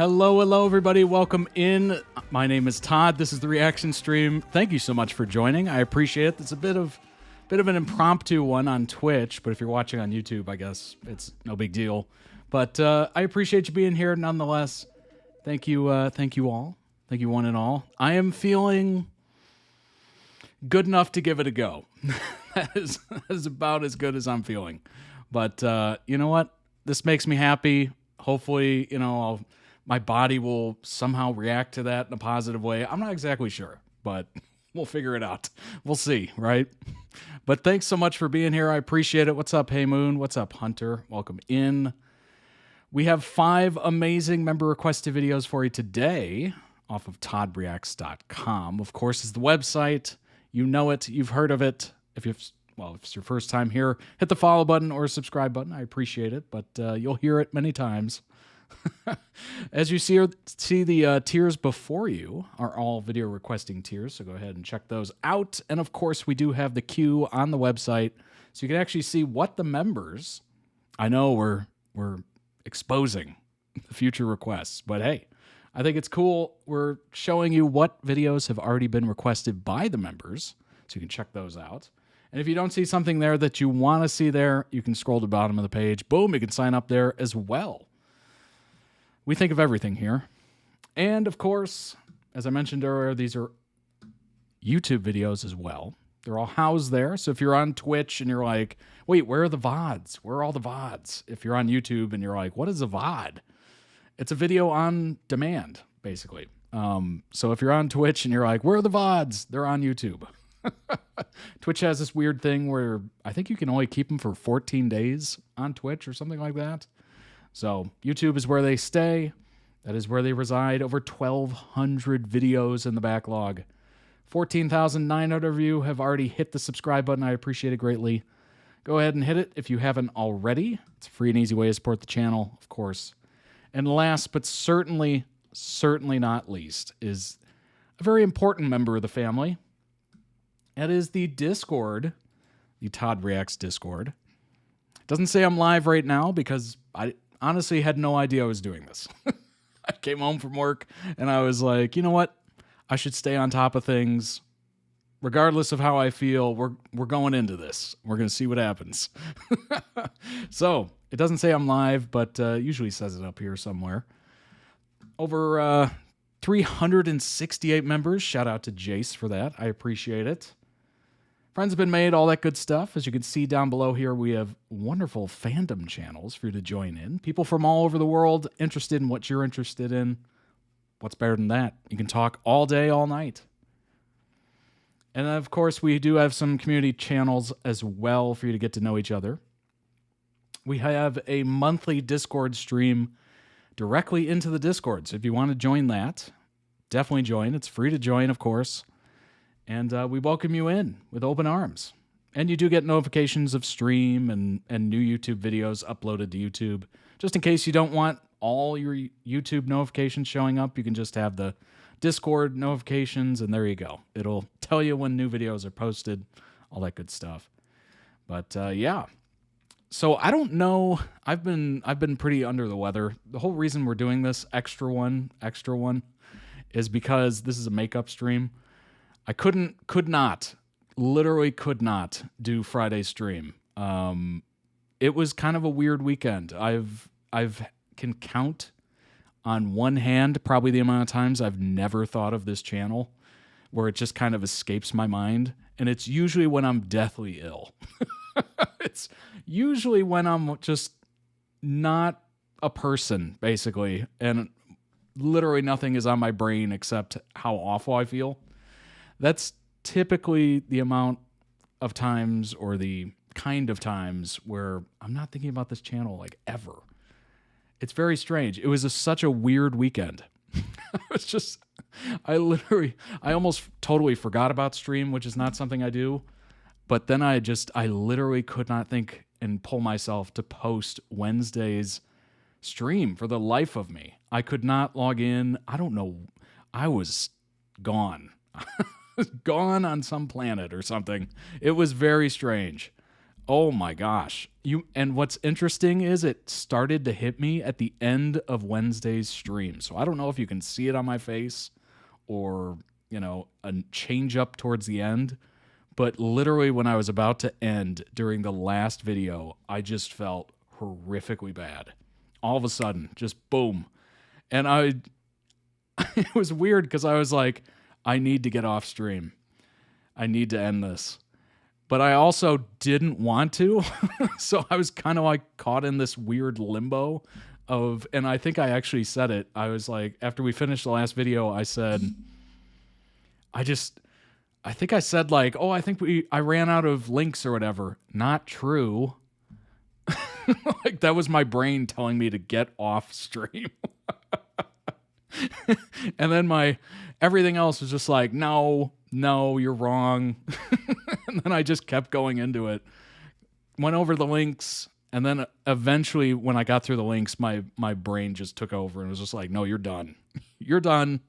Hello, everybody. Welcome in. My name is Todd. This is the reaction stream. Thank you so much for joining. I appreciate it. It's a bit of an impromptu one on Twitch, but if you're watching on YouTube, I guess it's no big deal. But I appreciate you being here nonetheless. Thank you all. Thank you one and all. I am feeling good enough to give it a go. that is about as good as I'm feeling. But you know what? This makes me happy. Hopefully, my body will somehow react to that in a positive way. I'm not exactly sure, but we'll figure it out. We'll see, right? But thanks so much for being here. I appreciate it. What's up, Hey Moon? What's up, Hunter? Welcome in. We have 5 amazing member-requested videos for you today off of toddreacts.com. Of course, is the website. You know it. You've heard of it. If it's your first time here, hit the follow button or subscribe button. I appreciate it, but you'll hear it many times. As you see the tiers before you are all video requesting tiers, so go ahead and check those out. And of course, we do have the queue on the website, so you can actually see what the members. I know we're exposing the future requests, but hey, I think it's cool. We're showing you what videos have already been requested by the members, so you can check those out. And if you don't see something there that you want to see there, you can scroll to the bottom of the page. Boom, you can sign up there as well. We think of everything here. And of course, as I mentioned earlier, these are YouTube videos as well. They're all housed there. So if you're on Twitch and you're like, wait, where are the VODs? Where are all the VODs? If you're on YouTube and you're like, what is a VOD? It's a video on demand, basically. So if you're on Twitch and you're like, where are the VODs? They're on YouTube. Twitch has this weird thing where I think you can only keep them for 14 days on Twitch or something like that. So YouTube is where they stay. That is where they reside. Over 1,200 videos in the backlog. 14,900 of you have already hit the subscribe button. I appreciate it greatly. Go ahead and hit it if you haven't already. It's a free and easy way to support the channel, of course. And last but certainly not least is a very important member of the family. That is the Discord, the Todd Reacts Discord. It doesn't say I'm live right now because I honestly had no idea I was doing this. I came home from work and I was like, you know what? I should stay on top of things. Regardless of how I feel, we're going into this. We're going to see what happens. So, it doesn't say I'm live, but usually says it up here somewhere. Over 368 members. Shout out to Jace for that. I appreciate it. Friends have been made, all that good stuff. As you can see down below here, we have wonderful fandom channels for you to join in. People from all over the world interested in what you're interested in. What's better than that? You can talk all day, all night. And of course, we do have some community channels as well for you to get to know each other. We have a monthly Discord stream directly into the Discord. So if you want to join that, definitely join. It's free to join, of course. And we welcome you in with open arms. And you do get notifications of stream and new YouTube videos uploaded to YouTube. Just in case you don't want all your YouTube notifications showing up, you can just have the Discord notifications, and there you go. It'll tell you when new videos are posted, all that good stuff. But yeah. So I don't know. I've been pretty under the weather. The whole reason we're doing this extra one, is because this is a makeup stream. I literally could not do Friday stream. It was kind of a weird weekend. I've can count on one hand probably the amount of times I've never thought of this channel, where it just kind of escapes my mind, and it's usually when I'm deathly ill. It's usually when I'm just not a person, basically, and literally nothing is on my brain except how awful I feel. That's typically the amount of times, or the kind of times, where I'm not thinking about this channel like ever. It's very strange. It was such a weird weekend. I almost totally forgot about stream, which is not something I do. But then I literally could not think and pull myself to post Wednesday's stream for the life of me. I could not log in. I don't know. I was gone. Gone on some planet or something. It was very strange. Oh my gosh. And what's interesting is it started to hit me at the end of Wednesday's stream. So I don't know if you can see it on my face or, a change up towards the end, but literally when I was about to end during the last video, I just felt horrifically bad. All of a sudden, just boom. And it was weird because I was like, I need to get off stream. I need to end this. But I also didn't want to. So I was kind of like caught in this weird limbo and I think I actually said it. I was like, after we finished the last video, I said, I think I said like, oh, I ran out of links or whatever. Not true. Like that was my brain telling me to get off stream. And then everything else was just like, no, you're wrong. And then I just kept going into it. Went over the links, and then eventually when I got through the links, my brain just took over and was just like, no, you're done. You're done.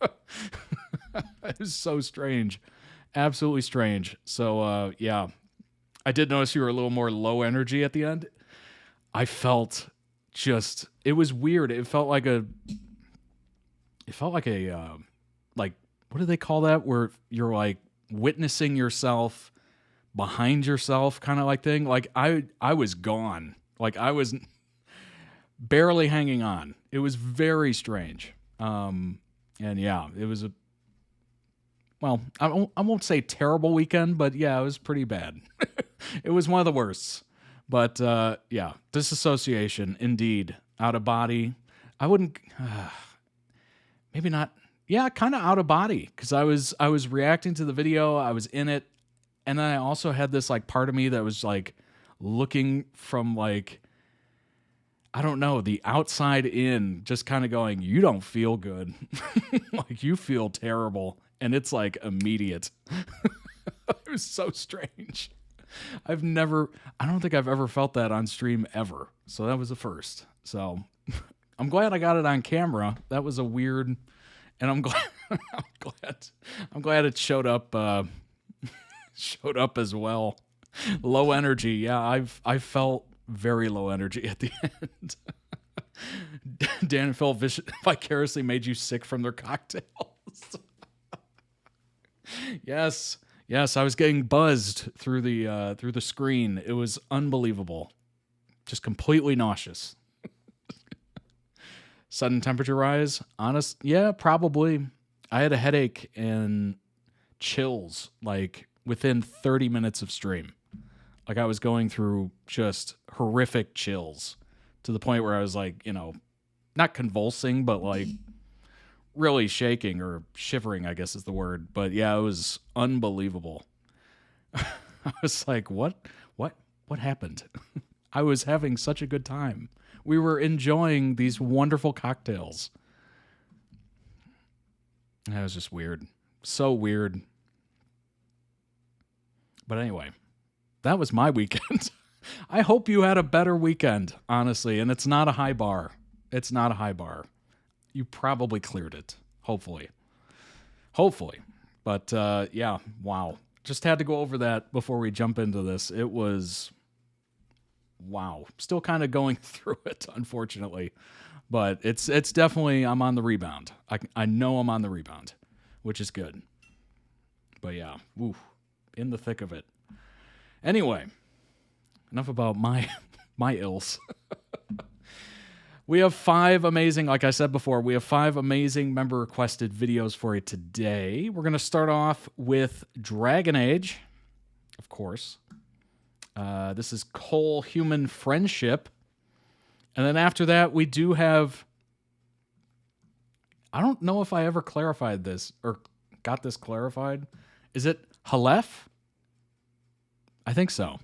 It was so strange. Absolutely strange. So, yeah. I did notice you were a little more low energy at the end. I felt it was weird. It felt like like, what do they call that? Where you're like witnessing yourself behind yourself kind of like thing. Like I was gone. Like I was barely hanging on. It was very strange. And yeah, it was I won't say terrible weekend, but yeah, it was pretty bad. It was one of the worst. But yeah, disassociation, indeed. Out of body. I wouldn't, maybe not. Yeah, kind of out of body because I was reacting to the video. I was in it. And then I also had this like part of me that was like looking from like, I don't know, the outside in, just kind of going, you don't feel good. Like you feel terrible. And it's like immediate. It was so strange. I don't think I've ever felt that on stream ever. So that was the first. So I'm glad I got it on camera. That was a weird, and I'm glad, I'm glad it showed up as well. Low energy. Yeah, I felt very low energy at the end. Dan and Phil vicariously made you sick from their cocktails. Yes, I was getting buzzed through the screen. It was unbelievable. Just completely nauseous. Sudden temperature rise? Yeah, probably. I had a headache and chills like within 30 minutes of stream. Like I was going through just horrific chills to the point where I was like, not convulsing, but like really shaking or shivering, I guess is the word. But yeah, it was unbelievable. I was like, what happened? I was having such a good time. We were enjoying these wonderful cocktails. That was just weird. So weird. But anyway, that was my weekend. I hope you had a better weekend, honestly. And it's not a high bar. It's not a high bar. You probably cleared it. Hopefully. But yeah, wow. Just had to go over that before we jump into this. It was, wow. Still kind of going through it, unfortunately. But it's definitely, I'm on the rebound. I know I'm on the rebound, which is good. But yeah, woo, in the thick of it. Anyway, enough about my ills. We have 5 amazing, like I said before, we have 5 amazing member-requested videos for you today. We're going to start off with Dragon Age, of course. This is Cole Human Friendship. And then after that, we do have... I don't know if I ever clarified this, or got this clarified. Is it Halef? I think so.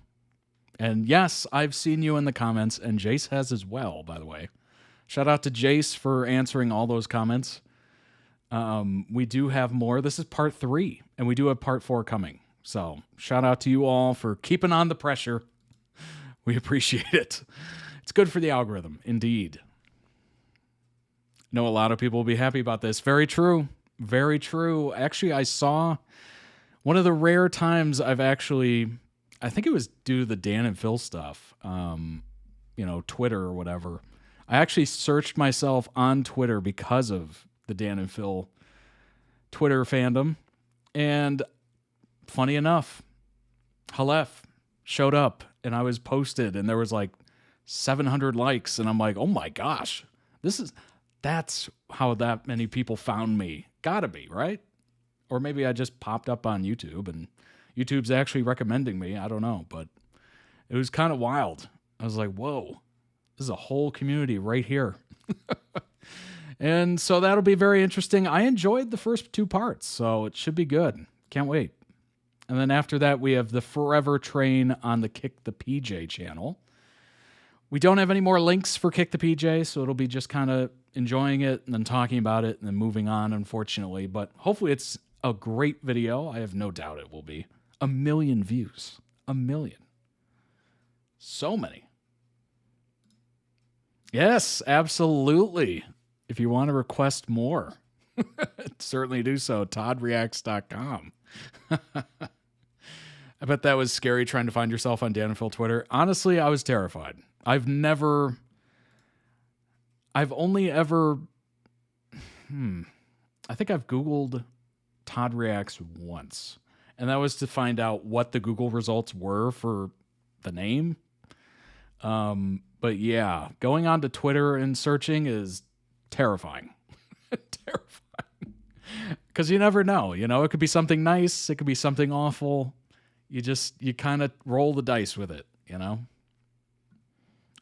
And yes, I've seen you in the comments, and Jace has as well, by the way. Shout out to Jace for answering all those comments. We do have more. This is part 3, and we do have part 4 coming. So shout out to you all for keeping on the pressure. We appreciate it. It's good for the algorithm, indeed. I know a lot of people will be happy about this. Very true. Very true. Actually, I saw one of the rare times I've actually... I think it was due to the Dan and Phil stuff, Twitter or whatever. I actually searched myself on Twitter because of the Dan and Phil Twitter fandom. And funny enough, Halef showed up and I was posted and there was like 700 likes. And I'm like, oh my gosh, that's how that many people found me. Gotta be, right? Or maybe I just popped up on YouTube and YouTube's actually recommending me. I don't know, but it was kind of wild. I was like, whoa, this is a whole community right here. And so that'll be very interesting. I enjoyed the first 2 parts, so it should be good. Can't wait. And then after that, we have the Forever Train on the KickThePj channel. We don't have any more links for KickThePj, so it'll be just kind of enjoying it and then talking about it and then moving on, unfortunately. But hopefully it's a great video. I have no doubt it will be. 1 million views. 1 million. So many. Yes, absolutely. If you want to request more, certainly do so. ToddReacts.com. I bet that was scary trying to find yourself on Dan and Phil Twitter. Honestly, I was terrified. I've only ever, I think I've Googled Todd Reacts once. And that was to find out what the Google results were for the name. But yeah, going on to Twitter and searching is terrifying. Terrifying. Because you never know. It could be something nice. It could be something awful. You kind of roll the dice with it, At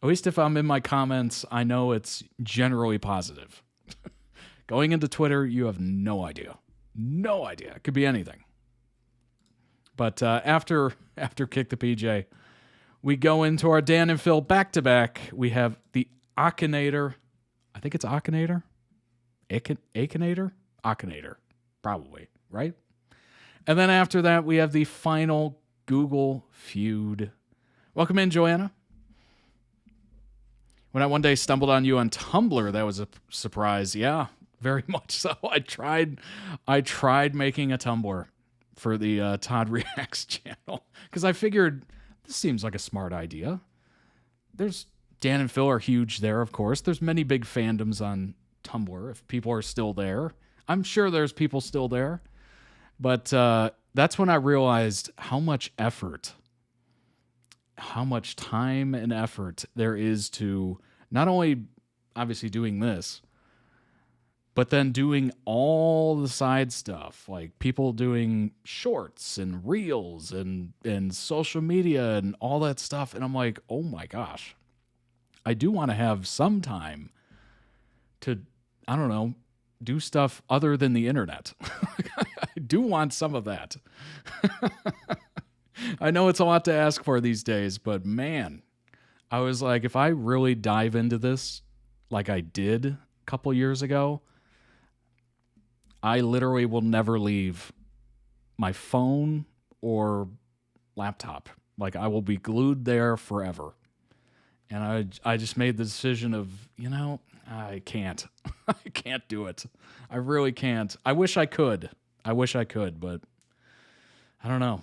least if I'm in my comments, I know it's generally positive. Going into Twitter, you have no idea. No idea. It could be anything. But after Kick the PJ, we go into our Dan and Phil back-to-back. We have the Akinator. I think it's Akinator? Akinator? Akinator. Probably, right? And then after that, we have the final Google Feud. Welcome in, Joanna. When I one day stumbled on you on Tumblr, that was a surprise. Yeah, very much so. I tried making a Tumblr for the Todd Reacts channel because I figured this seems like a smart idea. There's Dan and Phil are huge there, of course. There's many big fandoms on Tumblr if people are still there. I'm sure there's people still there. But that's when I realized how much effort, how much time and effort there is to not only obviously doing this, but then doing all the side stuff, like people doing shorts and reels and social media and all that stuff. And I'm like, oh my gosh, I do want to have some time to, I don't know, do stuff other than the internet. I do want some of that. I know it's a lot to ask for these days, but man, I was like, if I really dive into this like I did a couple years ago, I literally will never leave my phone or laptop. Like I will be glued there forever. And I just made the decision of, I can't. I can't do it. I really can't. I wish I could, but I don't know.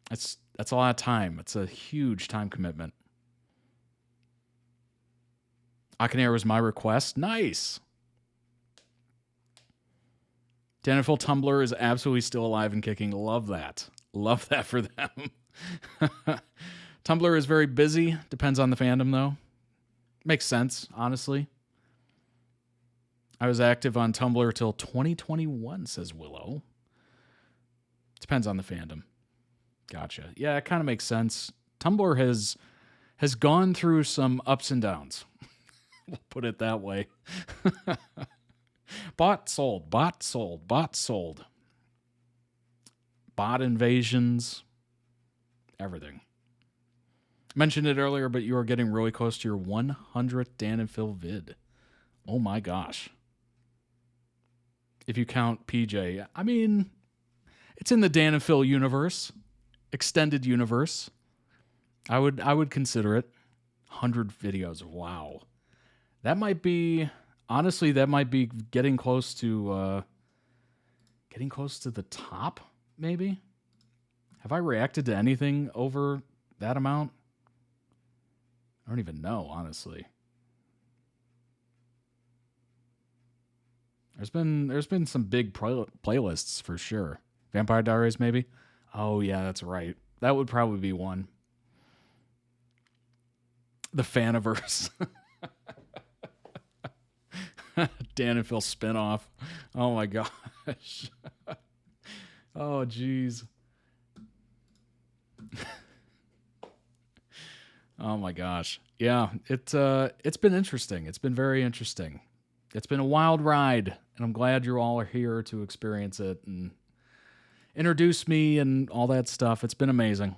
That's a lot of time. It's a huge time commitment. Akinator was my request. Nice. Dan and Phil Tumblr is absolutely still alive and kicking. Love that. Love that for them. Tumblr is very busy. Depends on the fandom, though. Makes sense, honestly. I was active on Tumblr till 2021, says Willow. Depends on the fandom. Gotcha. Yeah, it kind of makes sense. Tumblr has gone through some ups and downs. We'll put it that way. Bot sold. Bot invasions. Everything. Mentioned it earlier, but you are getting really close to your 100th Dan and Phil vid. Oh my gosh. If you count PJ. I mean, it's in the Dan and Phil universe. Extended universe. I would consider it. 100 videos. Wow. That might be, honestly, getting close to the top, maybe. Have I reacted to anything over that amount? I don't even know, honestly. There's been some big playlists for sure. Vampire Diaries, maybe? Oh, yeah, that's right. That would probably be one. The Faniverse. Dan and Phil spinoff. Oh, my gosh. Oh, jeez. Oh, my gosh. Yeah, it's been interesting. It's been very interesting. It's been a wild ride, and I'm glad you all are here to experience it and introduce me and all that stuff. It's been amazing.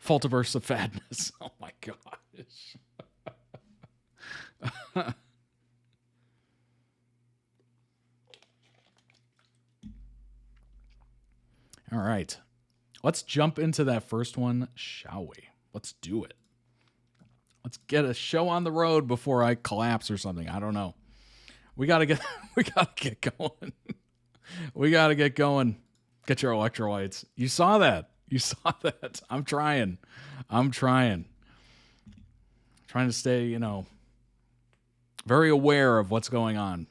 Faultiverse of Fadness. Oh my gosh. All right. Let's jump into that first one, shall we? Let's do it. Let's get a show on the road before I collapse or something. I don't know. We gotta get going. We gotta get going. Get your electrolytes. You saw that. You saw that. I'm trying. Trying to stay, very aware of what's going on.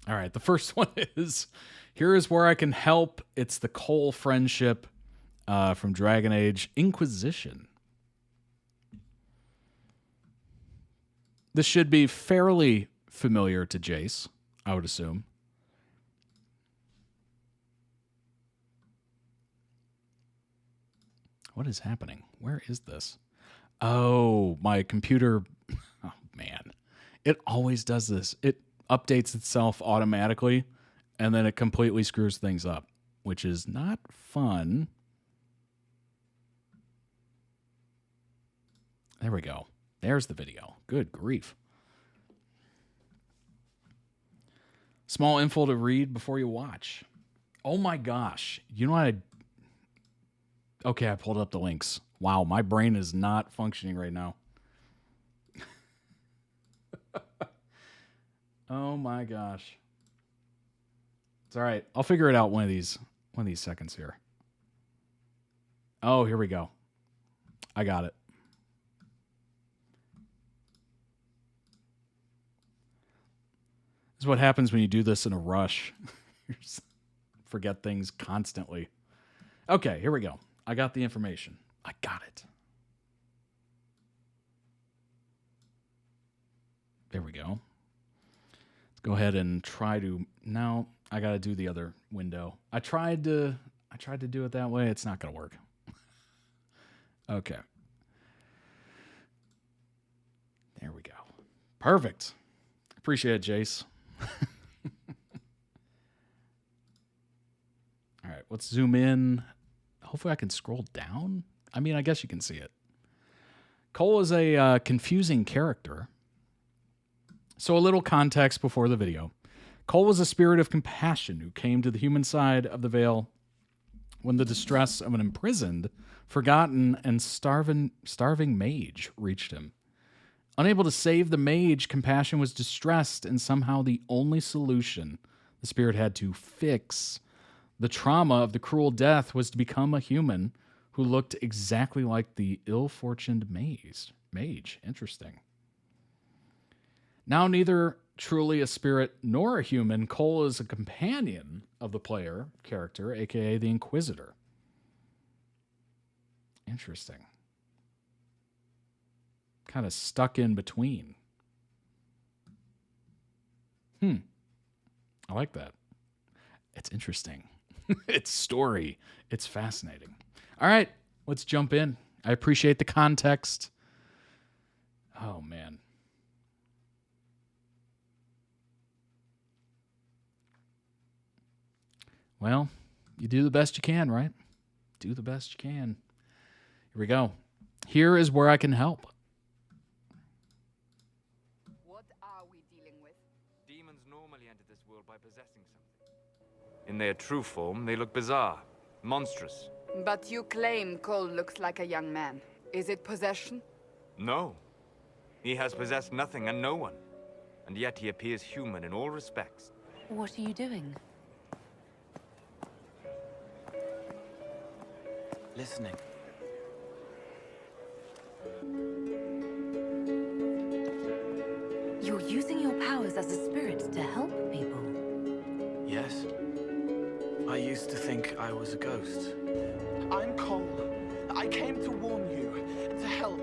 All right. The first one is, here is where I can help. It's the Cole friendship from Dragon Age Inquisition. This should be fairly familiar to Jace, I would assume. What is happening? Where is this? Oh, my computer. Oh, man. It always does this. It updates itself automatically, and then it completely screws things up, which is not fun. There we go. There's the video. Good grief. Small info to read before you watch. Oh my gosh. You know what Okay, I pulled up the links. Wow, my brain is not functioning right now. Oh my gosh. It's all right. I'll figure it out one of these seconds here. Oh, here we go. I got it. This is what happens when you do this in a rush. You forget things constantly. Okay, here we go. I got the information. I got it. There we go. Let's go ahead and try to... Now, I got to do the other window. I tried to do it that way. It's not going to work. Okay. There we go. Perfect. Appreciate it, Jace. All right, let's zoom in. Hopefully I can scroll down. I mean, I guess you can see it. Cole is a confusing character. So a little context before the video. Cole was a spirit of compassion who came to the human side of the Veil when the distress of an imprisoned, forgotten, and starving mage reached him. Unable to save the mage, Compassion was distressed, and somehow the only solution the spirit had to fix the trauma of the cruel death was to become a human who looked exactly like the ill-fortuned mage. Interesting. Now neither truly a spirit nor a human, Cole is a companion of the player character, aka the Inquisitor. Interesting. Kind of stuck in between. I like that. It's interesting. It's story. It's fascinating. All right, let's jump in. I appreciate the context. Oh, man. Well, you do the best you can, right? Do the best you can. Here we go. Here is where I can help. What are we dealing with? Demons normally enter this world by possessing something. In their true form, they look bizarre, monstrous. But you claim Cole looks like a young man. Is it possession? No. He has possessed nothing and no one. And yet he appears human in all respects. What are you doing? listening. You're using your powers as a spirit to help people. Yes. I used to think I was a ghost. I'm Cole. I came to warn you, to help.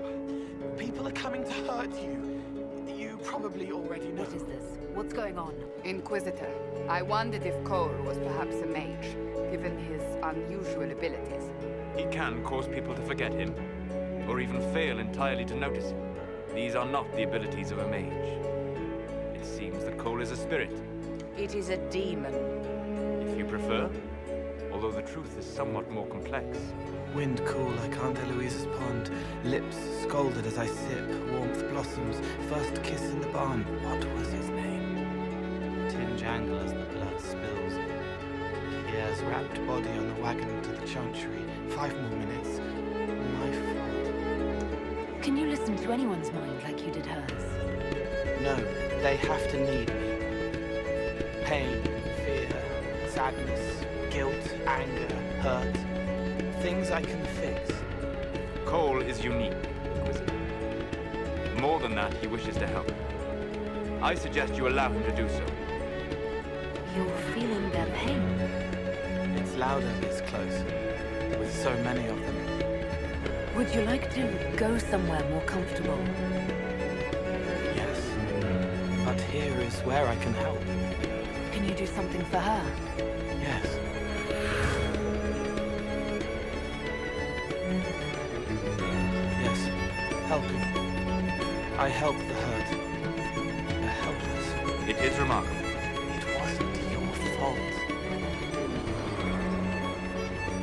People are coming to hurt you. You probably already know. What is this? What's going on? Inquisitor, I wondered if Cole was perhaps a mage, given his unusual abilities. He can cause people to forget him, or even fail entirely to notice him. These are not the abilities of a mage. It seems that Cole is a spirit. It is a demon. If you prefer, although the truth is somewhat more complex. Wind cool like Aunt Eloise's pond. Lips scalded as I sip. Warmth blossoms. First kiss in the barn. What was his name? Tin jangle as the blood spills. Pierre's wrapped body on the wagon to the chantry. 5 more minutes. My fault. Can you listen to anyone's mind like you did hers? No, they have to need me. Pain, fear, sadness, guilt, anger, hurt. Things I can fix. Cole is unique, Inquisitor. More than that, he wishes to help. I suggest you allow him to do so. You're feeling their pain. It's louder this close, with so many of them. Would you like to go somewhere more comfortable? Yes, but here is where I can help. Can you do something for her? Yes. Yes, helping. I help the hurt, the helpless. It is remarkable. It wasn't your fault.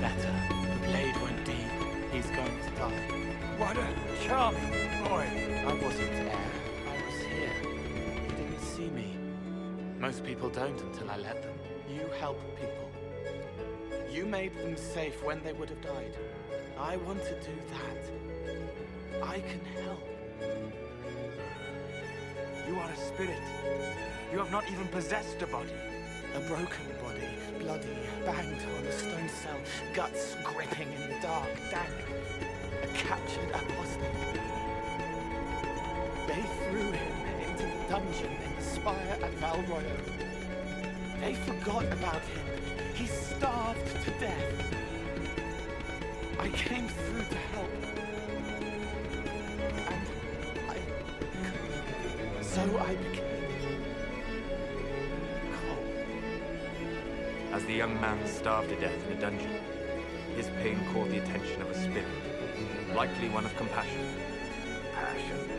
Better. The blade went deep. He's going to die. What a charming boy. I wasn't there. I was here. You didn't see me. Most people don't until I let them. You help people. You made them safe when they would have died. I want to do that. I can help. You are a spirit. You have not even possessed a body. A broken body, bloody, banged on a stone cell, guts gripping in the dark, dank. A captured apostate. They threw him into the dungeon in the spire at Val Royal. They forgot about him. He starved to death. I came through to help. And so I became Cole. As the young man starved to death in a dungeon, his pain caught the attention of a spirit, likely one of compassion. Passion.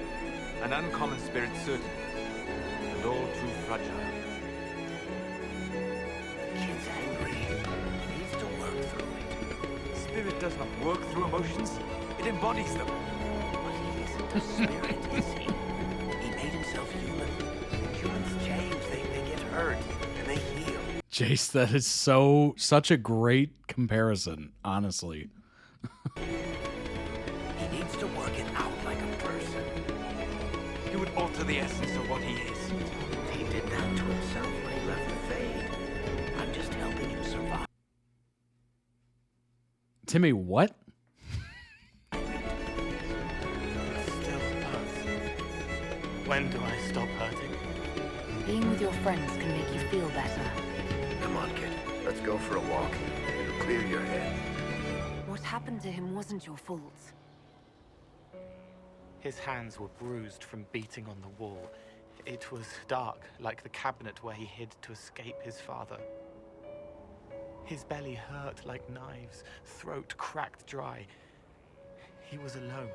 An uncommon spirit, certainly, and all too fragile. Kid's angry. He needs to work through it. Spirit does not work through emotions, it embodies them. But he isn't a spirit, is he? He made himself human. Humans change. They get hurt, and they heal. Jace, that is such a great comparison, honestly. He needs to work it out like a person. He would alter the essence of what he is. He did that to himself when he left the Fade. I'm just helping him survive. Timmy, what? It still hurts. When do I stop hurting? Being with your friends can make you feel better. Come on, kid. Let's go for a walk. It'll clear your head. What happened to him wasn't your fault. His hands were bruised from beating on the wall. It was dark, like the cabinet where he hid to escape his father. His belly hurt like knives, throat cracked dry. He was alone.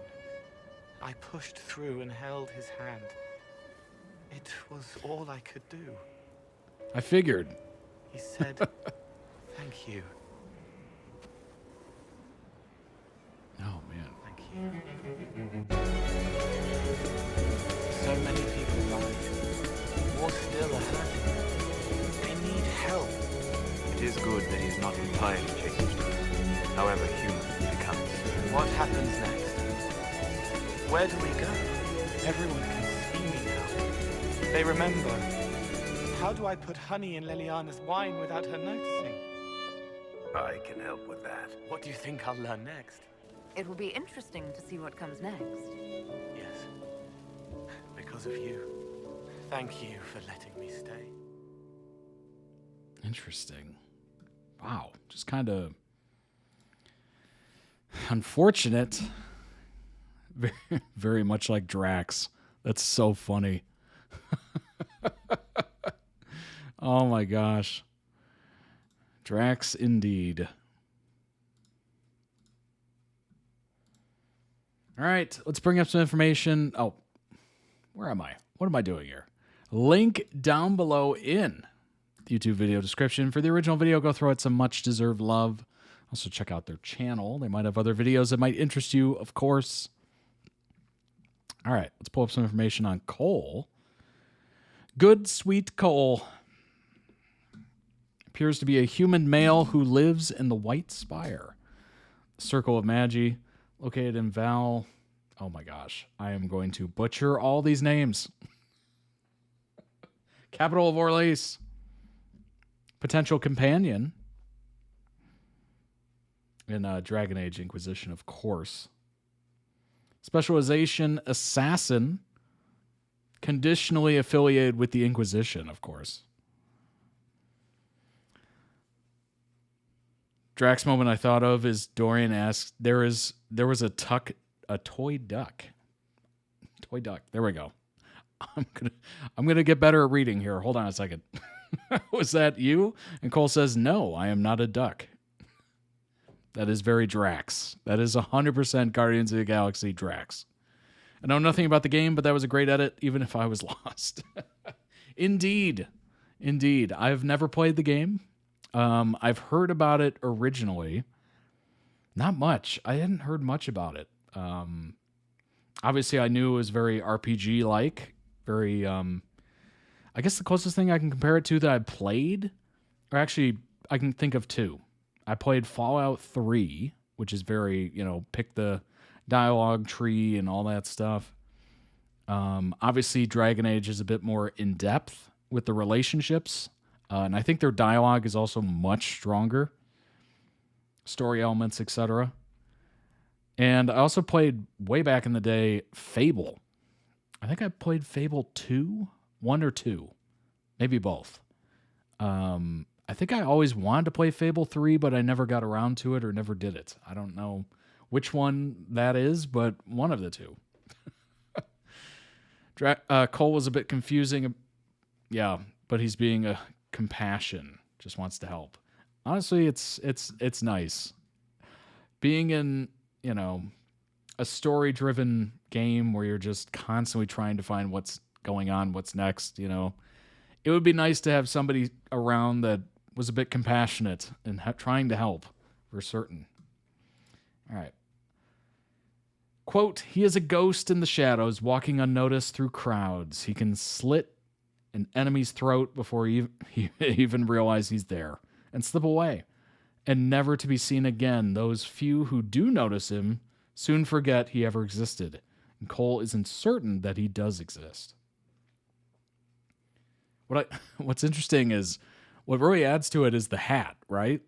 I pushed through and held his hand. It was all I could do. I figured. He said, "Thank you, Oh, man. thank you." So many people died. More still are hurting. They need help. It is good that he is not entirely changed, however human he becomes. What happens next? Where do we go? Everyone can see me now. They remember. How do I put honey in Liliana's wine without her noticing? I can help with that. What do you think I'll learn next? It will be interesting to see what comes next. Yes. Because of you. Thank you for letting me stay. Interesting. Wow. Just kind of unfortunate. Very, very much like Drax. That's so funny. Oh my gosh. Drax indeed. All right, let's bring up some information. Oh, where am I? What am I doing here? Link down below in the YouTube video description. For the original video, go throw it some much-deserved love. Also, check out their channel. They might have other videos that might interest you, of course. All right, let's pull up some information on Cole. Good, sweet Cole appears to be a human male who lives in the White Spire. Circle of Magi, located in Val. Oh my gosh, I am going to butcher all these names. Capital of Orlais. Potential companion in Dragon Age Inquisition, of course. Specialization assassin. Conditionally affiliated with the Inquisition, of course. Drax moment I thought of is Dorian asks, there was a toy duck. Toy duck. There we go. I'm gonna get better at reading here. Hold on a second. Was that you? And Cole says, no, I am not a duck. That is very Drax. That is 100% Guardians of the Galaxy Drax. I know nothing about the game, but that was a great edit, even if I was lost. Indeed. Indeed. I've never played the game. I've heard about it originally. Not much. I hadn't heard much about it. Obviously, I knew it was very RPG-like. Very, I guess the closest thing I can compare it to that I played, or actually, I can think of two. I played Fallout 3, which is very, pick the dialogue tree and all that stuff. Obviously, Dragon Age is a bit more in-depth with the relationships. And I think their dialogue is also much stronger. Story elements, etc. And I also played, way back in the day, Fable. I think I played Fable 2, 1 or 2. Maybe both. I think I always wanted to play Fable 3, but I never got around to it or never did it. I don't know which one that is, but one of the two. Cole was a bit confusing. Yeah, but he's being a compassion. Just wants to help. Honestly, it's nice. Being in, a story-driven game where you're just constantly trying to find what's going on, what's next, It would be nice to have somebody around that was a bit compassionate and trying to help, for certain. All right. Quote, he is a ghost in the shadows, walking unnoticed through crowds. He can slit an enemy's throat before he even realize he's there and slip away, and never to be seen again. Those few who do notice him soon forget he ever existed, and Cole isn't certain that he does exist. What's interesting is what really adds to it is the hat, right?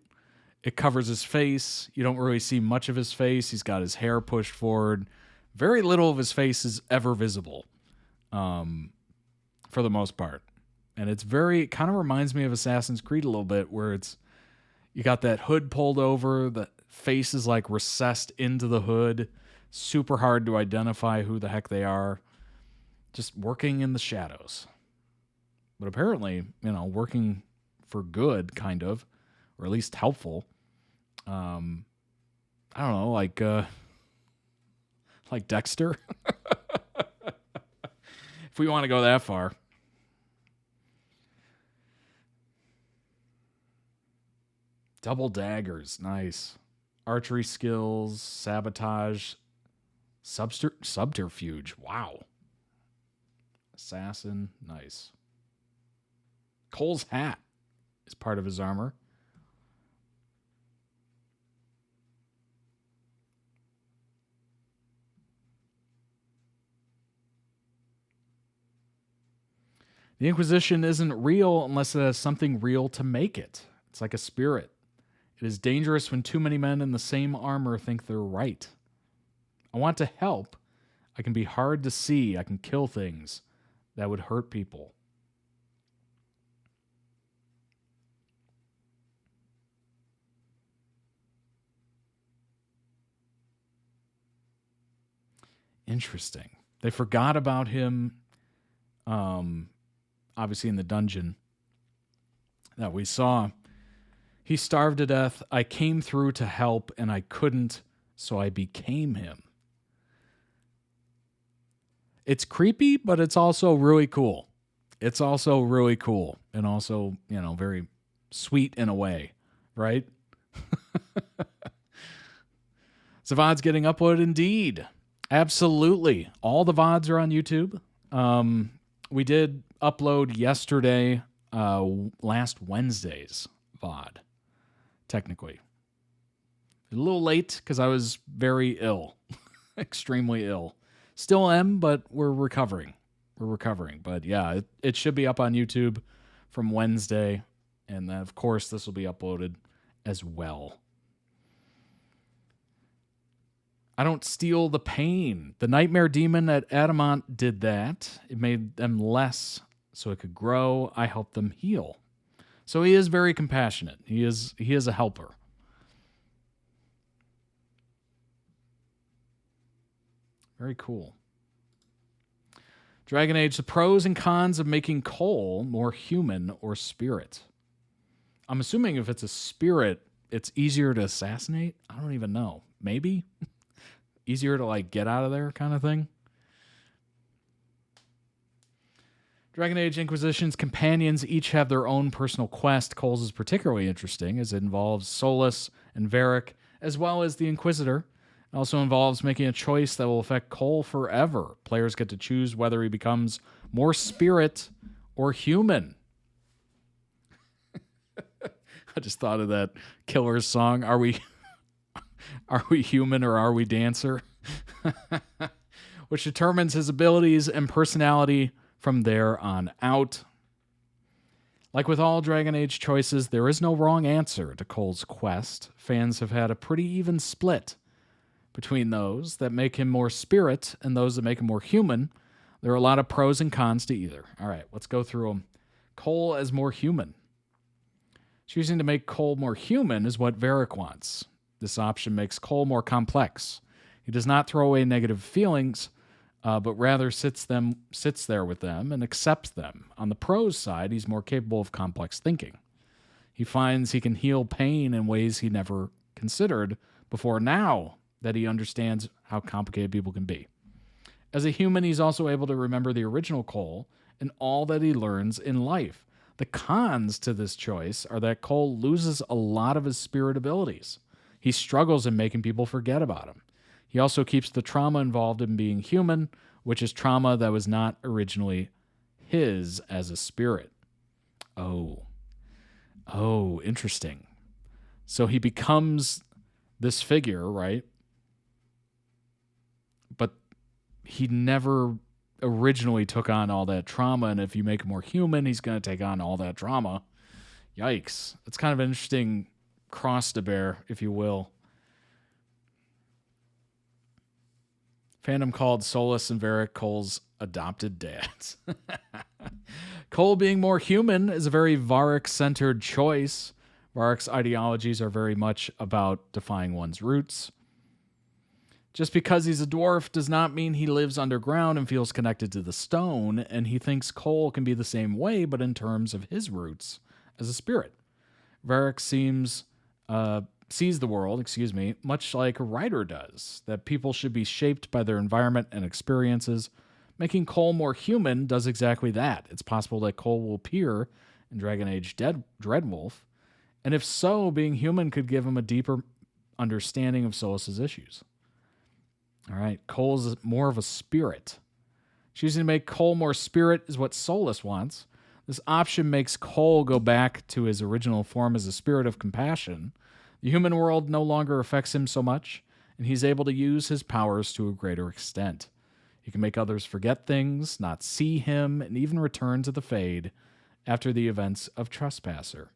It covers his face. You don't really see much of his face. He's got his hair pushed forward. Very little of his face is ever visible, for the most part. And it kind of reminds me of Assassin's Creed a little bit, where you got that hood pulled over, the face is like recessed into the hood. Super hard to identify who the heck they are. Just working in the shadows. But apparently, working for good, kind of, or at least helpful. I don't know, like Dexter, if we want to go that far. Double daggers, nice. Archery skills, sabotage, subterfuge, wow. Assassin, nice. Cole's hat is part of his armor. The Inquisition isn't real unless it has something real to make it. It's like a spirit. It is dangerous when too many men in the same armor think they're right. I want to help. I can be hard to see. I can kill things that would hurt people. Interesting. They forgot about him, obviously in the dungeon that we saw. He starved to death. I came through to help, and I couldn't, so I became him. It's creepy, but it's also really cool. It's also really cool, and also, very sweet in a way, right? So VOD's getting uploaded indeed. Absolutely. All the VODs are on YouTube. We did upload yesterday, last Wednesday's VOD, technically. A little late because I was very ill, extremely ill. Still am, but we're recovering. But yeah, it should be up on YouTube from Wednesday. And then, of course, this will be uploaded as well. I don't steal the pain. The nightmare demon at Adamant did that. It made them less so it could grow. I helped them heal. So he is very compassionate. He is a helper. Very cool. Dragon Age, the pros and cons of making Cole more human or spirit. I'm assuming if it's a spirit, it's easier to assassinate. I don't even know. Maybe? Easier to get out of there kind of thing. Dragon Age Inquisition's companions each have their own personal quest. Cole's is particularly interesting as it involves Solus and Varric, as well as the Inquisitor. It also involves making a choice that will affect Cole forever. Players get to choose whether he becomes more spirit or human. I just thought of that Killer's song. Are we human or are we dancer? Which determines his abilities and personality from there on out. Like with all Dragon Age choices, there is no wrong answer to Cole's quest. Fans have had a pretty even split between those that make him more spirit and those that make him more human. There are a lot of pros and cons to either. All right, let's go through them. Cole as more human. Choosing to make Cole more human is what Varric wants. This option makes Cole more complex. He does not throw away negative feelings, but rather sits there with them and accepts them. On the pros side, he's more capable of complex thinking. He finds he can heal pain in ways he never considered before now that he understands how complicated people can be. As a human, he's also able to remember the original Cole and all that he learns in life. The cons to this choice are that Cole loses a lot of his spirit abilities. He struggles in making people forget about him. He also keeps the trauma involved in being human, which is trauma that was not originally his as a spirit. Oh, interesting. So he becomes this figure, right? But he never originally took on all that trauma, and if you make him more human, he's going to take on all that trauma. Yikes. It's kind of an interesting cross to bear, if you will. Fandom called Solus and Varric Cole's adopted dads. Cole being more human is a very Varric-centered choice. Varric's ideologies are very much about defying one's roots. Just because he's a dwarf does not mean he lives underground and feels connected to the stone, and he thinks Cole can be the same way, but in terms of his roots as a spirit. Varric sees the world, much like a writer does, that people should be shaped by their environment and experiences. Making Cole more human does exactly that. It's possible that Cole will appear in Dragon Age Dreadwolf, and if so, being human could give him a deeper understanding of Solus's issues. All right, Cole's more of a spirit. Choosing to make Cole more spirit is what Solus wants. This option makes Cole go back to his original form as a spirit of compassion. The human world no longer affects him so much, and he's able to use his powers to a greater extent. He can make others forget things, not see him, and even return to the Fade after the events of Trespasser.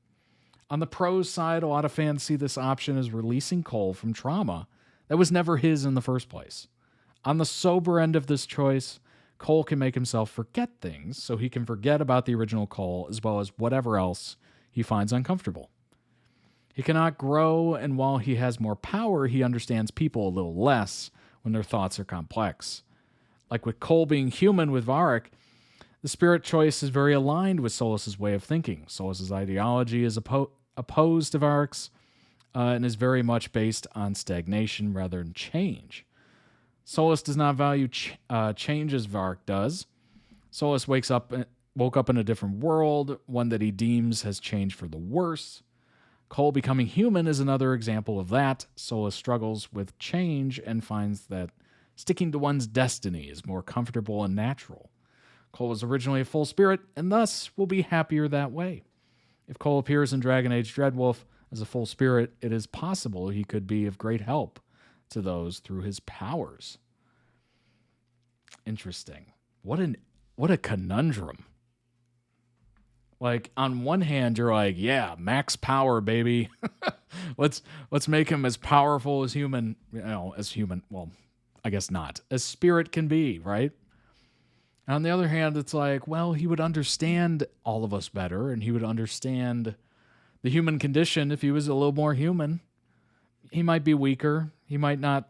On the pros side, a lot of fans see this option as releasing Cole from trauma that was never his in the first place. On the sober end of this choice, Cole can make himself forget things so he can forget about the original Cole as well as whatever else he finds uncomfortable. He cannot grow, and while he has more power, he understands people a little less when their thoughts are complex. Like with Cole being human with Varric, the spirit choice is very aligned with Solus's way of thinking. Solus's ideology is opposed to Varric's and is very much based on stagnation rather than change. Solus does not value change as Varric does. Solus woke up in a different world, one that he deems has changed for the worse. Cole becoming human is another example of that. Solus struggles with change and finds that sticking to one's destiny is more comfortable and natural. Cole was originally a full spirit, and thus will be happier that way. If Cole appears in Dragon Age Dreadwolf as a full spirit, it is possible he could be of great help to those through his powers. Interesting. What a conundrum. Like, on one hand, you're like, yeah, max power, baby. let's make him as powerful as human, as human. Well, I guess not. As spirit can be, right? And on the other hand, it's like, well, he would understand all of us better, and he would understand the human condition if he was a little more human. He might be weaker. He might not,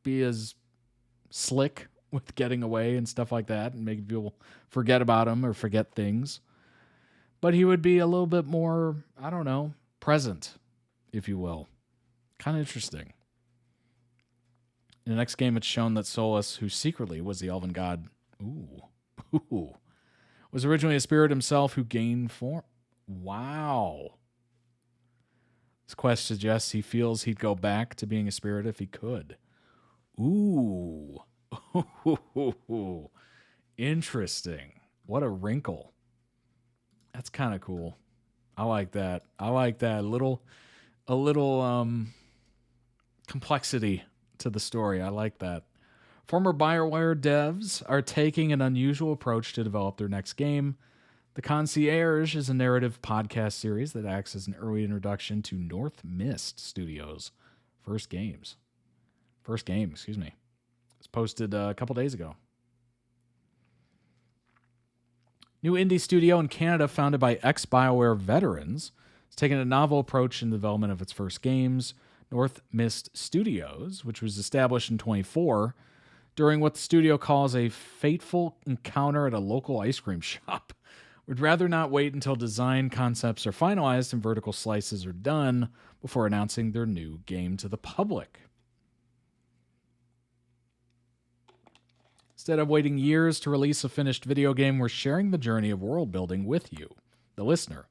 be as slick with getting away and stuff like that and making people forget about him or forget things. But he would be a little bit more, present, if you will. Kind of interesting. In the next game, it's shown that Solus, who secretly was the elven god, was originally a spirit himself who gained form. Wow. This quest suggests he feels he'd go back to being a spirit if he could. Ooh. Interesting. What a wrinkle. That's kind of cool. I like that. A little complexity to the story. I like that. Former BioWare devs are taking an unusual approach to develop their next game. The Concierge is a narrative podcast series that acts as an early introduction to North Mist Studios' first game, excuse me. It's posted a couple days ago. New indie studio in Canada founded by ex-BioWare veterans has taken a novel approach in the development of its first games, North Mist Studios, which was established in 2024 during what the studio calls a fateful encounter at a local ice cream shop. Would rather not wait until design concepts are finalized and vertical slices are done before announcing their new game to the public. Instead of waiting years to release a finished video game, we're sharing the journey of world building with you, the listener,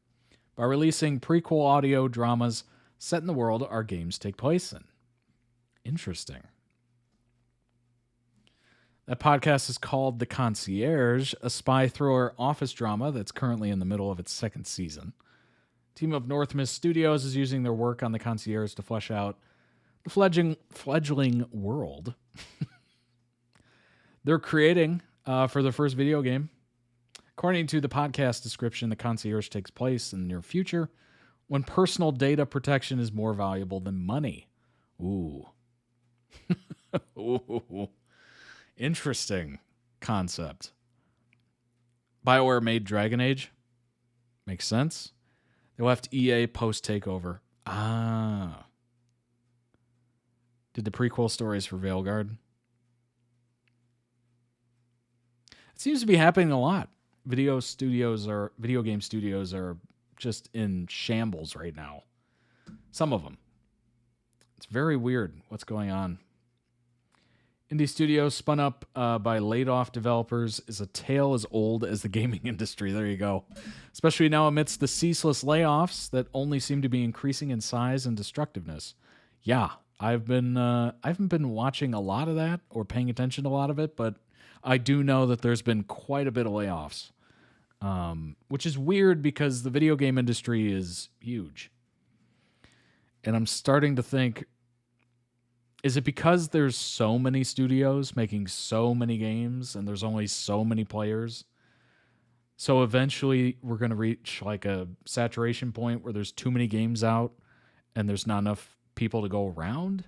by releasing prequel audio dramas set in the world our games take place in. Interesting. That podcast is called The Concierge, a spy thriller office drama that's currently in the middle of its second season. A team of North Mist Studios is using their work on The Concierge to flesh out the fledgling world they're creating for their first video game. According to the podcast description, The Concierge takes place in the near future when personal data protection is more valuable than money. Ooh. Ooh. Interesting concept. BioWare made Dragon Age. Makes sense. They left EA post-takeover. Did the prequel stories for Veilguard. It seems to be happening a lot. Video game studios are just in shambles right now. Some of them. It's very weird what's going on. Indie studios spun up by laid-off developers is a tale as old as the gaming industry. There you go. Especially now amidst the ceaseless layoffs that only seem to be increasing in size and destructiveness. Yeah, I haven't been watching a lot of that or paying attention to a lot of it, but I do know that there's been quite a bit of layoffs, which is weird because the video game industry is huge. And I'm starting to think, is it because there's so many studios making so many games and there's only so many players So eventually we're going to reach like a saturation point where there's too many games out and there's not enough people to go around,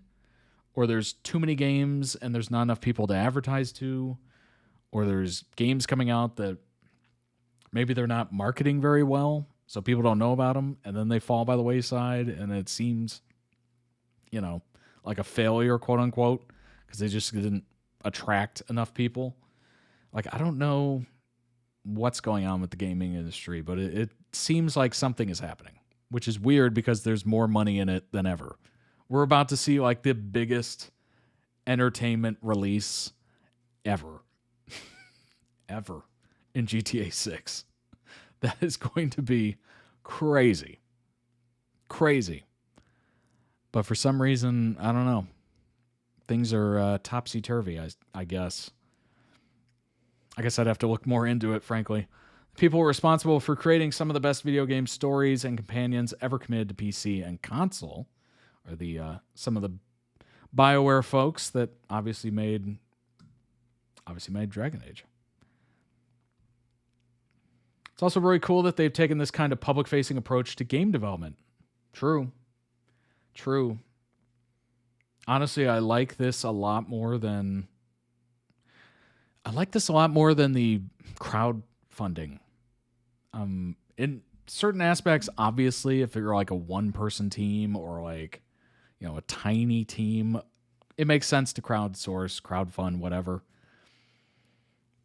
or there's too many games and there's not enough people to advertise to, or there's games coming out that maybe they're not marketing very well, so people don't know about them, and then they fall by the wayside, and it seems, like a failure, quote unquote, because they just didn't attract enough people. Like, I don't know what's going on with the gaming industry, but it seems like something is happening, which is weird because there's more money in it than ever. We're about to see like the biggest entertainment release ever. Ever in GTA 6. That is going to be crazy. Crazy. But for some reason, I don't know. Things are topsy-turvy, I guess. I guess I'd have to look more into it, frankly. People responsible for creating some of the best video game stories and companions ever committed to PC and console are the some of the BioWare folks that obviously made Dragon Age. It's also really cool that they've taken this kind of public-facing approach to game development. True. Honestly, I like this a lot more than the crowdfunding. In certain aspects, obviously, if you're like a one-person team or like, a tiny team, it makes sense to crowdsource, crowdfund, whatever.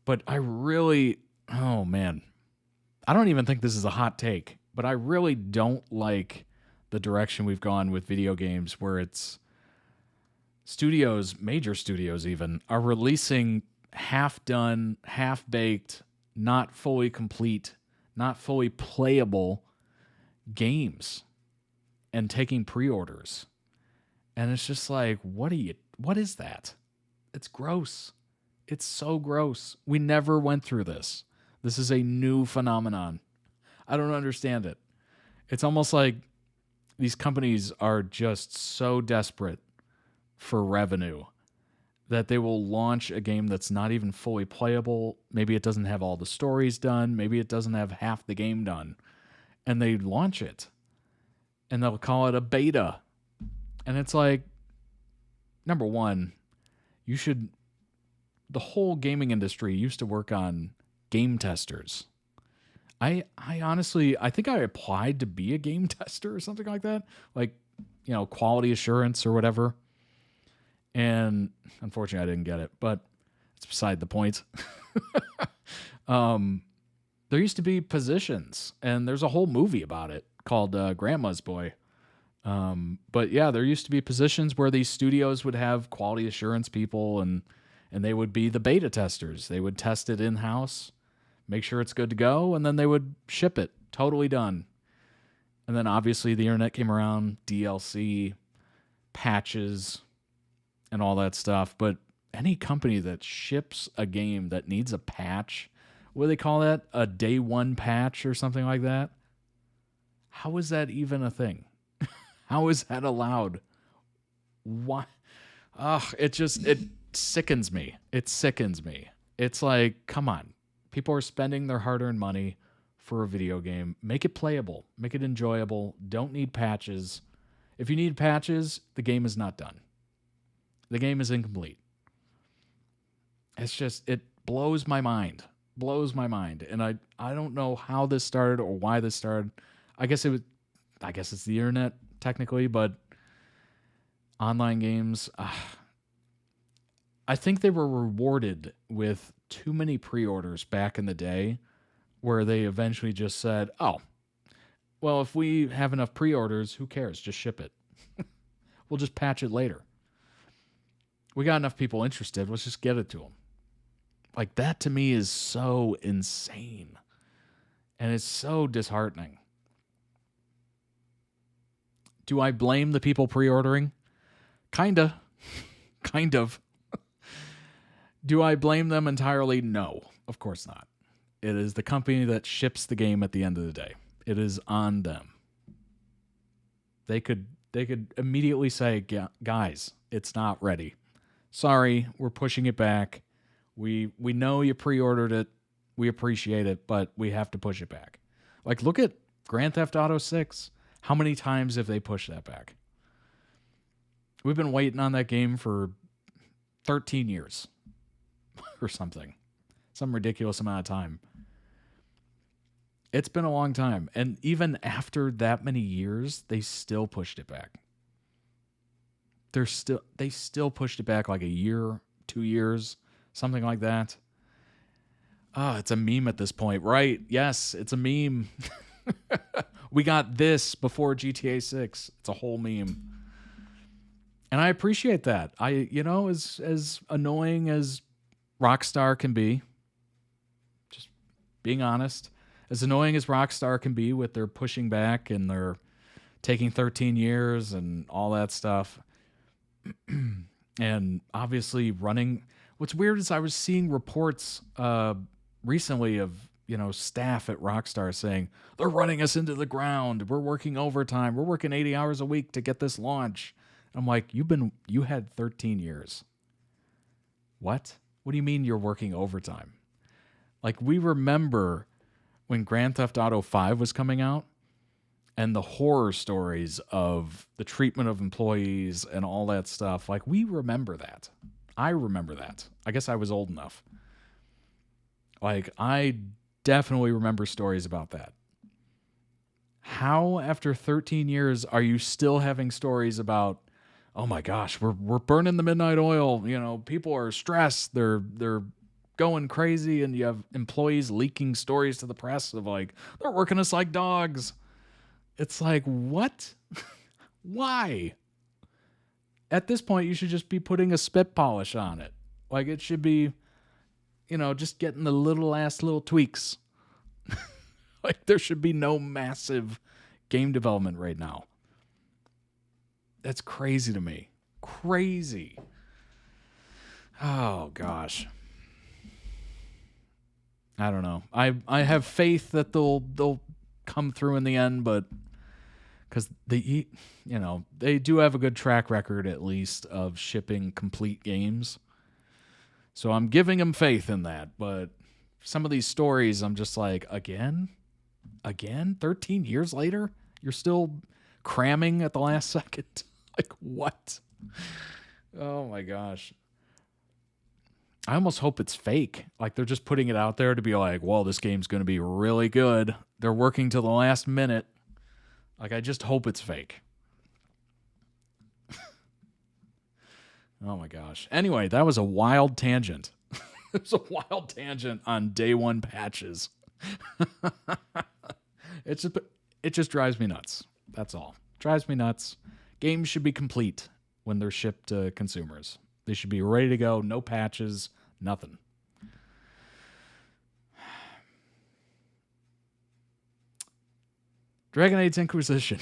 But I don't even think this is a hot take, but I really don't like the direction we've gone with video games where it's studios, major studios even, are releasing half-done, half-baked, not fully complete, not fully playable games and taking pre-orders. And it's just like, what is that? It's gross. It's so gross. We never went through this. This is a new phenomenon. I don't understand it. It's almost like these companies are just so desperate for revenue that they will launch a game that's not even fully playable. Maybe it doesn't have all the stories done. Maybe it doesn't have half the game done. And they launch it. And they'll call it a beta. And it's like, number one, the whole gaming industry used to work on game testers. I honestly, I think I applied to be a game tester or something like that. Like, quality assurance or whatever. And unfortunately, I didn't get it, but it's beside the point. There used to be positions, and there's a whole movie about it called Grandma's Boy. But yeah, there used to be positions where these studios would have quality assurance people, and they would be the beta testers. They would test it in-house, make sure it's good to go, and then they would ship it, totally done. And then obviously the internet came around, DLC, patches, and all that stuff. But any company that ships a game that needs a patch, what do they call that? A day one patch or something like that? How is that even a thing? How is that allowed? Why? It sickens me. It sickens me. It's like, come on. People are spending their hard-earned money for a video game. Make it playable. Make it enjoyable. Don't need patches. If you need patches, the game is not done. The game is incomplete. It's just, it blows my mind. Blows my mind. And I don't know how this started or why this started. I guess it's the internet, technically, but online games, I think they were rewarded with too many pre-orders back in the day where they eventually just said, oh, well, if we have enough pre-orders, who cares? Just ship it. We'll just patch it later. We got enough people interested. Let's just get it to them. Like, that to me is so insane. And it's so disheartening. Do I blame the people pre-ordering? Kinda. Kind of. Do I blame them entirely? No, of course not. It is the company that ships the game at the end of the day. It is on them. They could immediately say, guys, it's not ready. Sorry, we're pushing it back. We know you pre-ordered it. We appreciate it, but we have to push it back. Like, look at Grand Theft Auto 6. How many times have they pushed that back? We've been waiting on that game for 13 years or something. Some ridiculous amount of time. It's been a long time. And even after that many years, they still pushed it back. They still pushed it back like a year, 2 years, something like that. It's a meme at this point, right? Yes, it's a meme. We got this before GTA 6. It's a whole meme. And I appreciate that. As annoying as Rockstar can be, just being honest, as annoying as Rockstar can be with their pushing back and their taking 13 years and all that stuff, and obviously running. What's weird is I was seeing reports recently of staff at Rockstar saying they're running us into the ground. We're working overtime. We're working 80 hours a week to get this launch. I'm like, you had 13 years. What? What do you mean you're working overtime? Like, we remember when Grand Theft Auto 5 was coming out and the horror stories of the treatment of employees and all that stuff. Like, we remember that. I remember that. I guess I was old enough. Like, I definitely remember stories about that. How, after 13 years, are you still having stories about, oh my gosh, we're burning the midnight oil. People are stressed. They're going crazy, and you have employees leaking stories to the press of like, they're working us like dogs. It's like, what? Why? At this point, you should just be putting a spit polish on it. Like, it should be, just getting the last little tweaks. Like, there should be no massive game development right now. That's crazy to me. Crazy. Oh, gosh. I don't know. I have faith that they'll come through in the end, but because they do have a good track record, at least, of shipping complete games. So I'm giving them faith in that. But some of these stories, I'm just like, again? 13 years later? You're still cramming at the last second? Like, what? Oh, my gosh. I almost hope it's fake. Like, they're just putting it out there to be like, well, this game's going to be really good. They're working to the last minute. Like, I just hope it's fake. Oh, my gosh. Anyway, that was a wild tangent. It was a wild tangent on day one patches. It just drives me nuts. That's all. Drives me nuts. Games should be complete when they're shipped to consumers. They should be ready to go. No patches. Nothing. Dragon Age Inquisition.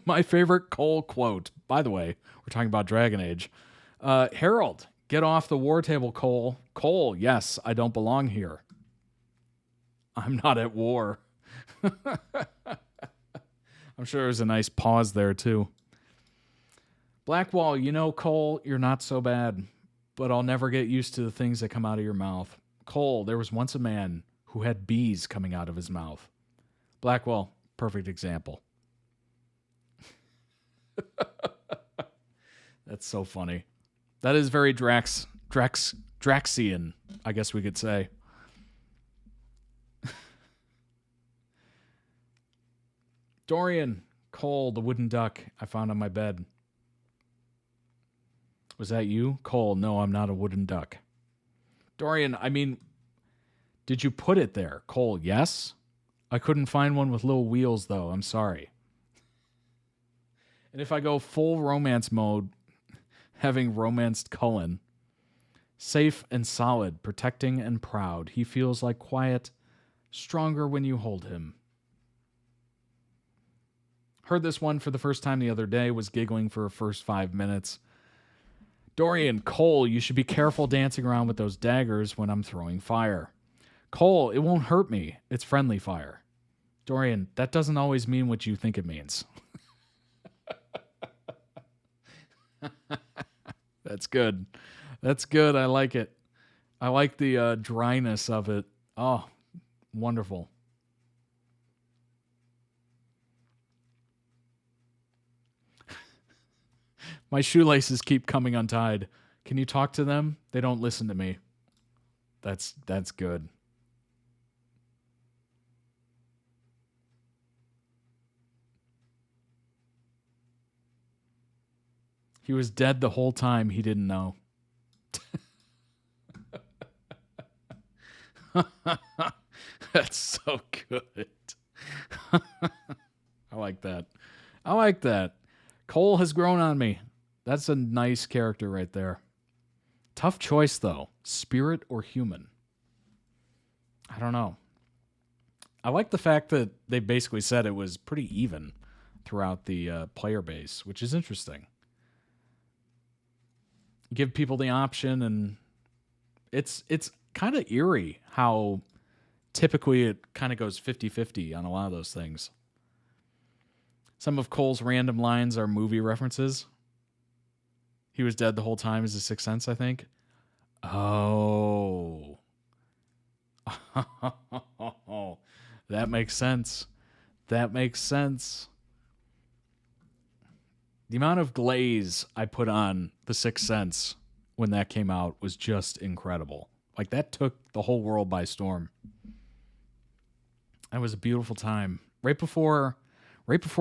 My favorite Cole quote. By the way, we're talking about Dragon Age. Harold, get off the war table, Cole. Cole, yes, I don't belong here. I'm not at war. I'm sure there's a nice pause there, too. Blackwall, Cole, you're not so bad, but I'll never get used to the things that come out of your mouth. Cole, there was once a man who had bees coming out of his mouth. Blackwall, perfect example. That's so funny. That is very Draxian, I guess we could say. Dorian, Cole, the wooden duck I found on my bed. Was that you? Cole, no, I'm not a wooden duck. Dorian, did you put it there? Cole, yes. I couldn't find one with little wheels, though. I'm sorry. And if I go full romance mode, having romanced Cullen, safe and solid, protecting and proud, he feels like quiet, stronger when you hold him. Heard this one for the first time the other day, was giggling for the first 5 minutes. Dorian, Cole, you should be careful dancing around with those daggers when I'm throwing fire. Cole, it won't hurt me. It's friendly fire. Dorian, that doesn't always mean what you think it means. That's good. That's good. I like it. I like the dryness of it. Oh, Wonderful. My shoelaces keep coming untied. Can you talk to them? They don't listen to me. That's good. He was dead the whole time. He didn't know. That's so good. I like that. I like that. Cole has grown on me. That's a nice character right there. Tough choice, though. Spirit or human? I don't know. I like the fact that they basically said it was pretty even throughout the player base, which is interesting. Give people the option, and it's kind of eerie how typically it kind of goes 50-50 on a lot of those things. Some of Cole's random lines are movie references. He was dead the whole time is The Sixth Sense, I think. Oh. That makes sense. That makes sense. The amount of glaze I put on The Sixth Sense when that came out was just incredible. Like, that took the whole world by storm. It was a beautiful time. Right before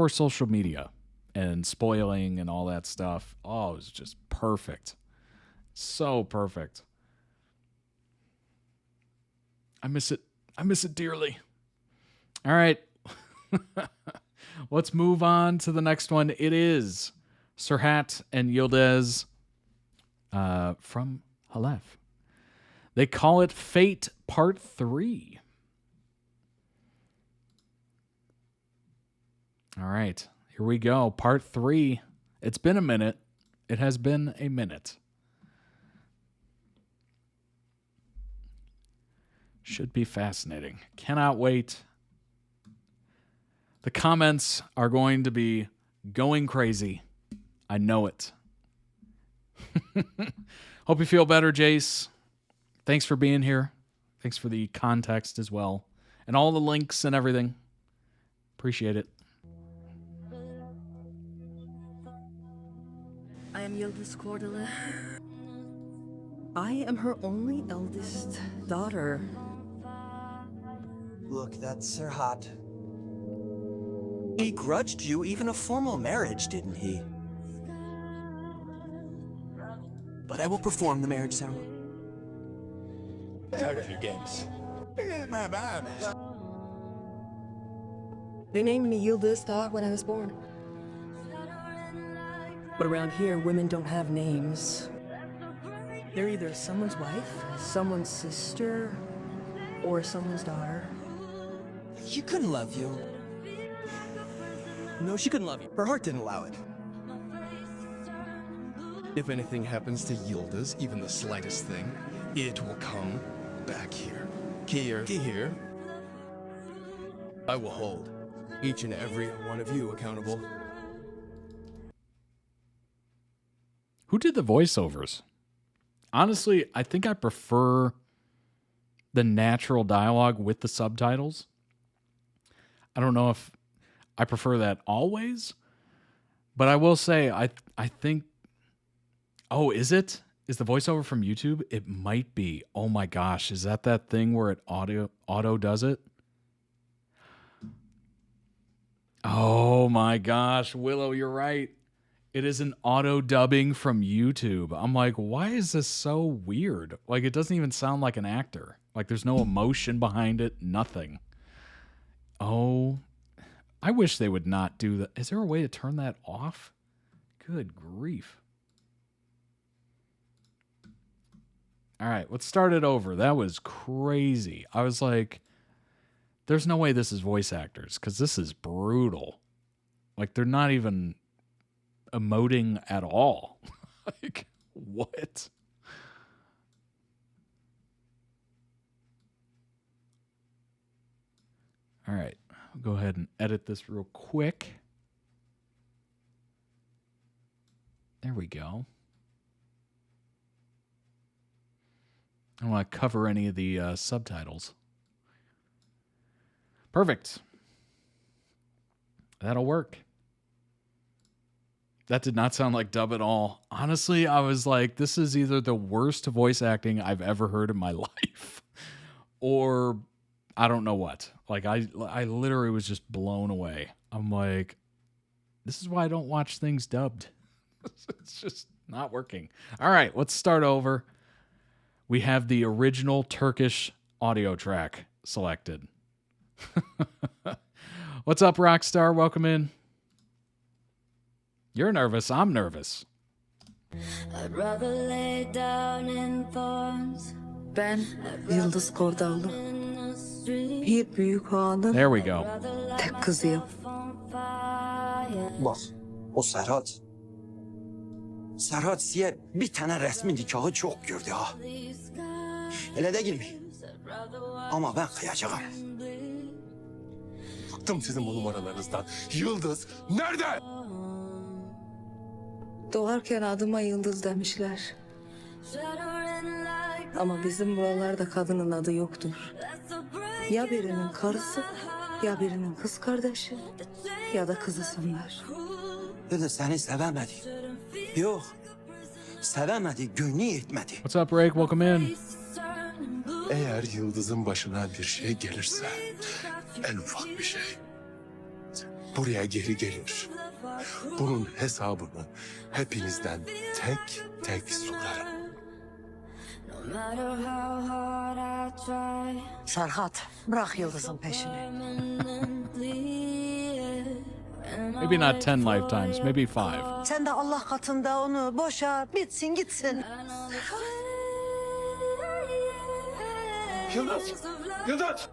social media and spoiling and all that stuff. Oh, it was just perfect. So perfect. I miss it. I miss it dearly. All right. Let's move on to the next one. It is Serhat and Yildiz from Halef. They call it Fate Part 3. All right. Here we go. Part 3. It's been a minute. It has been a minute. Should be fascinating. Cannot wait. The comments are going to be going crazy. I know it. Hope you feel better, Jace. Thanks for being here. Thanks for the context as well. And all the links and everything. Appreciate it. I am Yildiz Cordula. I am her only eldest daughter. Look, that's Serhat. He grudged you even a formal marriage, didn't he? But I will perform the marriage ceremony. Tired of your games. They named me Yildiz Thought when I was born. But around here, women don't have names. They're either someone's wife, someone's sister, or someone's daughter. She couldn't love you. No, she couldn't love you. Her heart didn't allow it. If anything happens to Yildiz, even the slightest thing, it will come back here. Here. I will hold each and every one of you accountable. Who did the voiceovers? Honestly, I think I prefer the natural dialogue with the subtitles. I don't know if I prefer that always, but I will say I think. Oh, is it? Is the voiceover from YouTube? It might be. Oh my gosh, is that thing where it auto does it? Oh my gosh, Willow, you're right. It is an auto dubbing from YouTube. I'm like, why is this so weird? Like, it doesn't even sound like an actor. Like, there's no emotion behind it, nothing. Oh, I wish they would not do that. Is there a way to turn that off? Good grief. All right, let's start it over. That was crazy. I was like, there's no way this is voice actors because this is brutal. Like, they're not even emoting at all. Like, what? All right, I'll go ahead and edit this real quick. There we go. I don't want to cover any of the subtitles. Perfect. That'll work. That did not sound like dub at all. Honestly, I was like, this is either the worst voice acting I've ever heard in my life, or I don't know what. Like, I literally was just blown away. I'm like, this is why I don't watch things dubbed. It's just not working. All right, let's start over. We have the original Turkish audio track selected. What's up, Rockstar? Welcome in. You're nervous. I'm nervous. I'd rather lay down in thorns. Ben Yıldız Kordağlı. Bir büyük ağanın There we go. tek kızıyım. Bak, o Serhat. Serhat size bir tane resmi nikahı çok gördü ha. Hele de girmiş. Ama ben kıyacağım. Bıktım sizin bu numaralarınızdan. Yıldız nerede? Doğarken adıma Yıldız demişler. Ama bizim buralarda kadının adı yoktur. Ya birinin karısı, ya birinin kız kardeşi, ya da kızısınlar. Yıldız seni sevemedi. Yok. Sevemedi, gönlü yetmedi. What's up, Rake? Welcome in. Eğer Yıldız'ın başına bir şey gelirse, en ufak bir şey, buraya geri gelir. Bunun hesabını hepinizden tek tek sorarım. Serhat, bırak Yıldız'ın peşini. Maybe not 10 lifetimes, maybe 5. Sen de Allah katında onu boşa, bitsin gitsin. Yıldız! Yıldız!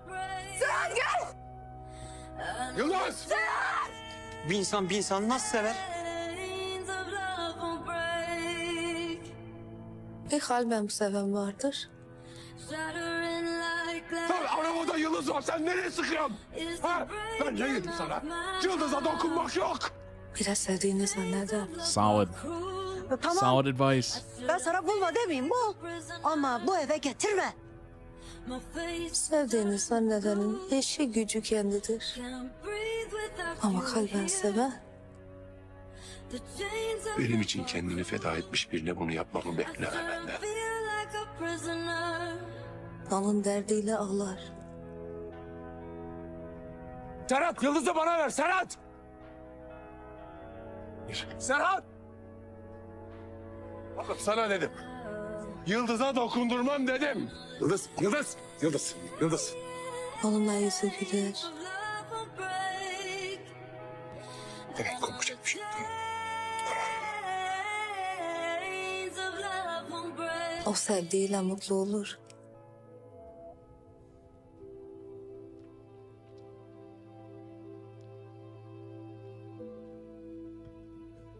Serhat gel! Yıldız! Bir insan nasıl sever? Bir kalbim seven vardır. Lan arabada Yıldız var, sen nereye sıkıyorsun? Ha? Ben ne dedim sana? Yıldız'a dokunmak yok! Biraz sevdiğini zanneder. Solid. Tamam, Solid advice. ben sana bulma demeyeyim bu. Ama bu eve getirme. Sevdiğini zannedenin eşi gücü kendidir. Ama kalben seven Benim için kendini feda etmiş birine bunu yapmamı bekleme benden. onun derdiyle ağlar. Serhat, Yıldız'ı bana ver, Serhat! Serhat! Oğlum sana dedim. Yıldız'a dokundurmam dedim. Yıldız, Yıldız, Yıldız, Yıldız. Onunla yüzü güler. Tamam, konuşacak bir şey yok. O sevdiğiyle mutlu olur.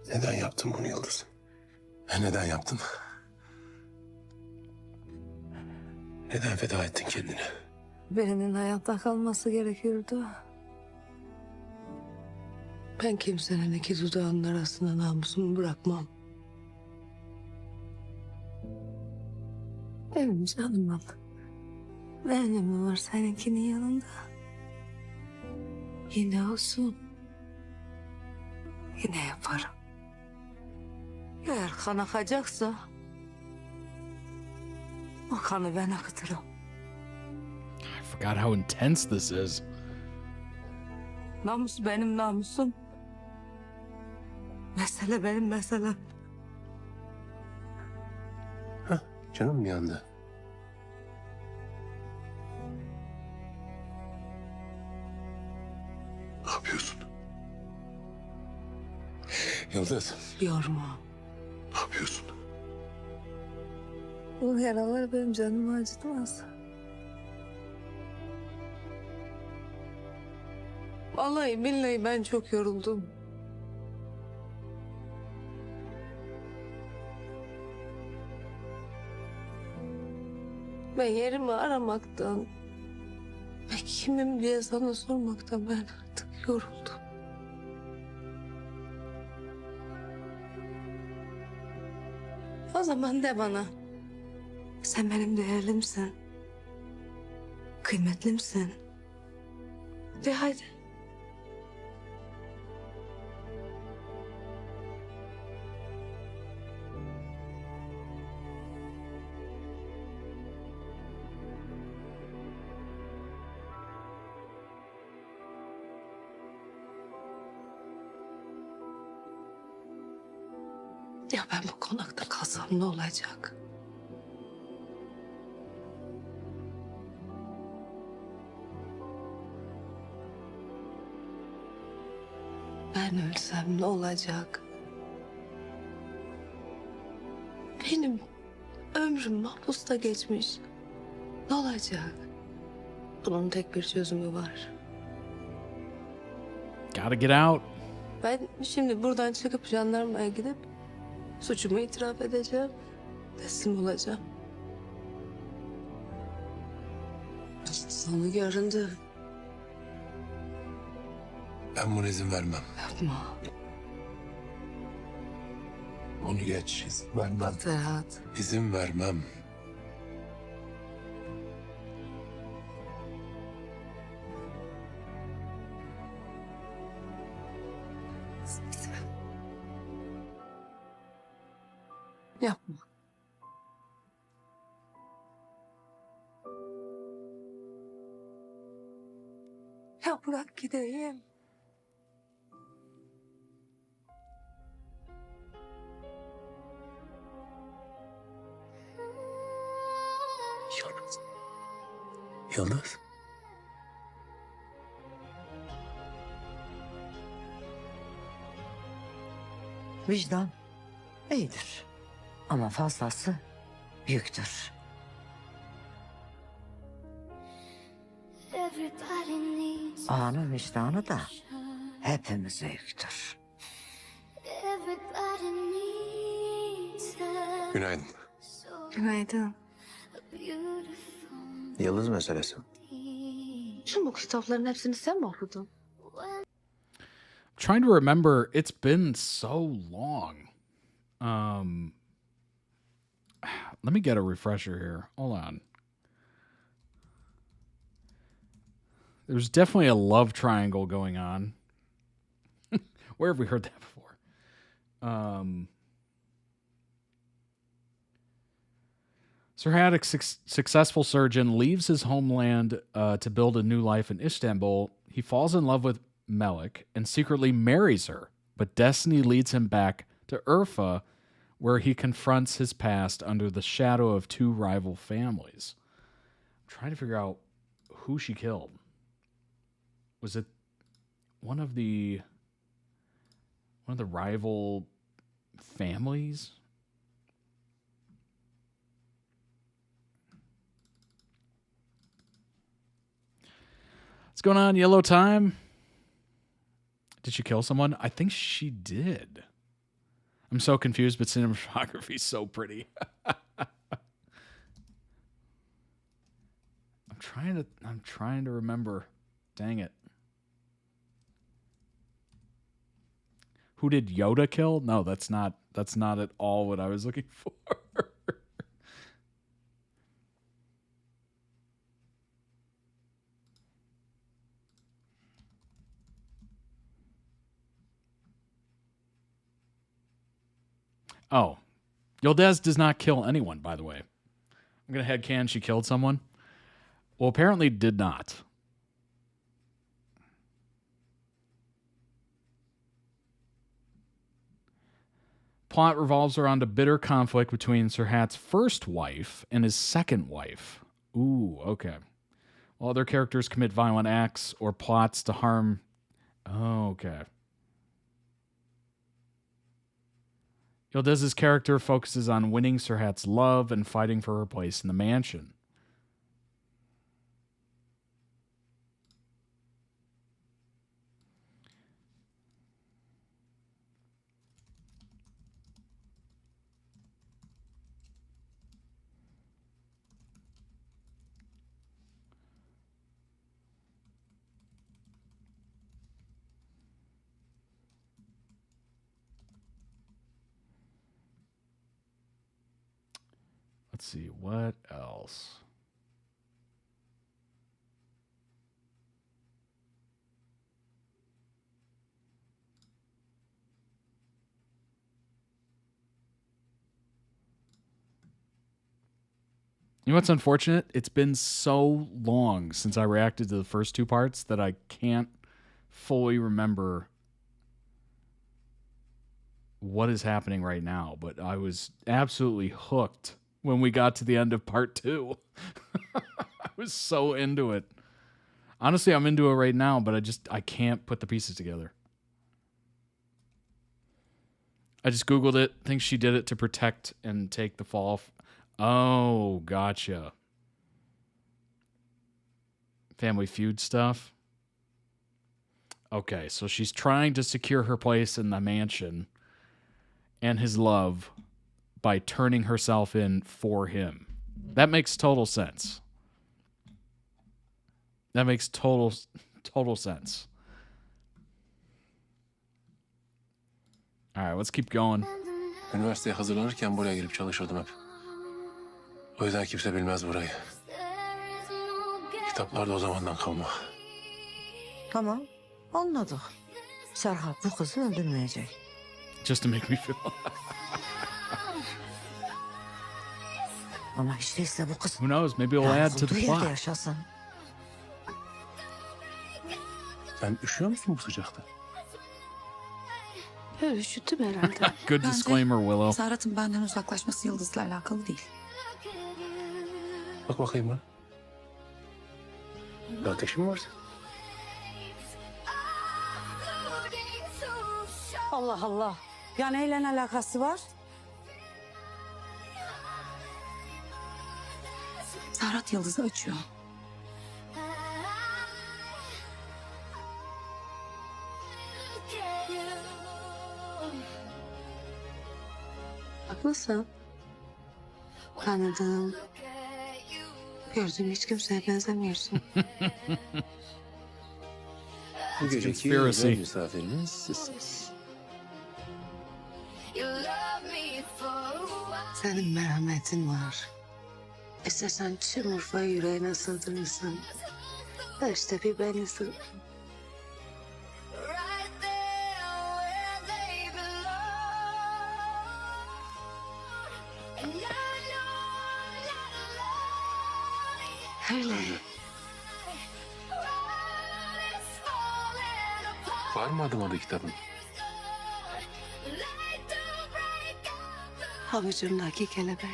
Neden yaptın bunu Yıldız? Neden yaptın? Neden feda ettin kendini? Birinin hayatta kalması gerekiyordu. Ben kimsenin iki dudağının arasına namusumu bırakmam. Benim canımım. Benim var seninkinin yanında. Yine olsun. Yine yaparım. Eğer kan akacaksa o kanı ben akıtırım. I forgot how intense this is. Namus benim namusum. Mesele benim meselem. Canım bir anda. Ne yapıyorsun? Yıldız, Yorma. ne yapıyorsun? Bu yaralar benim canımı acıtmaz. Vallahi billahi ben çok yoruldum. Ben yerimi aramaktan ve kimim diye sana sormaktan ben artık yoruldum. O zaman de bana. Sen benim değerlimsin. Kıymetlimsin. De haydi. Ya ben bu konakta kalsam ne olacak? Ben ölsem ne olacak? Benim ömrüm mahpusta geçmiş. Ne olacak? Bunun tek bir çözümü var. Gotta get out. Ben şimdi buradan çıkıp jandarmaya gidip suçumu itiraf edeceğim. Teslim olacağım. Sonu göründü. Ben buna izin vermem. Yapma. Onu geç. İzin vermem. Serhat. İzin vermem. Yapma. Ya bırak gideyim. Yıldız. Yıldız. Vicdan iyidir. Ama fazlası yüktür. Ağanın vicdanı da hepimize yüktür. Günaydın. Günaydın. Yıldız meselesi. Tüm bu kitapların hepsini sen mi okudun? Trying to remember, it's been so long. Let me get a refresher here. Hold on. There's definitely a love triangle going on. Where have we heard that before? Serhat, a successful surgeon, leaves his homeland to build a new life in Istanbul. He falls in love with Melik and secretly marries her, but destiny leads him back to Urfa, where he confronts his past under the shadow of two rival families. I'm trying to figure out who she killed. Was it one of the rival families? What's going on, Yellow Time? Did she kill someone? I think she did. I'm so confused, but cinematography is so pretty. I'm trying to remember. Dang it. Who did Yoda kill? No, that's not at all what I was looking for. Oh, Yildiz does not kill anyone, by the way. I'm going to headcanon she killed someone. Well, apparently did not. Plot revolves around a bitter conflict between Serhat's first wife and his second wife. Ooh, okay. While other characters commit violent acts or plots to harm... Oh, okay. Yildiz's character focuses on winning Serhat's love and fighting for her place in the mansion. Let's see, what else? You know what's unfortunate? It's been so long since I reacted to the first two parts that I can't fully remember what is happening right now. But I was absolutely hooked when we got to the end of part 2. I was so into it. Honestly, I'm into it right now, but I can't put the pieces together. I just Googled it. Think she did it to protect and take the fall. Oh, gotcha. Family Feud stuff. Okay, so she's trying to secure her place in the mansion and his love by turning herself in for him. That makes total sense. That makes total sense. All right, let's keep going. Üniversiteye hazırlanırken buraya gelip çalışırdım hep. O yüzden kimse bilmez burayı. Kitaplar da o zamandan kalma. Tamam, anladık. Serhat bu kızı öldürmeyecek. Just to make me feel. Ama hiç değilse bu kız... Who knows? Maybe it'll add to the plot. Yaşasın. Sen üşüyor musun bu sıcakta? Üşüttüm herhalde. Good disclaimer, Willow. Serhat'ın benden uzaklaşması Yıldız'la alakalı değil. Bak bakayım bana. Bir ateşin mi var senin? Allah Allah. Ya neyle alakası var? Serhat Yıldız'ı açıyor. Haklısın. Tanıdığım, gördüğüm hiç kimseye benzemiyorsun. Bu geceki özel misafirimiz sizsiniz. Senin merhametin var. İstersen tüm Urfa'yı yüreğine sığdırırsın. İşte bir beni sığdır. Öyle. Var mı adım adı kitabın? Avucumdaki kelebek.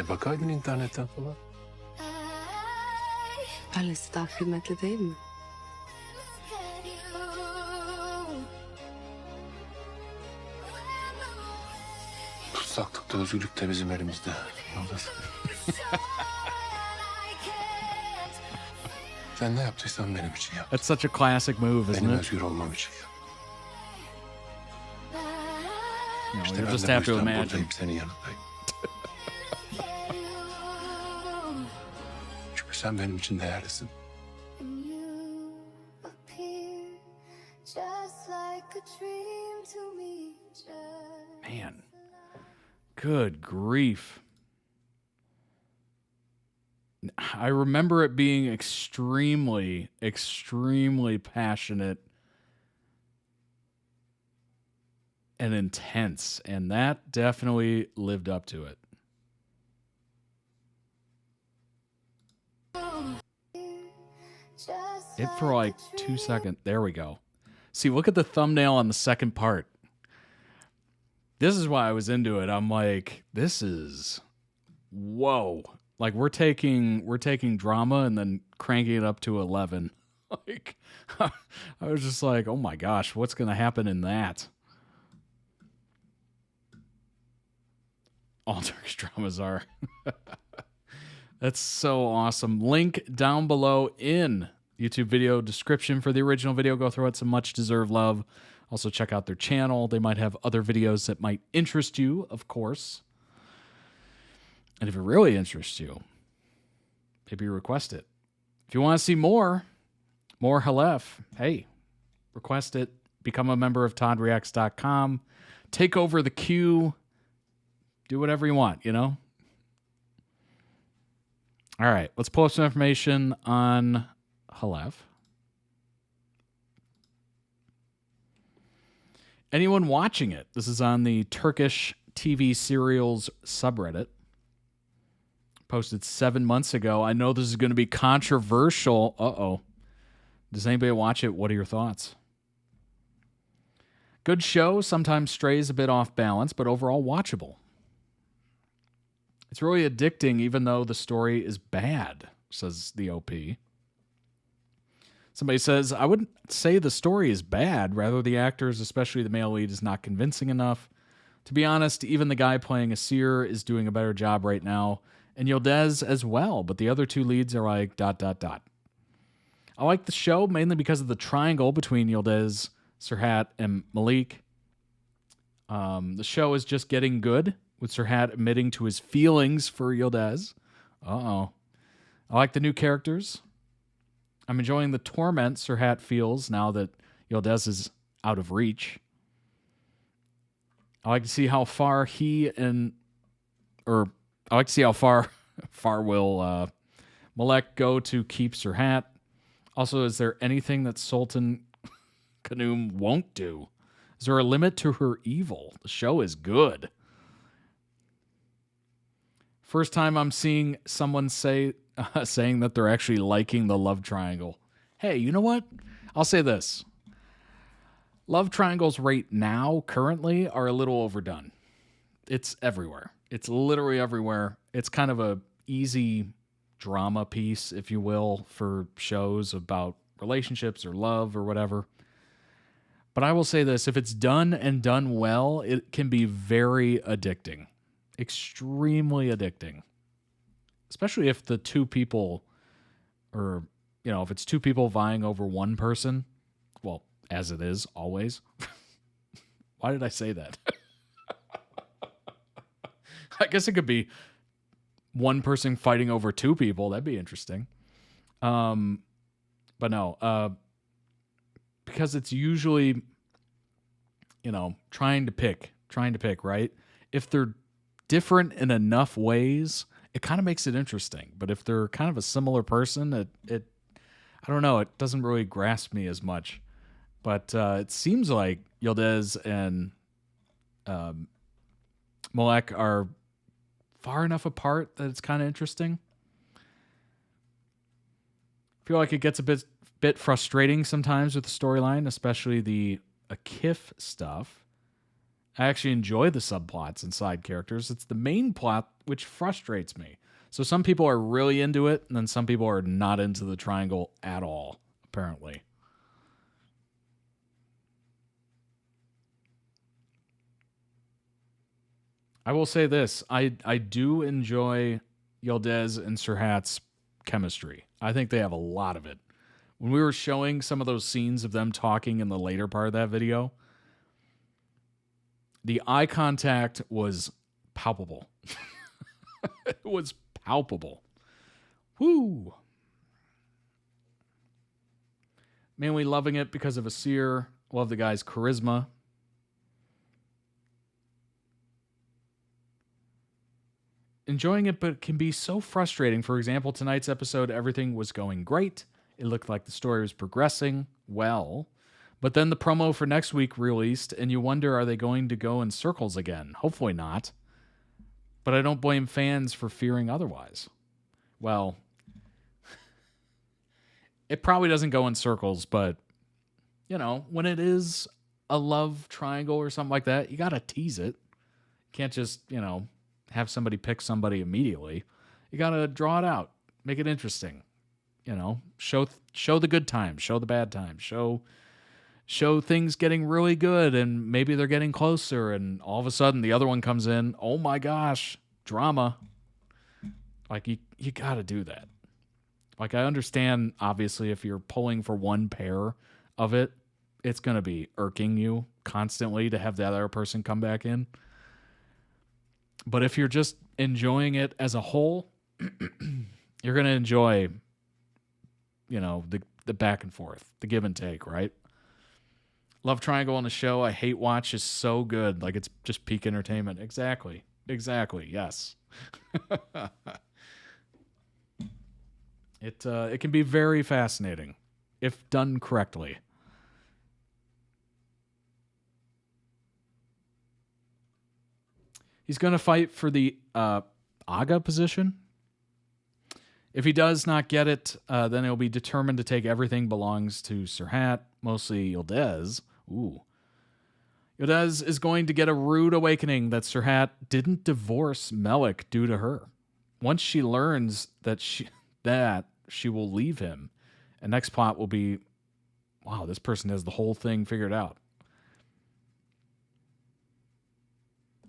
Bakaydın internetten falan. Böylesi daha kıymetli değil mi? Tutsaklık da özgürlük de bizim elimizde. Yıldız. Sen ne yaptıysan benim için yap. That's such a classic move, isn't Benim it? özgür olmam için yap. No, İşte you ben just de have bu to yüzden imagine. buradayım, senin yanındayım. Çünkü sen benim için değerlisin. Man, good grief. I remember it being extremely, extremely passionate and intense, and that definitely lived up to it. It for like 2 seconds. There we go. See, look at the thumbnail on the second part. This is why I was into it. I'm like, this is, whoa. Like we're taking drama and then cranking it up to 11. Like I was just like, oh my gosh, what's going to happen in that? All Turkish dramas are. That's so awesome. Link down below in YouTube video description for the original video. Go throw it some much deserved love. Also check out their channel. They might have other videos that might interest you, of course. And if it really interests you, maybe request it. If you want to see more Halef, hey, request it. Become a member of ToddReacts.com. Take over the queue. Do whatever you want, you know? All right, let's pull up some information on Halef. Anyone watching it? This is on the Turkish TV serials subreddit. Posted 7 months ago. I know this is going to be controversial. Uh-oh. Does anybody watch it? What are your thoughts? Good show. Sometimes strays a bit off balance, but overall watchable. It's really addicting, even though the story is bad, says the OP. Somebody says, I wouldn't say the story is bad. Rather, the actors, especially the male lead, is not convincing enough. To be honest, even the guy playing Asir is doing a better job right now, and Yildiz as well, but the other two leads are like ... I like the show mainly because of the triangle between Yildiz, Serhat, and Malik. The show is just getting good, with Serhat admitting to his feelings for Yildiz. Uh-oh. I like the new characters. I'm enjoying the torment Serhat feels now that Yildiz is out of reach. I like to see how far far will Malek go to keep Serhat. Also, is there anything that Sultan Khanum won't do? Is there a limit to her evil? The show is good. First time I'm seeing someone saying that they're actually liking the love triangle. Hey, you know what? I'll say this. Love triangles right now, currently, are a little overdone. It's everywhere. It's literally everywhere. It's kind of a easy drama piece, if you will, for shows about relationships or love or whatever. But I will say this, if it's done and done well, it can be very addicting. Extremely addicting. Especially if the two people if it's two people vying over one person, well, as it is always. Why did I say that? I guess it could be one person fighting over two people. That'd be interesting. But no, because it's usually, trying to pick, right? If they're different in enough ways, it kind of makes it interesting. But if they're kind of a similar person, it I don't know, it doesn't really grasp me as much. But it seems like Yildiz and Malek are far enough apart that it's kind of interesting. I feel like it gets a bit frustrating sometimes with the storyline, especially the Akif stuff. I actually enjoy the subplots and side characters. It's the main plot which frustrates me. So some people are really into it, and then some people are not into the triangle at all, apparently. I will say this. I do enjoy Yildiz and Serhat's chemistry. I think they have a lot of it. When we were showing some of those scenes of them talking in the later part of that video, the eye contact was palpable. It was palpable. Woo! Mainly loving it because of Asir. Love the guy's charisma. Enjoying it, but it can be so frustrating. For example, tonight's episode, everything was going great. It looked like the story was progressing well. But then the promo for next week released, and you wonder, are they going to go in circles again? Hopefully not. But I don't blame fans for fearing otherwise. Well, it probably doesn't go in circles, but, when it is a love triangle or something like that, you got to tease it. You can't just, have somebody pick somebody immediately. You got to draw it out. Make it interesting. Show the good times, show the bad times, show things getting really good, and maybe they're getting closer, and all of a sudden the other one comes in. Oh my gosh, drama. Like, you got to do that. Like, I understand, obviously, if you're pulling for one pair of it, it's going to be irking you constantly to have the other person come back in. But if you're just enjoying it as a whole, you're going to enjoy, the back and forth, the give and take, right? Love triangle on the show I hate watch is so good. Like, it's just peak entertainment. Exactly. Yes. It can be very fascinating if done correctly. He's going to fight for the Aga position. If he does not get it, then he'll be determined to take everything belongs to Serhat, mostly Yildiz. Ooh. Yildiz is going to get a rude awakening that Serhat didn't divorce Melik due to her. Once she learns that she will leave him, and next plot will be, wow, this person has the whole thing figured out.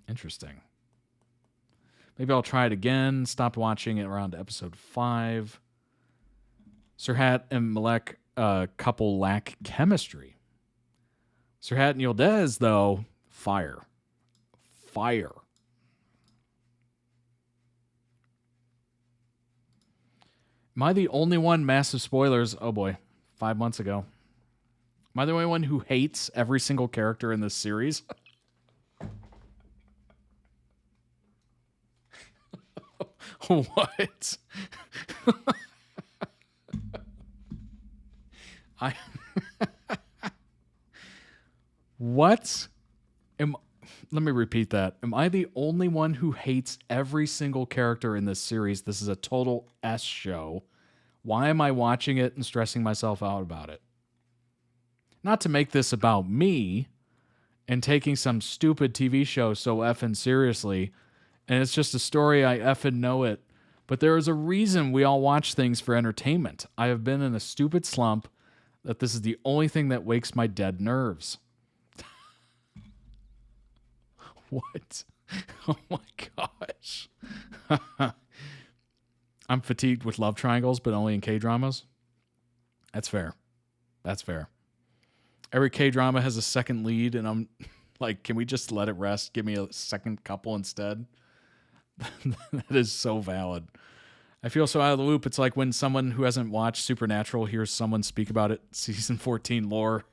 Interesting. Maybe I'll try it again. Stopped watching it around episode 5. Serhat and Malek couple lack chemistry. Serhat and Yildiz, though, fire. Fire. Am I the only one, massive spoilers, oh boy, 5 months ago. Am I the only one who hates every single character in this series? What? What? Let me repeat that. Am I the only one who hates every single character in this series? This is a total S show. Why am I watching it and stressing myself out about it? Not to make this about me and taking some stupid TV show so effing seriously, and it's just a story, I effing know it. But there is a reason we all watch things for entertainment. I have been in a stupid slump that this is the only thing that wakes my dead nerves. What? Oh my gosh. I'm fatigued with love triangles, but only in K-dramas. That's fair. That's fair. Every K-drama has a second lead, and I'm like, can we just let it rest? Give me a second couple instead. That is so valid. I feel so out of the loop. It's like when someone who hasn't watched Supernatural hears someone speak about it, season 14 lore.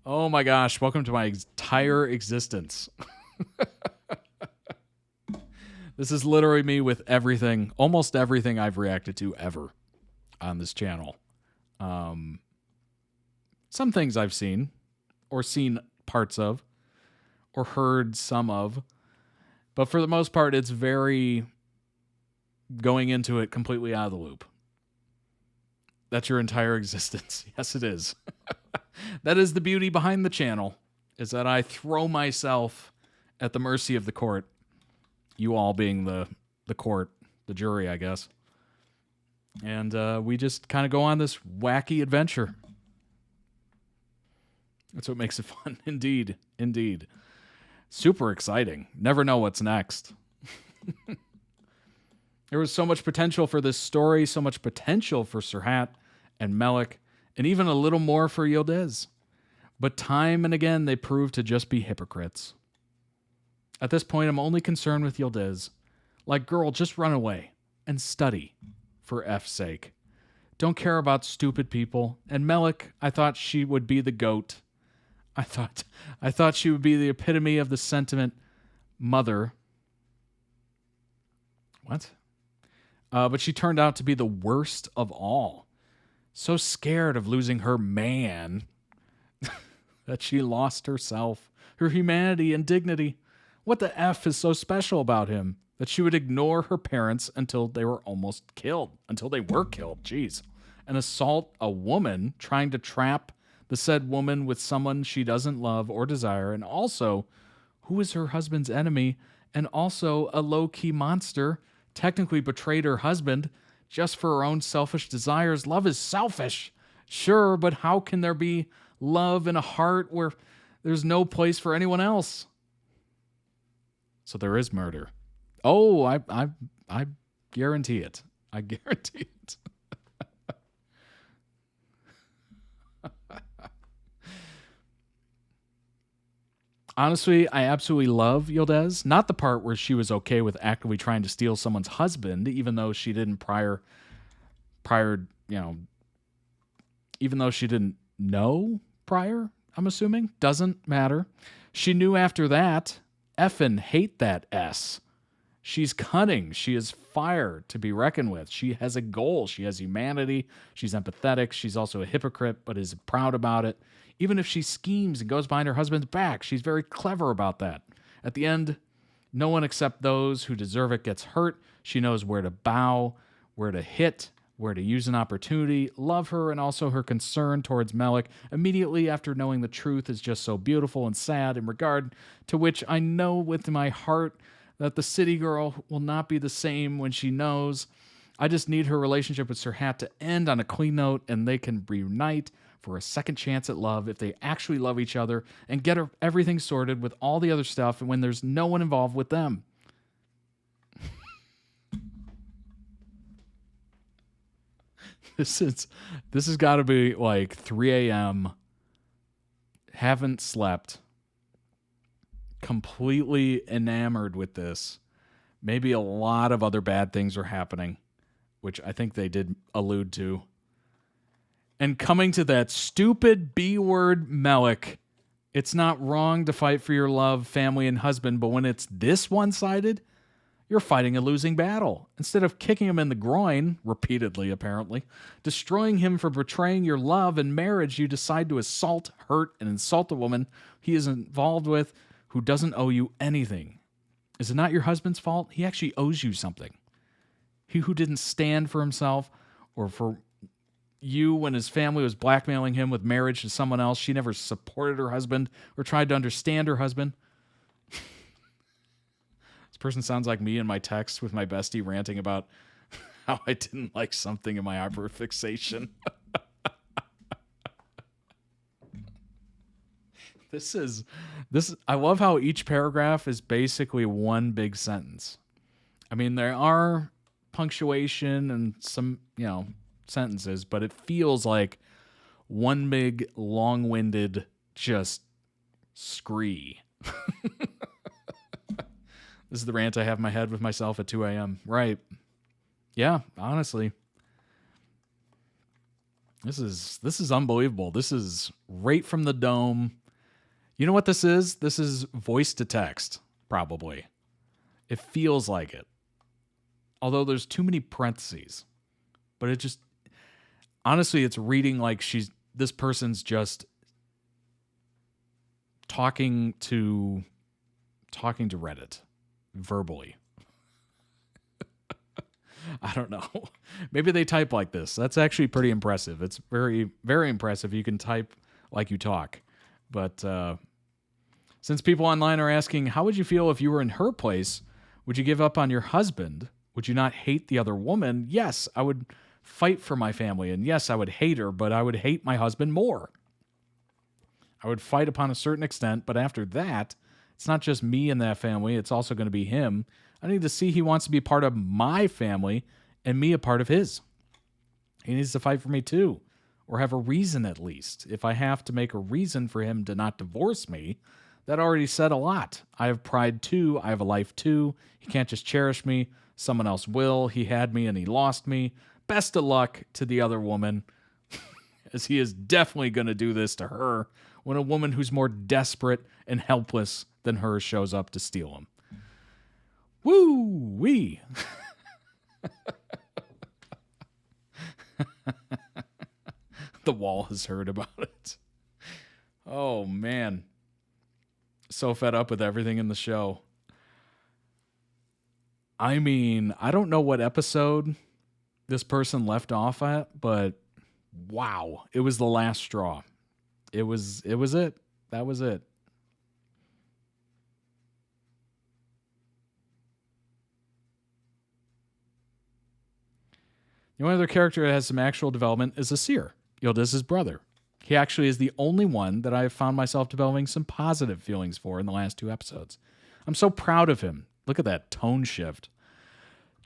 Oh my gosh, welcome to my entire existence. This is literally me with everything, almost everything I've reacted to ever on this channel. Some things I've seen, or seen parts of, or heard some of. But for the most part, it's very going into it completely out of the loop. That's your entire existence. Yes, it is. That is the beauty behind the channel, is that I throw myself at the mercy of the court. You all being the court, the jury, I guess. And we just kind of go on this wacky adventure. That's what makes it fun. Indeed. Indeed. Super exciting. Never know what's next. There was so much potential for this story, so much potential for Serhat and Melik, and even a little more for Yildiz. But time and again, they proved to just be hypocrites. At this point, I'm only concerned with Yildiz. Like, girl, just run away and study, for F's sake. Don't care about stupid people. And Melik, I thought she would be the GOAT. I thought she would be the epitome of the sentiment mother. What? But she turned out to be the worst of all. So scared of losing her man that she lost herself, her humanity and dignity. What the F is so special about him that she would ignore her parents until they were almost killed, until they were killed, jeez, and assault a woman trying to trap the said woman with someone she doesn't love or desire, and also who is her husband's enemy, and also a low-key monster, technically betrayed her husband just for her own selfish desires. Love is selfish, sure, but how can there be love in a heart where there's no place for anyone else? So there is murder. Oh, I guarantee it. I guarantee it. Honestly, I absolutely love Yildiz. Not the part where she was okay with actively trying to steal someone's husband, even though she didn't prior, even though she didn't know prior, I'm assuming. Doesn't matter. She knew after that. Effin' hate that S. She's cunning. She is fire to be reckoned with. She has a goal. She has humanity. She's empathetic. She's also a hypocrite, but is proud about it. Even if she schemes and goes behind her husband's back, she's very clever about that. At the end, No one except those who deserve it gets hurt. She knows where to bow, where to hit, where to use an opportunity. Love her, and also her concern towards Melek immediately after knowing the truth is just so beautiful and sad, in regard to which I know with my heart that the city girl will not be the same when she knows. I just need her relationship with Serhat to end on a clean note, and they can reunite for a second chance at love if they actually love each other and get everything sorted with all the other stuff and when there's no one involved with them. This has got to be like 3 a.m. Haven't slept. Completely enamored with this. Maybe a lot of other bad things are happening, which I think they did allude to. And coming to that stupid B-word Melek, it's not wrong to fight for your love, family, and husband, but when it's this one-sided, you're fighting a losing battle. Instead of kicking him in the groin, repeatedly apparently, destroying him for betraying your love and marriage, you decide to assault, hurt, and insult a woman he is involved with who doesn't owe you anything. Is it not your husband's fault? He actually owes you something. He who didn't stand for himself or for you when his family was blackmailing him with marriage to someone else. She never supported her husband or tried to understand her husband. This person sounds like me in my text with my bestie ranting about how I didn't like something in my hyperfixation. I love how each paragraph is basically one big sentence. I mean, there are punctuation and some, sentences, but it feels like one big long-winded just scree. This is the rant I have in my head with myself at 2 a.m. Right. Yeah, honestly. This is unbelievable. This is right from the dome. You know what this is? This is voice to text, probably. It feels like it. Although there's too many parentheses. But it just, honestly, it's reading like this person's just talking to Reddit verbally. I don't know. Maybe they type like this. That's actually pretty impressive. It's very, very impressive. You can type like you talk. But since people online are asking, how would you feel if you were in her place? Would you give up on your husband? Would you not hate the other woman? Yes, I would fight for my family. And yes, I would hate her, but I would hate my husband more. I would fight upon a certain extent, but after that, it's not just me and that family. It's also going to be him. I need to see he wants to be part of my family and me a part of his. He needs to fight for me too, or have a reason at least. If I have to make a reason for him to not divorce me, that already said a lot. I have pride too. I have a life too. He can't just cherish me. Someone else will. He had me and he lost me. Best of luck to the other woman, as he is definitely going to do this to her when a woman who's more desperate and helpless than her shows up to steal him. Woo-wee. The wall has heard about it. Oh, man. So fed up with everything in the show. I mean, I don't know what episode this person left off at, but wow, it was the last straw. It was it. That was it. The only other character that has some actual development is Asir, Yıldız's brother. He actually is the only one that I have found myself developing some positive feelings for in the last 2 episodes. I'm so proud of him. Look at that tone shift.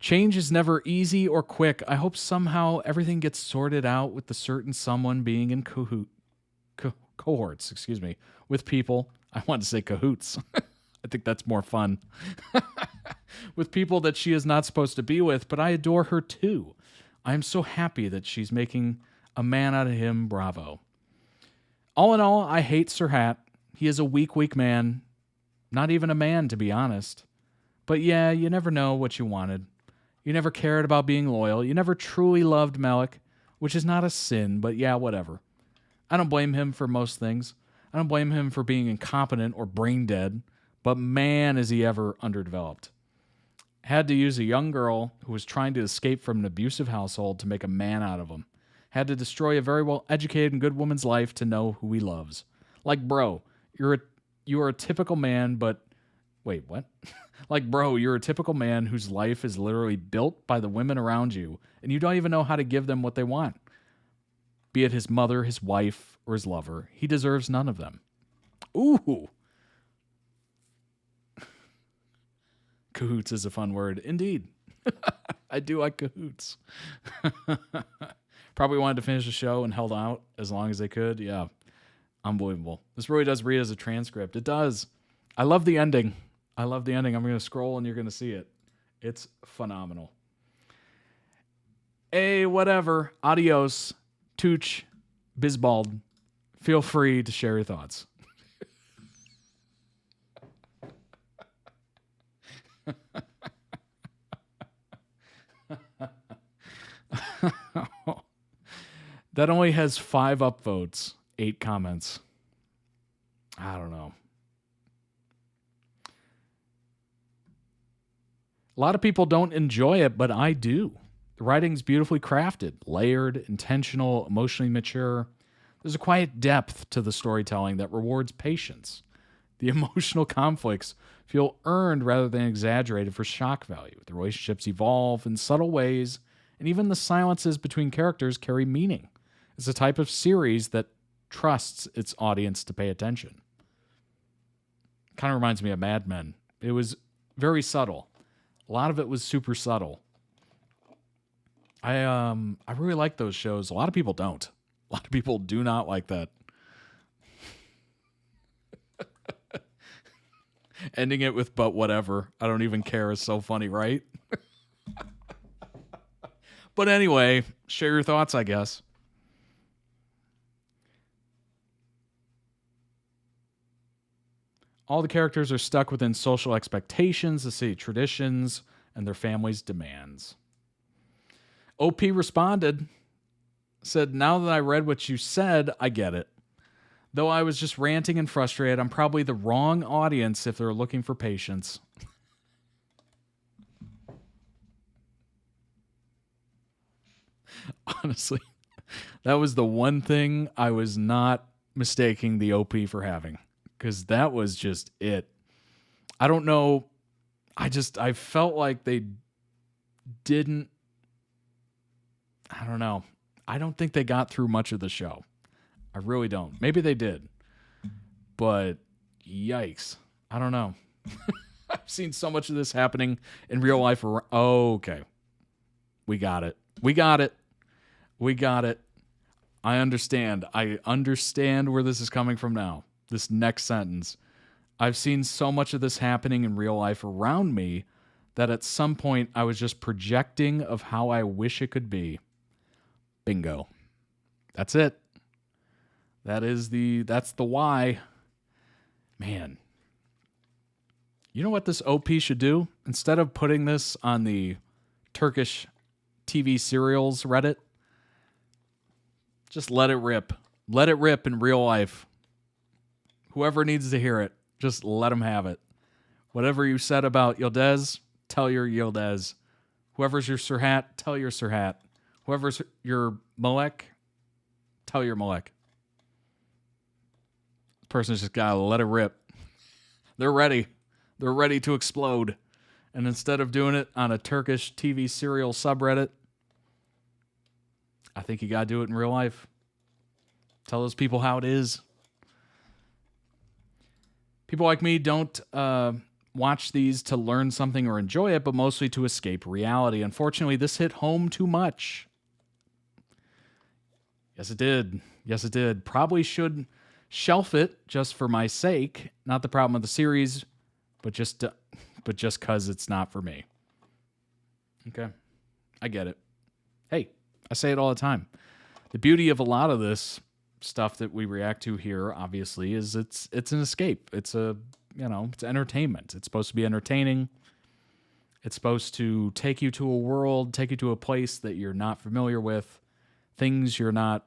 Change is never easy or quick. I hope somehow everything gets sorted out with the certain someone being in cohorts, with people. I want to say cahoots. I think that's more fun. With people that she is not supposed to be with, but I adore her too. I am so happy that she's making a man out of him. Bravo. All in all, I hate Serhat. He is a weak man. Not even a man, to be honest. But yeah, you never know what you wanted. You never cared about being loyal. You never truly loved Melek, which is not a sin, but yeah, whatever. I don't blame him for most things. I don't blame him for being incompetent or brain dead, but man, is he ever underdeveloped. Had to use a young girl who was trying to escape from an abusive household to make a man out of him. Had to destroy a very well-educated and good woman's life to know who he loves. Like, bro, you are a typical man, but... Wait, what? Like, bro, you're a typical man whose life is literally built by the women around you, and you don't even know how to give them what they want. Be it his mother, his wife, or his lover. He deserves none of them. Ooh. Cahoots is a fun word. Indeed. I do like cahoots. Probably wanted to finish the show and held out as long as they could. Yeah. Unbelievable. This really does read as a transcript. It does. I love the ending. I'm going to scroll and you're going to see it. It's phenomenal. Hey, whatever. Adios. Tooch. Bisbald. Feel free to share your thoughts. That only has 5 upvotes, 8 comments. I don't know. A lot of people don't enjoy it, but I do. The writing's beautifully crafted, layered, intentional, emotionally mature. There's a quiet depth to the storytelling that rewards patience. The emotional conflicts feel earned rather than exaggerated for shock value. The relationships evolve in subtle ways, and even the silences between characters carry meaning. It's a type of series that trusts its audience to pay attention. Kind of reminds me of Mad Men. It was very subtle. A lot of it was super subtle. I really like those shows. A lot of people don't. A lot of people do not like that. Ending it with "but whatever, I don't even care" is so funny, right? But anyway, share your thoughts, I guess. All the characters are stuck within social expectations, the city traditions, and their families' demands. OP responded, said, "Now that I read what you said, I get it. Though I was just ranting and frustrated, I'm probably the wrong audience if they're looking for patience." Honestly, that was the one thing I was not mistaking the OP for having, because that was just it. I don't know. I felt like they didn't. I don't know. I don't think they got through much of the show. I really don't. Maybe they did. But yikes. I don't know. I've seen so much of this happening in real life. Oh, okay. We got it. I understand. I understand where this is coming from now. This next sentence. I've seen so much of this happening in real life around me that at some point I was just projecting of how I wish it could be. Bingo. That's it. That's the why. Man. You know what this OP should do? Instead of putting this on the Turkish TV serials Reddit, just let it rip. Let it rip in real life. Whoever needs to hear it, just let them have it. Whatever you said about Yildiz, tell your Yildiz. Whoever's your Serhat, tell your Serhat. Whoever's your Malek, tell your Malek. This person's just got to let it rip. They're ready. They're ready to explode. And instead of doing it on a Turkish TV serial subreddit, I think you got to do it in real life. Tell those people how it is. People like me don't watch these to learn something or enjoy it, but mostly to escape reality. Unfortunately, this hit home too much. Yes, it did. Yes, it did. Probably should shelf it just for my sake. Not the problem with the series, but just because it's not for me. Okay. I get it. Hey, I say it all the time. The beauty of a lot of this stuff that we react to here, obviously, is it's an escape. It's it's entertainment. It's supposed to be entertaining. It's supposed to take you to a world, take you to a place that you're not familiar with, things you're not,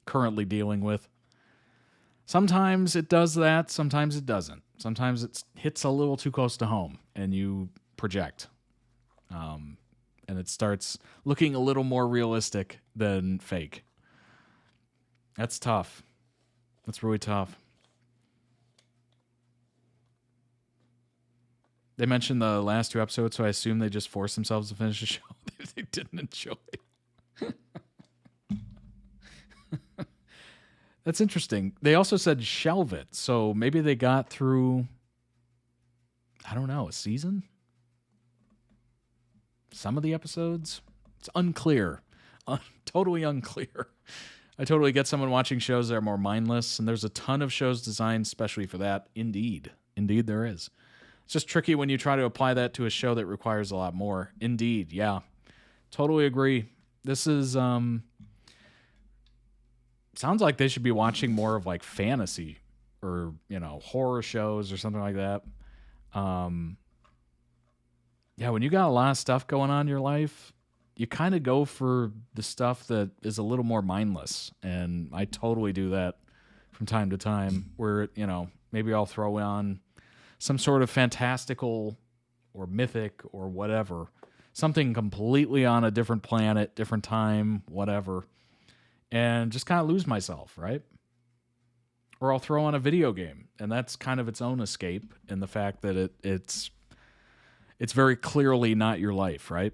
currently dealing with. Sometimes it does that, sometimes it doesn't. Sometimes it hits a little too close to home and you project. And it starts looking a little more realistic than fake. That's tough. That's really tough. They mentioned the last 2 episodes, so I assume they just forced themselves to finish the show they didn't enjoy. That's interesting. They also said shelve it, so maybe they got through, I don't know, a season? Some of the episodes? It's unclear. Totally unclear. I totally get someone watching shows that are more mindless, and there's a ton of shows designed especially for that. Indeed. Indeed there is. It's just tricky when you try to apply that to a show that requires a lot more. Indeed, yeah. Totally agree. This is, sounds like they should be watching more of like fantasy or, you know, horror shows or something like that. Yeah, when you got a lot of stuff going on in your life, you kind of go for the stuff that is a little more mindless. And I totally do that from time to time where, you know, maybe I'll throw on some sort of fantastical or mythic or whatever, something completely on a different planet, different time, whatever, and just kind of lose myself, right? Or I'll throw on a video game, and that's kind of its own escape in the fact that it's very clearly not your life, right?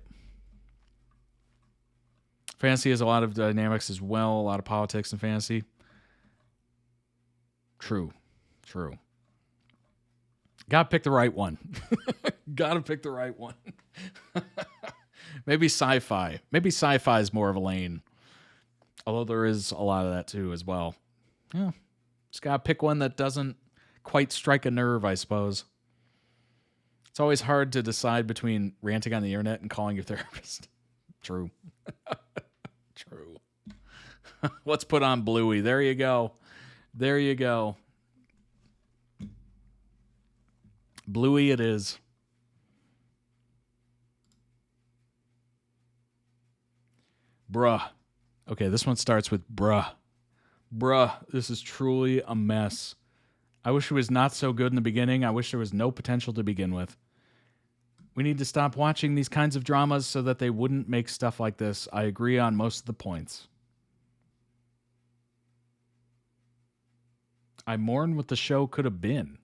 Fantasy has a lot of dynamics as well, a lot of politics in fantasy. True. Gotta pick the right one. Gotta pick the right one. Maybe sci-fi. Maybe sci-fi is more of a lane. Although there is a lot of that too as well. Yeah. Just gotta pick one that doesn't quite strike a nerve, I suppose. It's always hard to decide between ranting on the internet and calling your therapist. True. True. Let's put on Bluey. There you go. There you go. Bluey it is. Bruh. Okay, this one starts with bruh. Bruh, this is truly a mess. I wish it was not so good in the beginning. I wish there was no potential to begin with. We need to stop watching these kinds of dramas so that they wouldn't make stuff like this. I agree on most of the points. I mourn what the show could have been.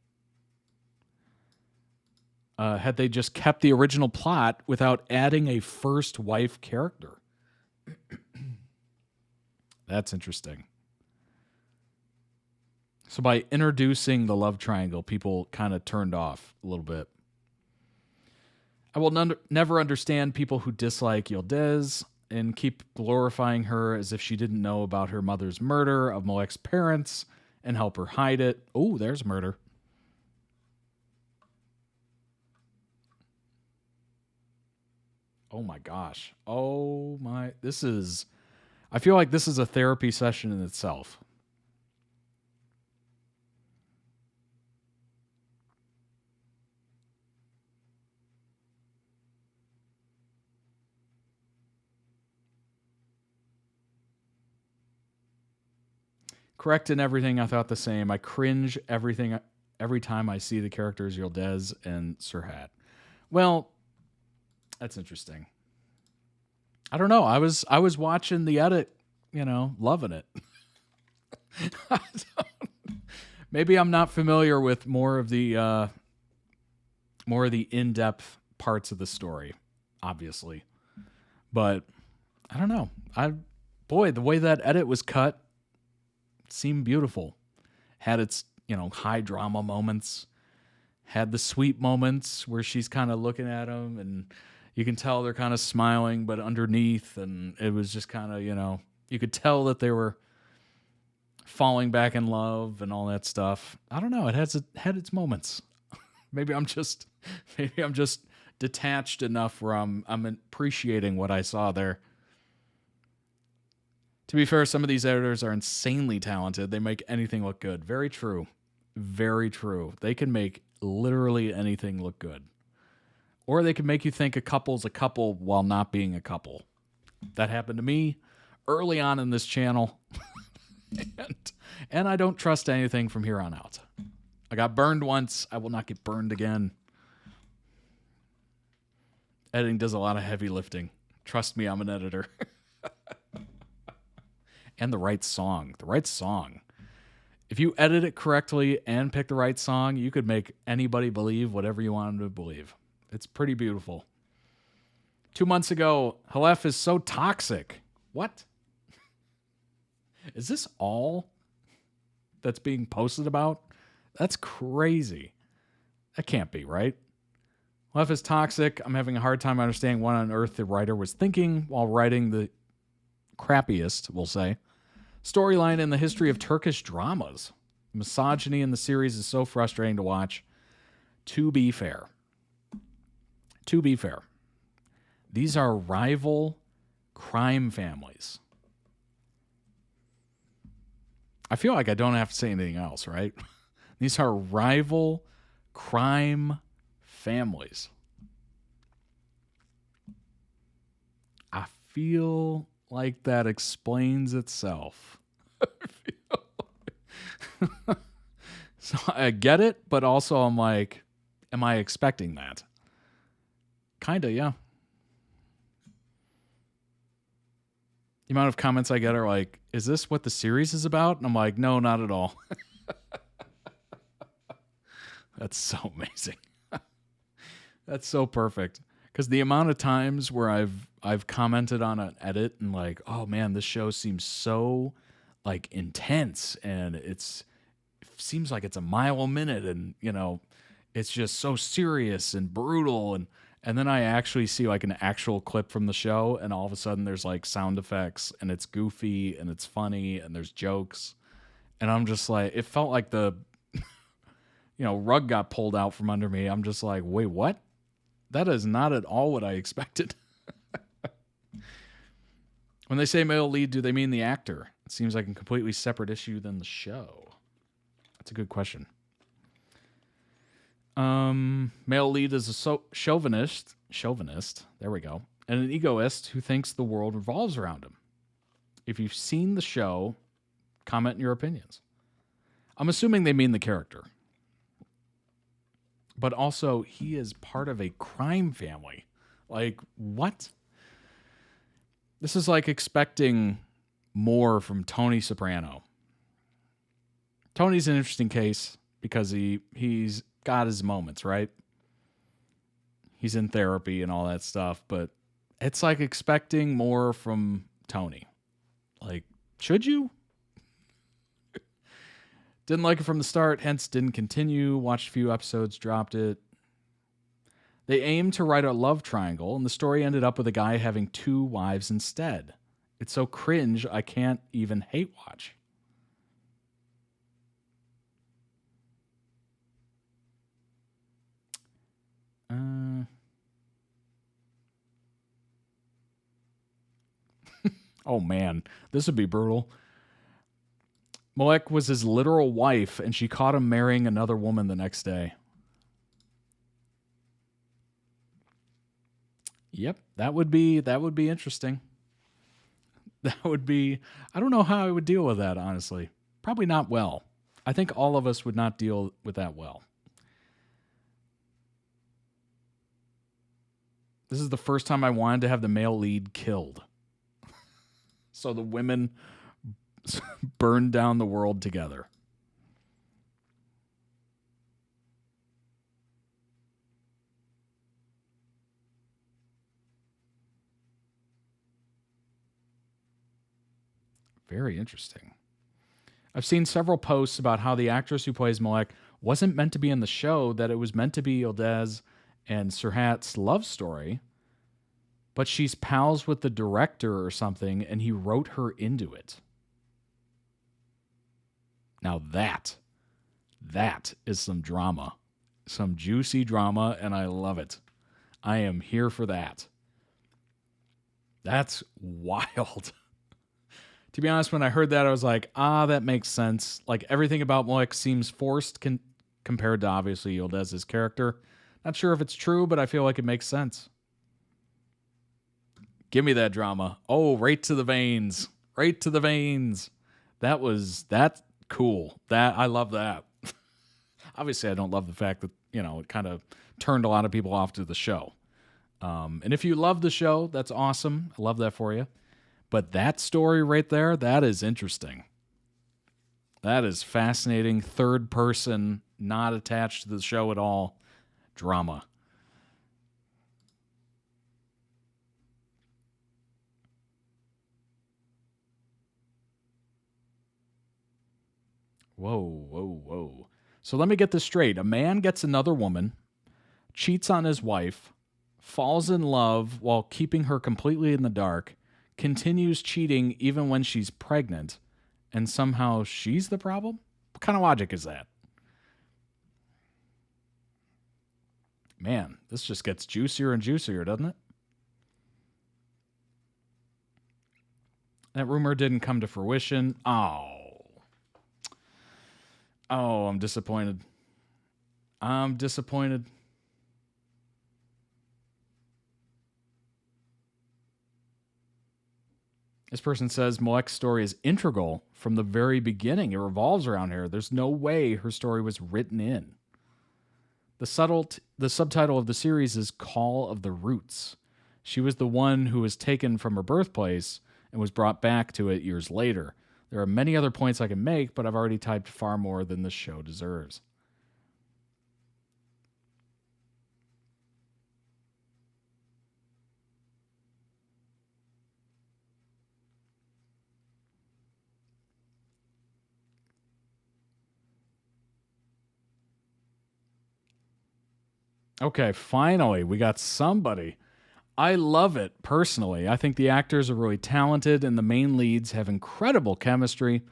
Had they just kept the original plot without adding a first wife character. That's interesting. So by introducing the love triangle, people kind of turned off a little bit. I will never understand people who dislike Yildiz and keep glorifying her as if she didn't know about her mother's murder of Malek's parents and help her hide it. Oh, there's murder. Oh my gosh. Oh my. I feel like this is a therapy session in itself. Correct in everything. I thought the same. I cringe every time I see the characters Yildiz and Serhat. Well, that's interesting. I don't know. I was watching the edit, loving it. Maybe I'm not familiar with more of the in-depth parts of the story, obviously. But I don't know. The way that edit was cut seemed beautiful. Had its, high drama moments. Had the sweet moments where she's kind of looking at him and you can tell they're kind of smiling, but underneath, and it was just kind of, you could tell that they were falling back in love and all that stuff. I don't know. It had its moments. Maybe I'm just detached enough where I'm appreciating what I saw there. To be fair, some of these editors are insanely talented. They make anything look good. Very true. Very true. They can make literally anything look good. Or they can make you think a couple's a couple while not being a couple. That happened to me early on in this channel. And I don't trust anything from here on out. I got burned once. I will not get burned again. Editing does a lot of heavy lifting. Trust me, I'm an editor. And the right song. The right song. If you edit it correctly and pick the right song, you could make anybody believe whatever you want them to believe. It's pretty beautiful. 2 months ago, Halef is so toxic. What? Is this all that's being posted about? That's crazy. That can't be, right? Halef is toxic. I'm having a hard time understanding what on earth the writer was thinking while writing the crappiest, we'll say, storyline in the history of Turkish dramas. Misogyny in the series is so frustrating to watch. To be fair, these are rival crime families. I feel like I don't have to say anything else, right? These are rival crime families. I feel like that explains itself. So I get it, but also I'm like, am I expecting that? Kinda, yeah. The amount of comments I get are like, is this what the series is about? And I'm like, no, not at all. That's so amazing. That's so perfect. Because the amount of times where I've commented on an edit and like, oh man, this show seems so like intense and it seems like it's a mile a minute and you know, it's just so serious and brutal and then I actually see like an actual clip from the show and all of a sudden there's like sound effects and it's goofy and it's funny and there's jokes. And I'm just like, it felt like the, rug got pulled out from under me. I'm just like, wait, what? That is not at all what I expected. When they say male lead, do they mean the actor? It seems like a completely separate issue than the show. That's a good question. Male lead is a chauvinist, there we go, and an egoist who thinks the world revolves around him. If you've seen the show, comment your opinions. I'm assuming they mean the character. But also, he is part of a crime family. Like, what? This is like expecting more from Tony Soprano. Tony's an interesting case because he's got his moments, right? He's in therapy and all that stuff, but it's like expecting more from Tony. Like, should you? Didn't like it from the start, hence didn't continue. Watched a few episodes, dropped it. They aimed to write a love triangle, and the story ended up with a guy having 2 wives instead. It's so cringe, I can't even hate watch. Oh man, this would be brutal. Molek was his literal wife, and she caught him marrying another woman the next day. Yep, that would be interesting. That would be, I don't know how I would deal with that, honestly. Probably not well. I think all of us would not deal with that well. This is the first time I wanted to have the male lead killed. So the women burned down the world together. Very interesting. I've seen several posts about how the actress who plays Molek wasn't meant to be in the show, that it was meant to be Yıldız and Serhat's love story, but she's pals with the director or something, and he wrote her into it. Now that is some drama, some juicy drama, and I love it. I am here for that. That's wild. To be honest, when I heard that, I was like, that makes sense. Like, everything about Molek seems forced compared to, obviously, Yıldız's character. Not sure if it's true, but I feel like it makes sense. Give me that drama. Oh, right to the veins. Right to the veins. That Cool. That I love that. Obviously, I don't love the fact that, it kind of turned a lot of people off to the show. And if you love the show, that's awesome. I love that for you. But that story right there, that is interesting. That is fascinating. Third person, not attached to the show at all. Drama. Whoa, whoa, whoa. So let me get this straight. A man gets another woman, cheats on his wife, falls in love while keeping her completely in the dark, continues cheating even when she's pregnant, and somehow she's the problem? What kind of logic is that? Man, this just gets juicier and juicier, doesn't it? That rumor didn't come to fruition. Oh, I'm disappointed. I'm disappointed. This person says Malek's story is integral from the very beginning. It revolves around her. There's no way her story was written in. The subtitle of the series is Call of the Roots. She was the one who was taken from her birthplace and was brought back to it years later. There are many other points I can make, but I've already typed far more than this show deserves. Okay, finally, we got somebody. I love it, personally. I think the actors are really talented, and the main leads have incredible chemistry.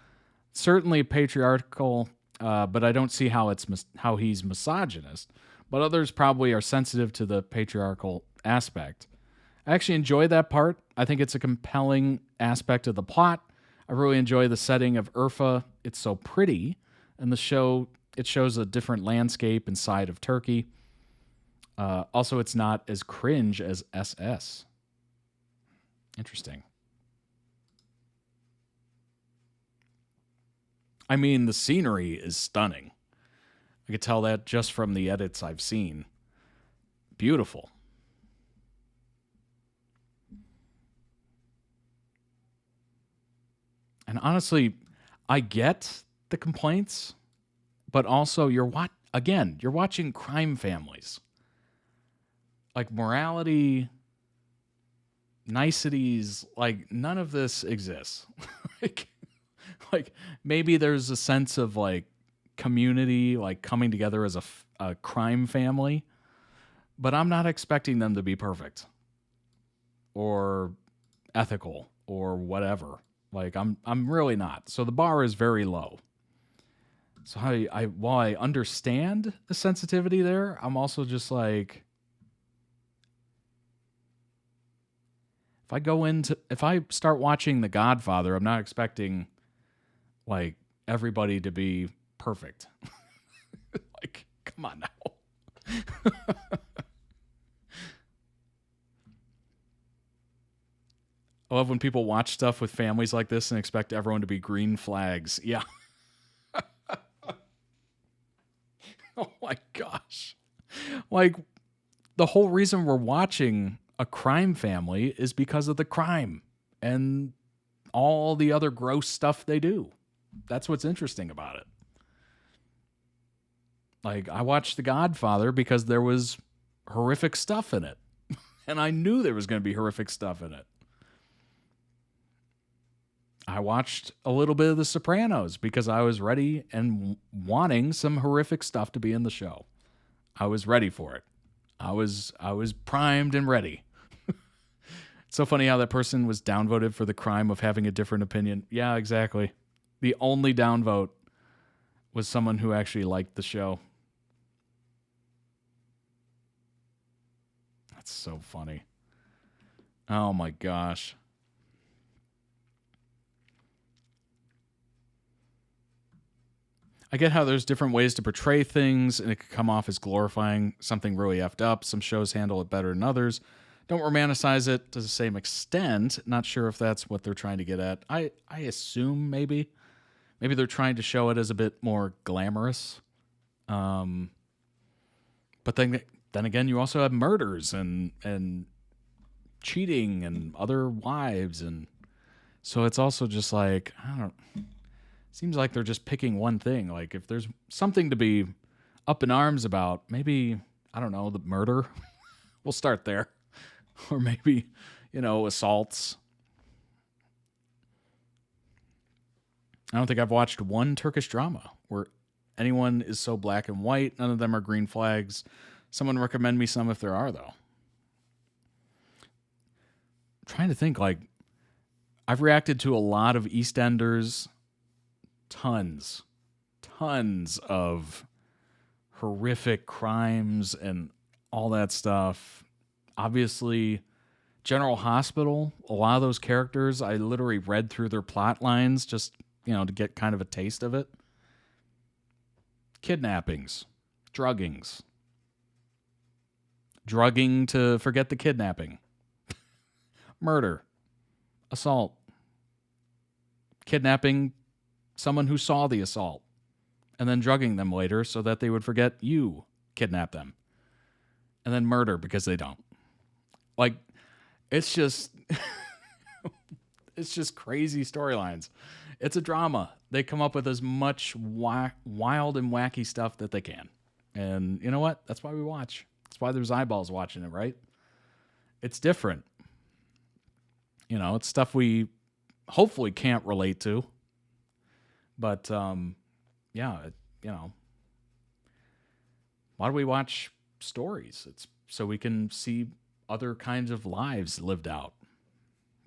Certainly patriarchal, but I don't see how he's misogynist. But others probably are sensitive to the patriarchal aspect. I actually enjoy that part. I think it's a compelling aspect of the plot. I really enjoy the setting of Urfa. It's so pretty, and it shows a different landscape and side of Turkey. Also, it's not as cringe as SS. Interesting. I mean, the scenery is stunning. I could tell that just from the edits I've seen. Beautiful. And honestly, I get the complaints, but also you're watching crime families. Like morality, niceties, like none of this exists. like maybe there's a sense of like community, like coming together as a crime family, but I'm not expecting them to be perfect or ethical or whatever. Like I'm really not. So the bar is very low. So while I understand the sensitivity there, I'm also just like, if I start watching The Godfather, I'm not expecting like everybody to be perfect. Like, come on now. I love when people watch stuff with families like this and expect everyone to be green flags. Yeah. Oh my gosh. Like, the whole reason we're watching a crime family is because of the crime and all the other gross stuff they do. That's what's interesting about it. Like, I watched The Godfather because there was horrific stuff in it. And I knew there was going to be horrific stuff in it. I watched a little bit of The Sopranos because I was ready and wanting some horrific stuff to be in the show. I was ready for it. I was primed and ready. It's so funny how that person was downvoted for the crime of having a different opinion. Yeah, exactly. The only downvote was someone who actually liked the show. That's so funny. Oh my gosh. I get how there's different ways to portray things, and it could come off as glorifying something really effed up. Some shows handle it better than others. Don't romanticize it to the same extent. Not sure if that's what they're trying to get at. I assume maybe. maybe they're trying to show it as a bit more glamorous. But then again, you also have murders and cheating and other wives, and so it's also just like, I don't. Seems like they're just picking one thing. Like if there's something to be up in arms about, maybe, I don't know, the murder. We'll start there, or maybe, assaults. I don't think I've watched one Turkish drama where anyone is so black and white. None of them are green flags. Someone recommend me some if there are, though. I'm trying to think, like, I've reacted to a lot of EastEnders, tons of horrific crimes and all that stuff. Obviously, General Hospital, a lot of those characters, I literally read through their plot lines just, to get kind of a taste of it. Kidnappings, druggings. Drugging to forget the kidnapping. Murder, assault. Kidnapping someone who saw the assault and then drugging them later so that they would forget you kidnapped them. And then murder because they don't. Like, it's just it's just crazy storylines. It's a drama. They come up with as much wild and wacky stuff that they can. And you know what? That's why we watch. That's why there's eyeballs watching it, right? It's different. It's stuff we hopefully can't relate to. But, why do we watch stories? It's so we can see other kinds of lives lived out.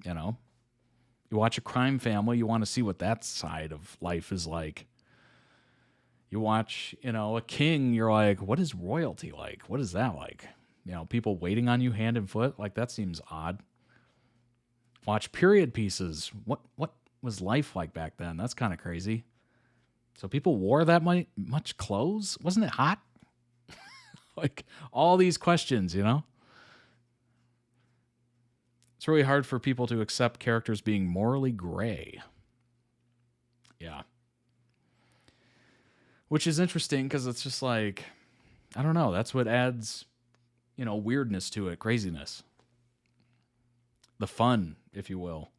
You watch a crime family, you want to see what that side of life is like. You watch, a king, you're like, what is royalty like? What is that like? People waiting on you hand and foot, like that seems odd. Watch period pieces. What was life like back then? That's kind of crazy. So people wore that much clothes? Wasn't it hot? Like all these questions, It's really hard for people to accept characters being morally gray. Yeah. Which is interesting because it's just like, I don't know. That's what adds, weirdness to it, craziness. The fun, if you will.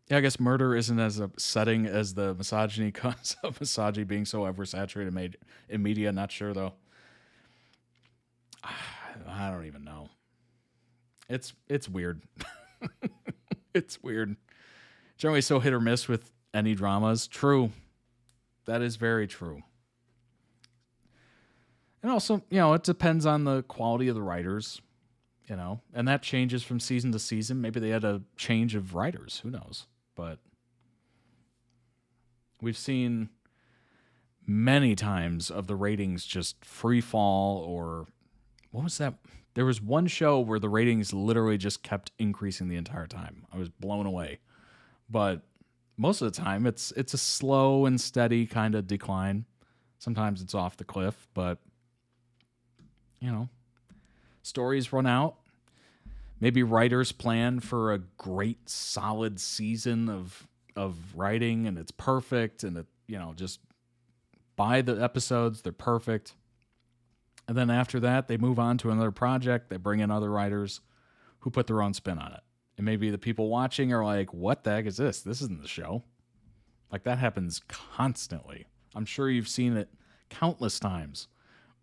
Yeah, I guess murder isn't as upsetting as the misogyny cause of misogyny being so oversaturated in media. Not sure, though. I don't even know. It's weird. It's weird. Generally so hit or miss with any dramas. True. That is very true. And also, it depends on the quality of the writers, and that changes from season to season. Maybe they had a change of writers. Who knows? But we've seen many times of the ratings just free fall, or what was that? There was one show where the ratings literally just kept increasing the entire time. I was blown away. But most of the time, it's a slow and steady kind of decline. Sometimes it's off the cliff, but, stories run out. Maybe writers plan for a great, solid season of writing, and it's perfect, and just by the episodes, they're perfect. And then after that, they move on to another project. They bring in other writers who put their own spin on it. And maybe the people watching are like, what the heck is this? This isn't the show. Like, that happens constantly. I'm sure you've seen it countless times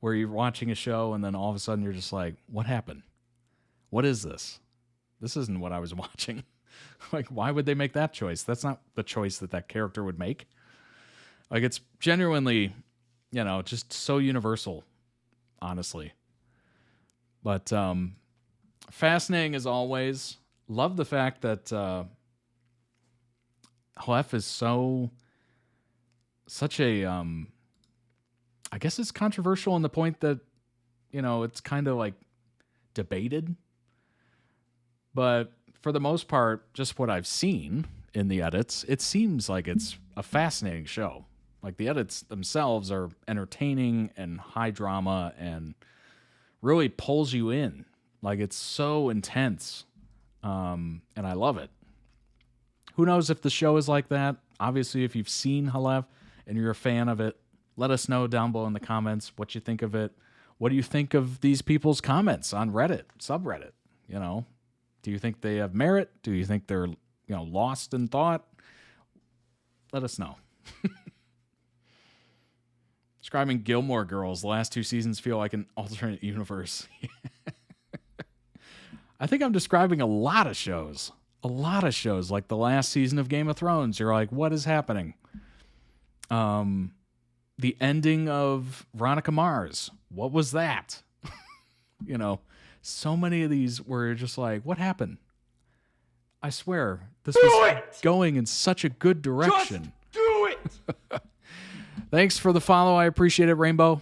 where you're watching a show and then all of a sudden you're just like, what happened? What is this? This isn't what I was watching. Like, why would they make that choice? That's not the choice that character would make. Like, it's genuinely, just so universal, honestly. But fascinating as always. Love the fact that Halef is such a, I guess it's controversial in the point that, it's kind of like debated. But for the most part, just what I've seen in the edits, it seems like it's a fascinating show. Like, the edits themselves are entertaining and high drama and really pulls you in. Like, it's so intense. And I love it. Who knows if the show is like that? Obviously, if you've seen Halef and you're a fan of it, let us know down below in the comments what you think of it. What do you think of these people's comments on Reddit, subreddit? You know, do you think they have merit? Do you think they're, lost in thought? Let us know. Describing Gilmore Girls, the last 2 seasons feel like an alternate universe. I think I'm describing a lot of shows. A lot of shows, like the last season of Game of Thrones. You're like, what is happening? The ending of Veronica Mars. What was that? So many of these were just like, what happened? I swear, this was going in such a good direction. Just do it! Thanks for the follow. I appreciate it, Rainbow.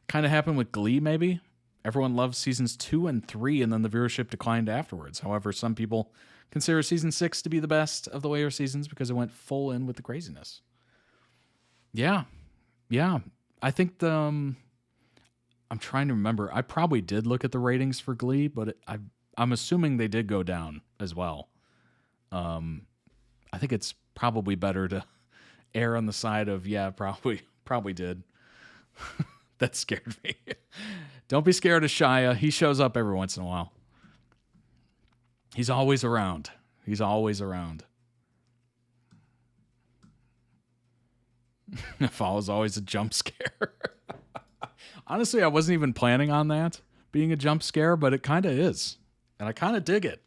Kind of happened with Glee, maybe. Everyone loved seasons 2 and 3, and then the viewership declined afterwards. However, some people consider season 6 to be the best of the later seasons because it went full in with the craziness. Yeah. I think I'm trying to remember. I probably did look at the ratings for Glee, but I'm assuming they did go down as well. I think it's probably better to err on the side of, probably did. That scared me. Don't be scared of Shia. He shows up every once in a while. He's always around. Fall is always a jump scare. Honestly, I wasn't even planning on that being a jump scare, but it kind of is. And I kind of dig it.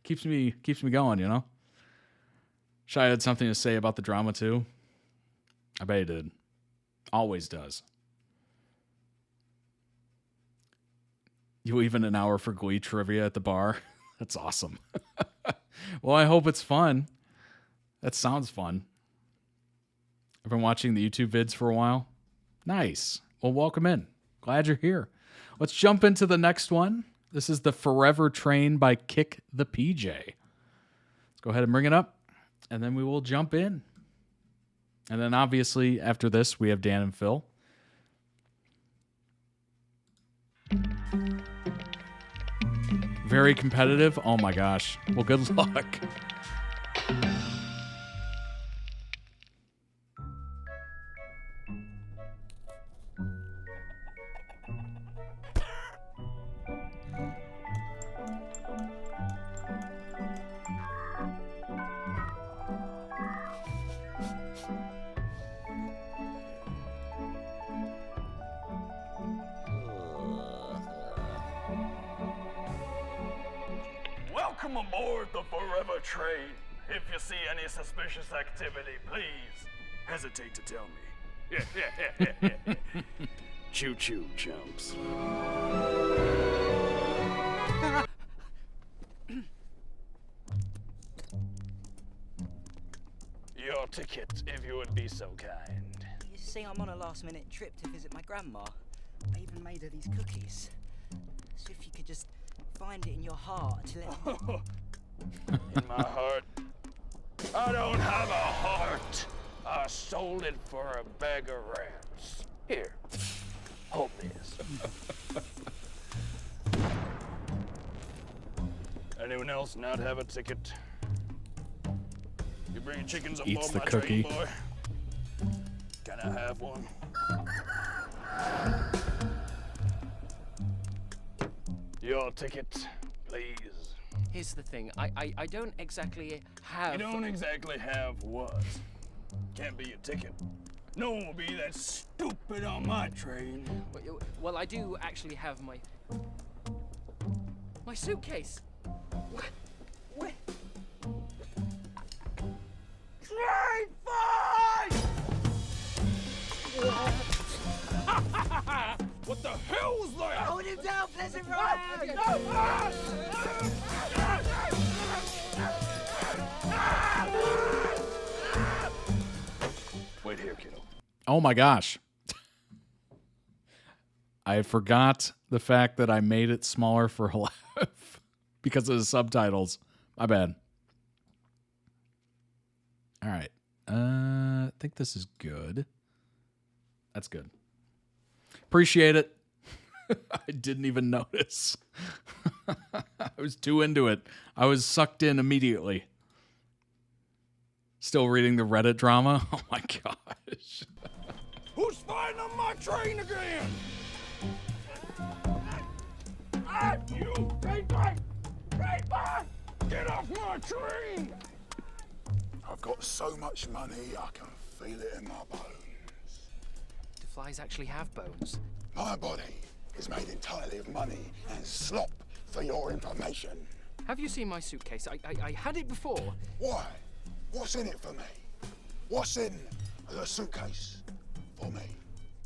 Keeps me going, Shia had something to say about the drama too. I bet he did. Always does. You even an hour for Glee trivia at the bar? That's awesome. Well, I hope it's fun. That sounds fun. I've been watching the YouTube vids for a while. Nice. Well, welcome in. Glad you're here. Let's jump into the next one. This is the Forever Train by KickThePj. Let's go ahead and bring it up, and then we will jump in. And then obviously after this, we have Dan and Phil. Very competitive. Oh my gosh. Well, good luck. Welcome aboard the Forever Train. If you see any suspicious activity, please hesitate to tell me. Choo-choo, chumps. Your ticket, if you would be so kind. You see, I'm on a last-minute trip to visit my grandma. I even made her these cookies. So if you could just find it in your heart to let In my heart? I don't have a heart. I sold it for a bag of rats. Here, hold this. Anyone else not have a ticket? You bring chickens on Eats board the my cookie. train, boy? Can I have one? Your ticket, please. Here's the thing, I don't exactly have... You don't exactly have what? Can't be a ticket. No one will be that stupid on my train. Well, I do actually have my suitcase. What? Train fight! What the hell was that? Hold him down, Pleasant Ride! Wait here, kiddo. Oh my gosh. I forgot the fact that I made it smaller for Halef because of the subtitles. My bad. All right. I think this is good. That's good. Appreciate it. I didn't even notice. I was too into it. I was sucked in immediately. Still reading the Reddit drama? Oh my gosh. Who's fighting on my train again? You! Paper! Get off my train! I've got so much money, I can feel it in my bones. Do flies actually have bones? My body is made entirely of money and slop, for your information. Have you seen my suitcase? I had it before. Why? What's in it for me? What's in the suitcase for me?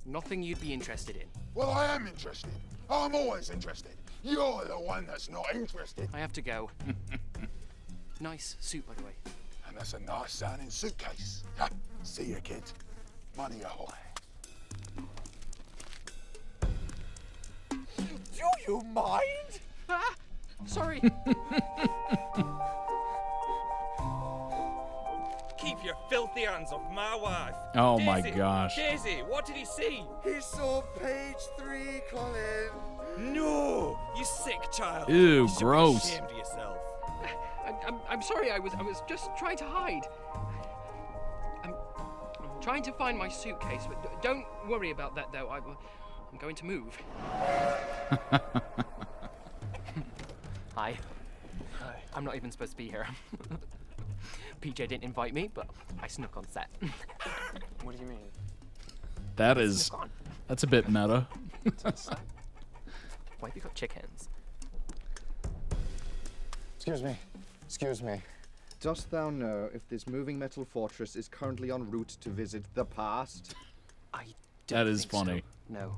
Nothing you'd be interested in. Well, I am interested. I'm always interested. You're the one that's not interested. I have to go. Nice suit, by the way. And that's a nice sounding suitcase. Ha, see you, kid. Money ahoy. Do you mind? Ah, sorry. Keep your filthy hands off my wife. Oh Daisy, my gosh. Daisy, what did he see? He saw page 3, Colin. No, you sick child. Ew, You should be gross. ashamed of yourself. I'm sorry. I was just trying to hide. I'm trying to find my suitcase, but don't worry about that though. I'm going to move. Hi. Hi. I'm not even supposed to be here. PJ didn't invite me, but I snuck on set. What do you mean? That's a bit meta. Why have you got chickens? Excuse me. Dost thou know if this moving metal fortress is currently en route to visit the past? I That is funny. So. No.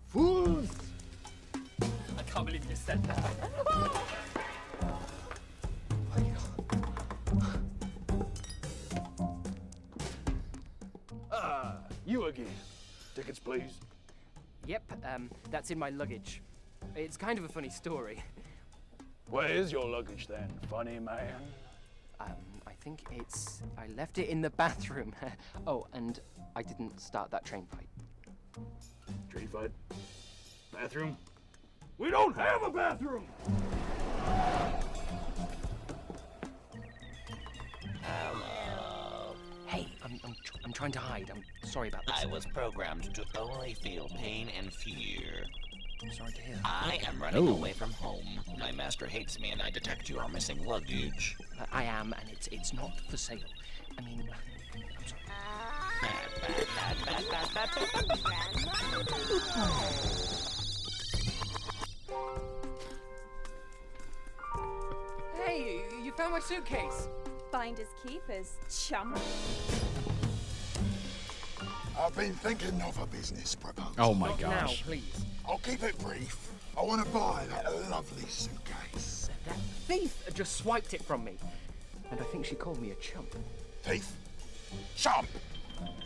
Fools! I can't believe you just said that. You again. Tickets, please. Yep, that's in my luggage. It's kind of a funny story. Where is your luggage then, funny man? I think I left it in the bathroom. Oh, and I didn't start that train fight. Train fight? Bathroom? We don't have a bathroom! Hey, I'm trying to hide. I'm sorry about this. I was programmed to only feel pain and fear. I'm sorry to hear. I am running away from home. My master hates me and I detect you are missing luggage. I am, and it's not for sale. I mean, I'm sorry. Hey, you found my suitcase. Finders keepers, chum. I've been thinking of a business proposal. Oh my Not gosh. now, please. I'll keep it brief. I want to buy that lovely suitcase. That thief just swiped it from me. And I think she called me a chump. Thief? Chump!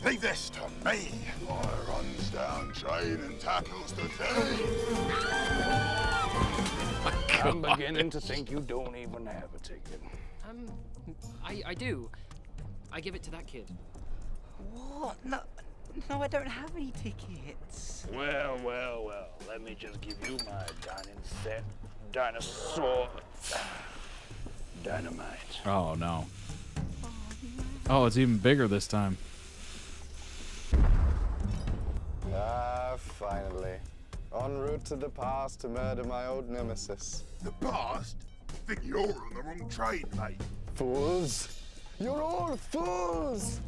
Leave this to me. I runs down train and tackles the thief. I'm beginning to think you don't even have a ticket. I do. I give it to that kid. What? No, I don't have any tickets. Well. Let me just give you my dining set. Dinosaur. Dynamite. Oh no. Oh, it's even bigger this time. Ah, finally. En route to the past to murder my old nemesis. The past? I think you're on the wrong train, mate. Fools! You're all fools!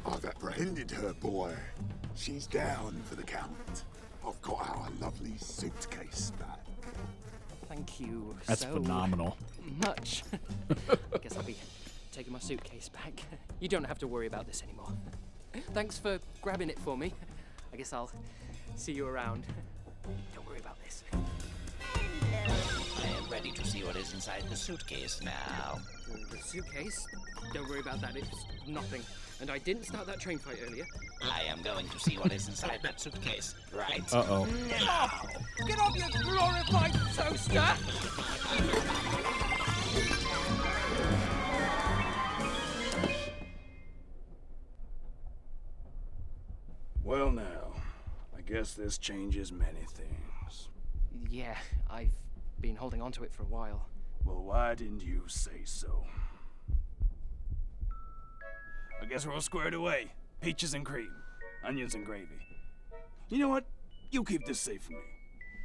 I've apprehended her, boy. She's down for the count. I've got our lovely suitcase back. Thank you That's so phenomenal. much. I guess I'll be taking my suitcase back. You don't have to worry about this anymore. Thanks for grabbing it for me. I guess I'll see you around. Don't worry about this. I am ready to see what is inside the suitcase now. The suitcase? Don't worry about that. It's nothing. And I didn't start that train fight earlier. I am going to see what is inside that suitcase. Right. Uh-oh. Now. Get off, you glorified toaster! Well, Guess this changes many things. Yeah, I've been holding on to it for a while. Well, why didn't you say so? I guess we're all squared away. Peaches and cream, onions and gravy. You know what? You keep this safe for me,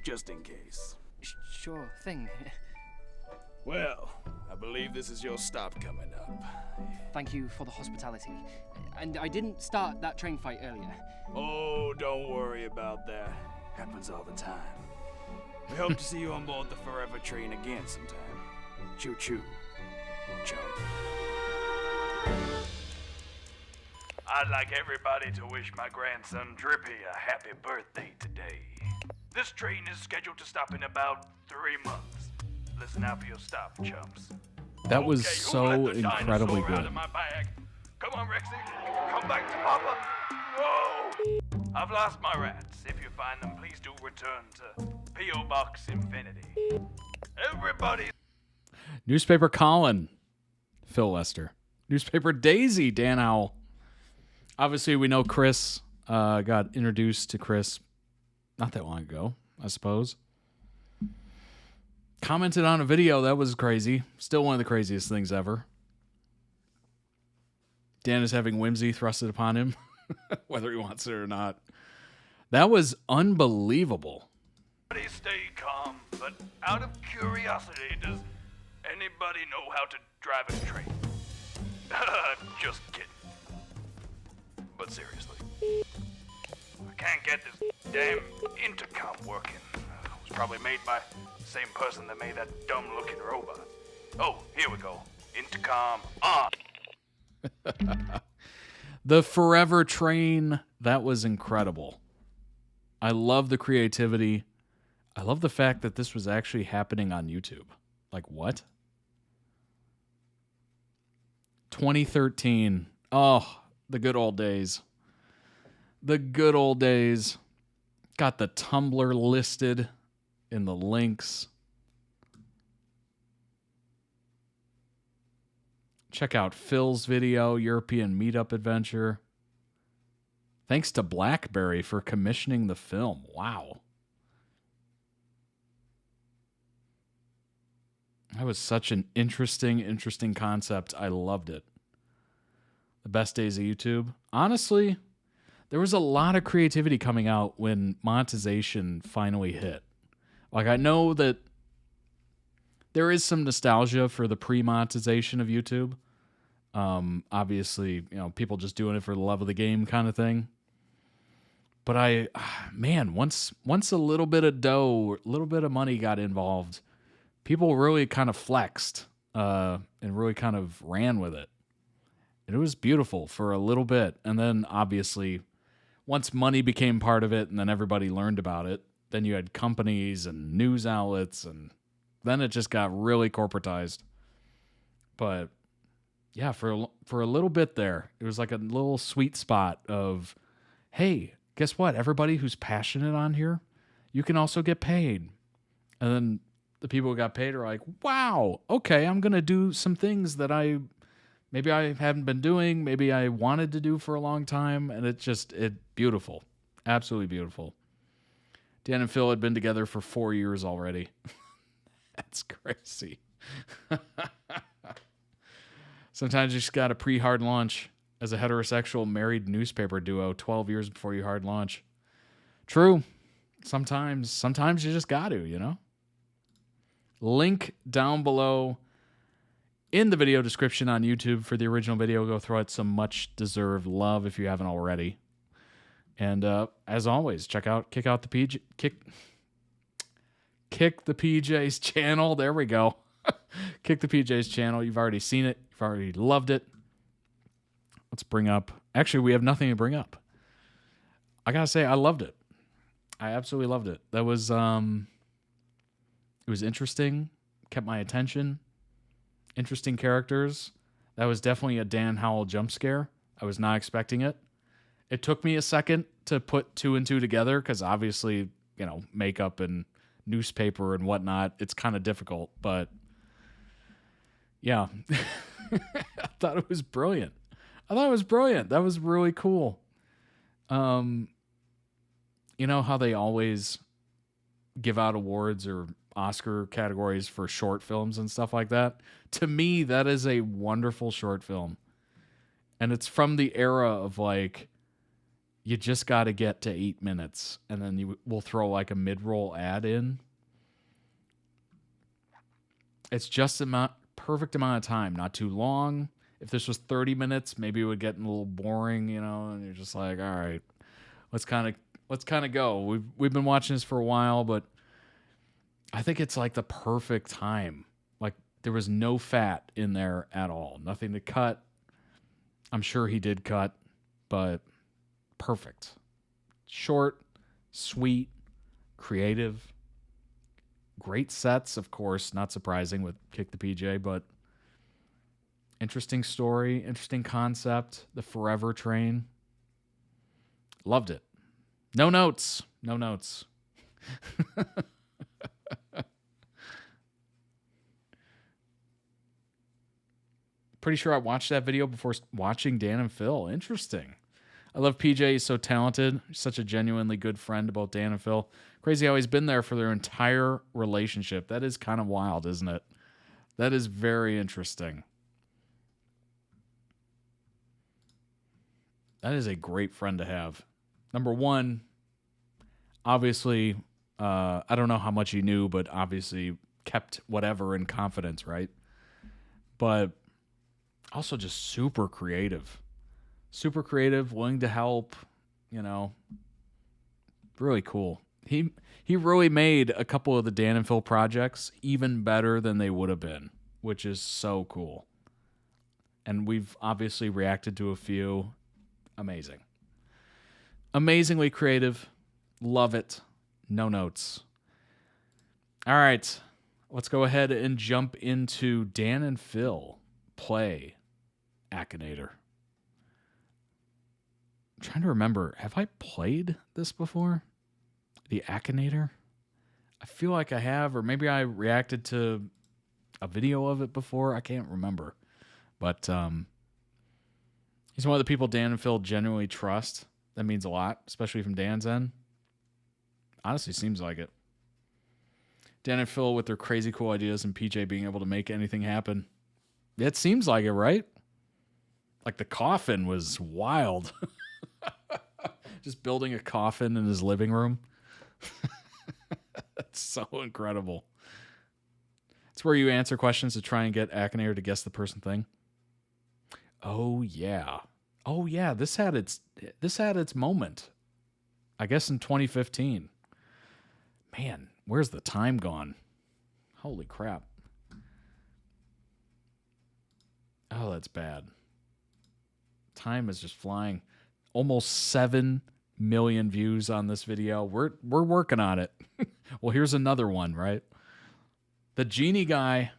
just in case. Sure thing. Well, I believe this is your stop coming up. Thank you for the hospitality. And I didn't start that train fight earlier. Oh, don't worry about that. Happens all the time. We hope to see you on board the Forever train again sometime. Choo-choo, chump. I'd like everybody to wish my grandson Drippy a happy birthday today. This train is scheduled to stop in about 3 months. Listen out for your stop, chumps. That was Okay, so who let the incredibly dinosaur out good. of my bag? Come on, Rexy. Come back to Papa. Whoa! I've lost my rats. If you find them, please do return to P.O. Box Infinity. Everybody. Newspaper Colin, Phil Lester. Newspaper Daisy, Dan Howell. Obviously, we know Chris. Got introduced to Chris not that long ago, I suppose. Commented on a video. That was crazy. Still one of the craziest things ever. Dan is having whimsy thrusted upon him, whether he wants it or not. That was unbelievable. Everybody stay calm, but out of curiosity, does anybody know how to drive a train? Just kidding. But seriously, I can't get this damn intercom working. It was probably made by the same person that made that dumb-looking robot. Oh, here we go. Intercom on. The Forever Train, that was incredible. I love the creativity. I love the fact that this was actually happening on YouTube. Like, what? 2013. Oh, the good old days. The good old days. Got the Tumblr listed in the links. Check out Phil's video, European Meetup Adventure. Thanks to BlackBerry for commissioning the film. Wow. That was such an interesting concept. I loved it. The best days of YouTube. Honestly, there was a lot of creativity coming out when monetization finally hit. Like, I know that there is some nostalgia for the pre-monetization of YouTube. Obviously, you know, people just doing it for the love of the game kind of thing. But once a little bit of dough, a little bit of money got involved, people really kind of flexed and really kind of ran with it. And it was beautiful for a little bit. And then, obviously, once money became part of it and then everybody learned about it, then you had companies and news outlets, and then it just got really corporatized. But yeah, for a little bit there, it was like a little sweet spot of, hey, guess what? Everybody who's passionate on here, you can also get paid. And then the people who got paid are like, wow, okay, I'm going to do some things that maybe I haven't been doing, maybe I wanted to do for a long time, and it beautiful. Absolutely beautiful. Dan and Phil had been together for 4 years already. That's crazy. Sometimes you just got a pre-hard launch as a heterosexual married newspaper duo 12 years before you hard launch. True. Sometimes you just got to, you know? Link down below in the video description on YouTube for the original video. Go throw it some much-deserved love if you haven't already. And as always, check out Kick the PJ's channel. There we go. Kick the PJ's channel. You've already seen it. You've already loved it. Let's bring up. Actually, we have nothing to bring up. I gotta say, I loved it. I absolutely loved it. That was it was interesting. Kept my attention. Interesting characters. That was definitely a Dan Howell jump scare. I was not expecting it. It took me a second to put two and two together because obviously, you know, makeup and newspaper and whatnot, it's kind of difficult. But yeah, I thought it was brilliant. That was really cool. you know how they always give out awards or Oscar categories for short films and stuff like that? To me, that is a wonderful short film. And it's from the era of like, you just got to get to 8 minutes, and then we'll throw like a mid-roll ad in. It's just perfect amount of time, not too long. If this was 30 minutes, maybe it would get a little boring, you know, and you're just like, all right, let's kind of go. We've been watching this for a while, but I think it's like the perfect time. Like there was no fat in there at all. Nothing to cut. I'm sure he did cut, but perfect. Short, sweet, creative. Great sets, of course, not surprising with KickThePj, but interesting story, interesting concept. The Forever Train. Loved it. No notes. No notes. Pretty sure I watched that video before watching Dan and Phil. Interesting. I love PJ. He's so talented. He's such a genuinely good friend to both Dan and Phil. Crazy how he's been there for their entire relationship. That is kind of wild, isn't it? That is very interesting. That is a great friend to have. Number one, obviously, I don't know how much he knew, but obviously kept whatever in confidence, right? But also just super creative. Super creative, willing to help, you know. Really cool. He really made a couple of the Dan and Phil projects even better than they would have been, which is so cool. And we've obviously reacted to a few. Amazing. Amazingly creative. Love it. No notes. All right. Let's go ahead and jump into Dan and Phil play Akinator. I'm trying to remember. Have I played this before? The Akinator? I feel like I have, or maybe I reacted to a video of it before. I can't remember. But he's one of the people Dan and Phil genuinely trust. That means a lot, especially from Dan's end. Honestly, seems like it. Dan and Phil with their crazy cool ideas and PJ being able to make anything happen. It seems like it, right? Like the coffin was wild. Just building a coffin in his living room. That's so incredible. It's where you answer questions to try and get Akinator to guess the person thing. Oh yeah. Oh yeah, this had its moment. I guess in 2015. Man, where's the time gone? Holy crap. Oh, that's bad. Time is just flying. Almost 7 million views on this video. We're working on it. Well, here's another one, right? The genie guy.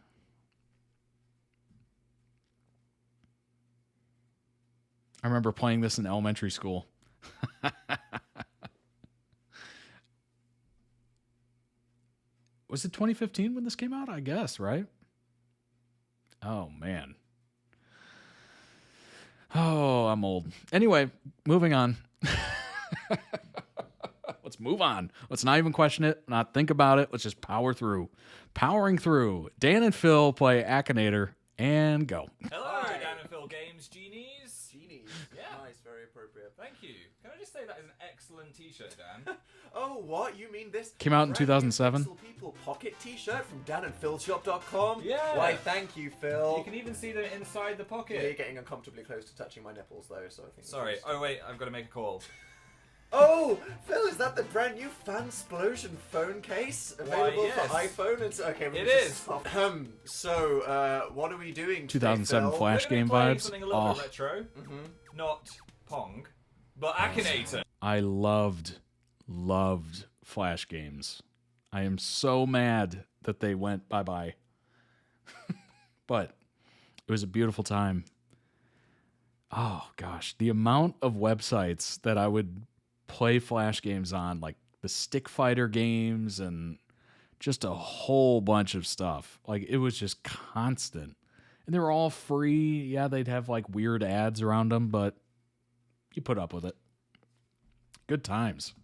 I remember playing this in elementary school. Was it 2015 when this came out? I guess, right? Oh, man. Oh, I'm old. Anyway, moving on. Let's move on. Let's not even question it, not think about it. Let's just power through. Powering through. Dan and Phil play Akinator and go. Hello, Dan and Phil Games Genies. Genies. Yeah. Nice, very appropriate. Thank you. Can I just say that is an excellent t-shirt, Dan? Oh, what? You mean this? Came out in brand new 2007. Pixel People pocket t-shirt from danandphilshop.com? Yeah. Why, thank you, Phil. You can even see them inside the pocket. Yeah, you're getting uncomfortably close to touching my nipples, though, so I think... Sorry. Oh, wait. I've got to make a call. Oh, Phil, is that the brand new Fansplosion phone case available yes. for iPhone? It's okay. It is. So, what are we doing? 2007 today, Flash We're gonna game be playing vibes. Something a little bit retro. Not Pong, but Akinator. I loved Flash games. I am so mad that they went bye-bye. But it was a beautiful time. Oh, gosh. The amount of websites that I would play Flash games on, like the Stick Fighter games and just a whole bunch of stuff. Like, it was just constant. And they were all free. Yeah, they'd have, like, weird ads around them, but you put up with it. Good times.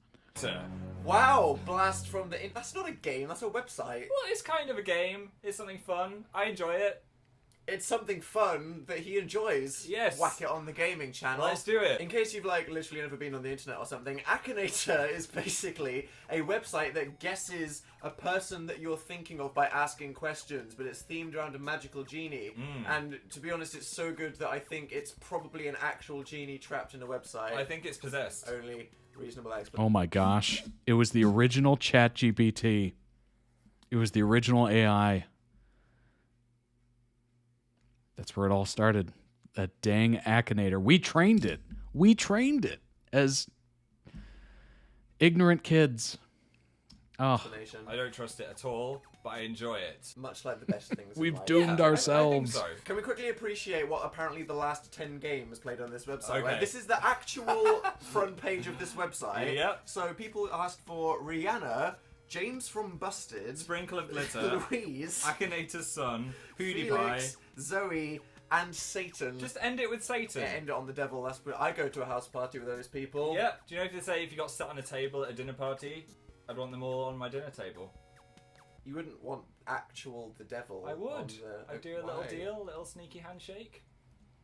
Wow, blast from the... That's not a game, that's a website. Well, it's kind of a game. It's something fun. I enjoy it. It's something fun that he enjoys. Yes. Whack it on the gaming channel. Let's do it. In case you've literally never been on the internet or something, Akinator is basically a website that guesses a person that you're thinking of by asking questions, but it's themed around a magical genie. And to be honest, it's so good that I think it's probably an actual genie trapped in a website. I think it's possessed. Only reasonable explanation. Oh my gosh. It was the original ChatGPT. It was the original AI. That's where it all started. That dang Akinator. We trained it. We trained it as ignorant kids. Oh. I don't trust it at all, but I enjoy it. Much like the best things in We've life. doomed ourselves. I think so. Can we quickly appreciate what apparently the last 10 games played on this website? Okay. Right? This is the actual front page of this website. Yep. So people asked for Rihanna, James from Busted, Sprinkle of Glitter, Louise, Akinator's son, PewDiePie. Felix, Zoe, and Satan. Just end it with Satan. Yeah, end it on the devil. That's what I go to a house party with those people. Yeah. Do you know if they say if you got sat on a table at a dinner party, I'd want them all on my dinner table? You wouldn't want actual the devil. I would. I'd do a little Why? deal, a little sneaky handshake.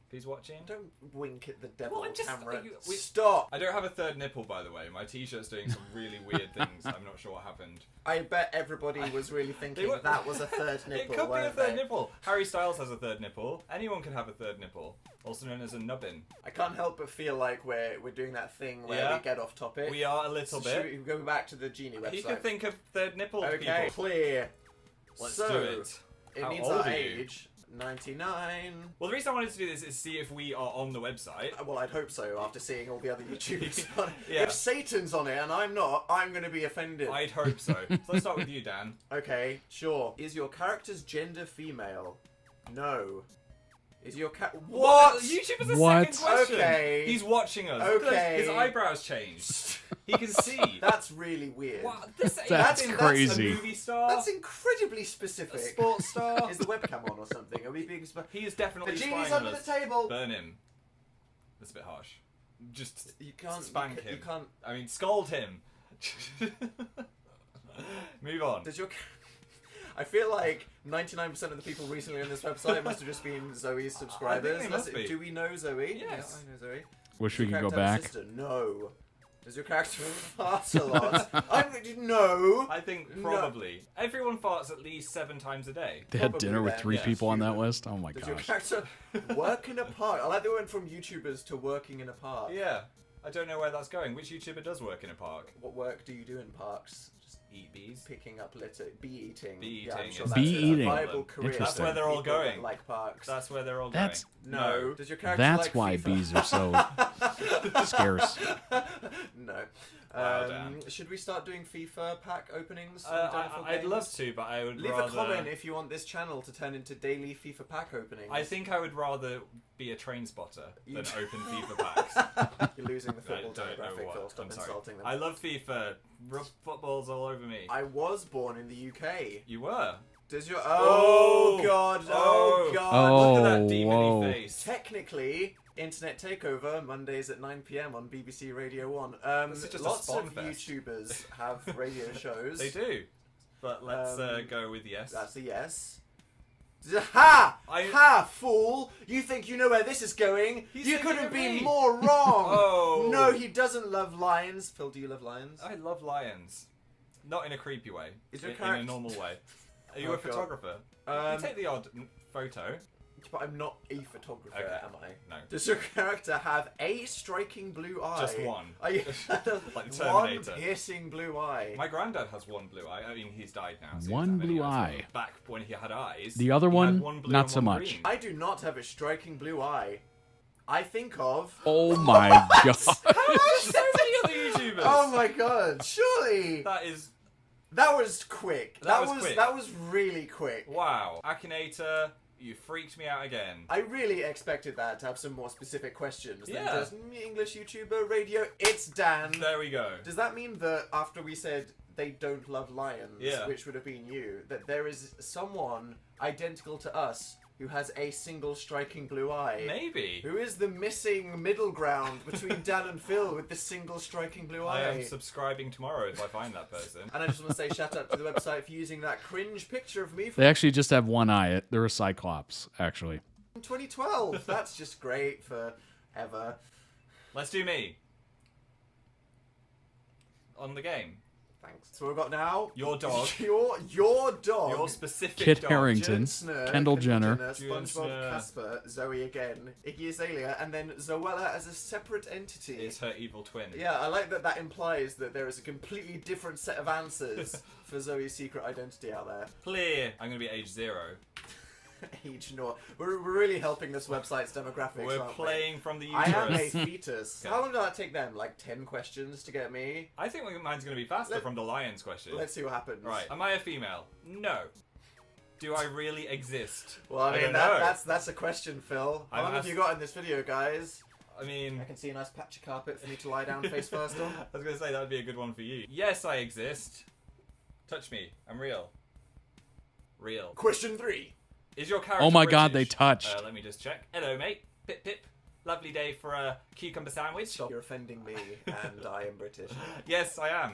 If he's watching. Don't wink at the devil Well, I'm just- camera. we- Stop! I don't have a third nipple, by the way. My t-shirt's doing some really weird things. I'm not sure what happened. I bet everybody was really thinking that was a third nipple. It could be a weren't third they? nipple. Harry Styles has a third nipple. Anyone can have a third nipple, also known as a nubbin. I can't help but feel like we're doing that thing where Yeah. we get off topic. We are a little So bit. should we go back to the genie website? He could think of third nipple Okay, people. clear. Let's So, do it. It How means old our are you? age. 99. Well, the reason I wanted to do this is see if we are on the website. Well, I'd hope so after seeing all the other YouTubers on it. Yeah. If Satan's on it and I'm not, I'm going to be offended. I'd hope so. So let's start with you, Dan. Okay, sure. Is your character's gender female? No. Is your What? YouTuber's the What? second question. Okay. He's watching us. Look at Okay. His eyebrows changed. He can see. That's really weird. Wow, this That's That's crazy. a movie star. That's incredibly specific. A sports star. Is the webcam on or something? Are we being... He is definitely The genie's spying under on the us. table. Burn him. That's a bit harsh. Just You can't... spank you him. can't... I mean, scold him. Move on. Does your... I feel like 99% of the people recently on this website must have just been Zoe's subscribers. they must be. Do we know Zoe? Yes. Yeah, I know Zoe. Wish Does we your could go character have a back. sister? No. Does your character fart a lot? No. I think probably. Everyone farts at least 7 times a day. They had Probably dinner with then, 3 yeah. people on that list. Oh my Does your gosh. character work in a park? I like that we went from YouTubers to working in a park. Yeah. I don't know where that's going. Which YouTuber does work in a park? What work do you do in parks? Just Eat bees. picking up litter, bee eating. Bee Yeah, I'm eating sure is that's Bee a eating. viable career. That's Interesting. where they're all People that going. like parks. That's where they're all That's- going. No. Does your character That's like why FIFA? bees are so scarce. No. Wow, Dan. Should we start doing FIFA pack openings? on Downfall I'd Games? love to, but I would Leave rather... a comment if you want this channel to turn into daily FIFA pack openings. I think I would rather be a train spotter You than d- open FIFA packs. You're losing the I football don't know demographic, what. Phil. Stop I'm sorry. insulting them. I love FIFA. Rub footballs all over me. I was born in the UK. You were. Does your... Oh! Oh, God. Oh. Oh, God. Oh, Look at that demon whoa. face. Technically, Internet Takeover, Mondays at 9 PM on BBC Radio 1. This is just a Lots spawn of fest. YouTubers have radio shows. They do. But let's go with yes. That's a yes. Ha! I- Ha, fool! You think you know where this is going? He's You thinking couldn't of be me. more wrong! Oh. No, he doesn't love lions. Phil, do you love lions? I love lions. Not in a creepy way. Is your in a character- normal way. Are you Oh, a God. photographer? Um, you take the odd photo. But I'm not a photographer, Okay. am I? No. Does your character have a striking blue eye? Just one. Are you Like one Terminator. piercing blue eye? My granddad has one blue eye. I mean, he's died now. So he One doesn't have any blue eyes. eye. Back when he had eyes. The other he had one, blue not and so one much. green. I do not have a striking blue eye. I think of... Oh my god. so many other YouTubers. Oh my god, surely... That is... That was quick. That was quick. That was really quick. Wow. Akinator, you freaked me out again. I really expected that to have some more specific questions than Yeah. just English YouTuber radio. It's Dan. There we go. Does that mean that after we said they don't love lions, Yeah. which would have been you, that there is someone identical to us who has a single striking blue eye? Maybe. Who is the missing middle ground between Dan and Phil with the single striking blue eye? I am subscribing tomorrow if I find that person. And I just want to say shout out to the website for using that cringe picture of me from They actually just have one eye. They're a Cyclops, actually. 2012. That's just great forever. Let's do me. On the game. Thanks. So we've got now your dog. your dog. Your specific Kit dog. Harington, Kendall Jenner, SpongeBob, Casper, Zoe again, Iggy Azalea, and then Zoella as a separate entity. It's her evil twin. Yeah, I like that implies that there is a completely different set of answers for Zoe's secret identity out there. Clear. I'm going to be age 0. Age 0. We're really helping this website's demographics, We're aren't playing we? from the I uterus. am a fetus. How long did that take them? Like 10 questions to get me? I think mine's going to be faster from the lion's question. Let's see what happens. Right. Am I a female? No. Do I really exist? Well, I mean, that's a question, Phil. How long have you got in this video, guys? I mean... I can see a nice patch of carpet for me to lie down face first on. I was going to say, that would be a good one for you. Yes, I exist. Touch me. I'm real. Real. Question 3. Is your character Oh my British? God, they touched. Let me just check. Hello, mate. Pip, pip. Lovely day for a cucumber sandwich. Stop, you're offending me, and I am British. Yes, I am.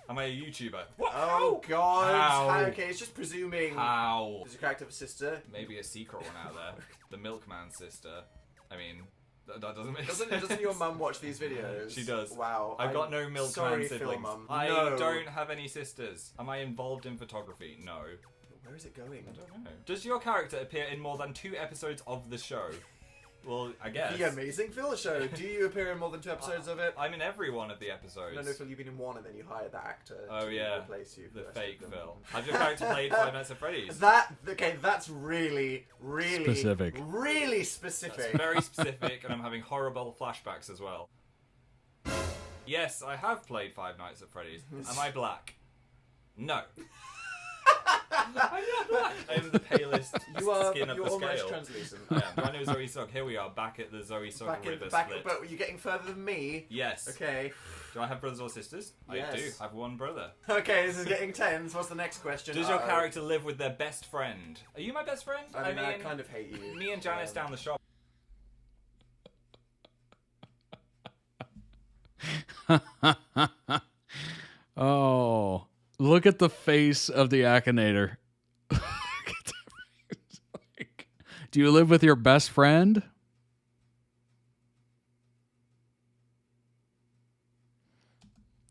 Am I a YouTuber? What? Oh, God. How? Okay, it's just presuming. How? Does your character have a sister? Maybe a secret one out there. The milkman's sister. I mean... That doesn't make Doesn't sense. your mum watch these videos? She does. Wow. I've got no milkman sorry, siblings. Phil, Mum. I No. don't have any sisters. Am I involved in photography? No. Where is it going? I don't know. Does your character appear in more than 2 episodes of the show? Well, I guess. The Amazing Phil show. Do you appear in more than 2 episodes of it? I'm in every one of the episodes. No, Phil, you've been in one and then you hired that actor Oh to yeah, replace you. the for fake rest of them. Phil. Have your character played Five Nights at Freddy's? That's really Specific. Really specific. That's very specific, and I'm having horrible flashbacks as well. Yes, I have played Five Nights at Freddy's. Am I black? No. I'm not black. I'm the palest skin of the almost scale. translucent. I am. Do I know Zoe Sugg? Here we are, back at the Zoe Sugg river split. But you're getting further than me. Yes. Okay. Do I have brothers or sisters? Yes. I do. I have one brother. Okay, this is getting tense. What's the next question? Does your character live with their best friend? Are you my best friend? I mean, I kind of hate you. Me and Janice down the shop. Oh, look at the face of the Akinator. Do you live with your best friend?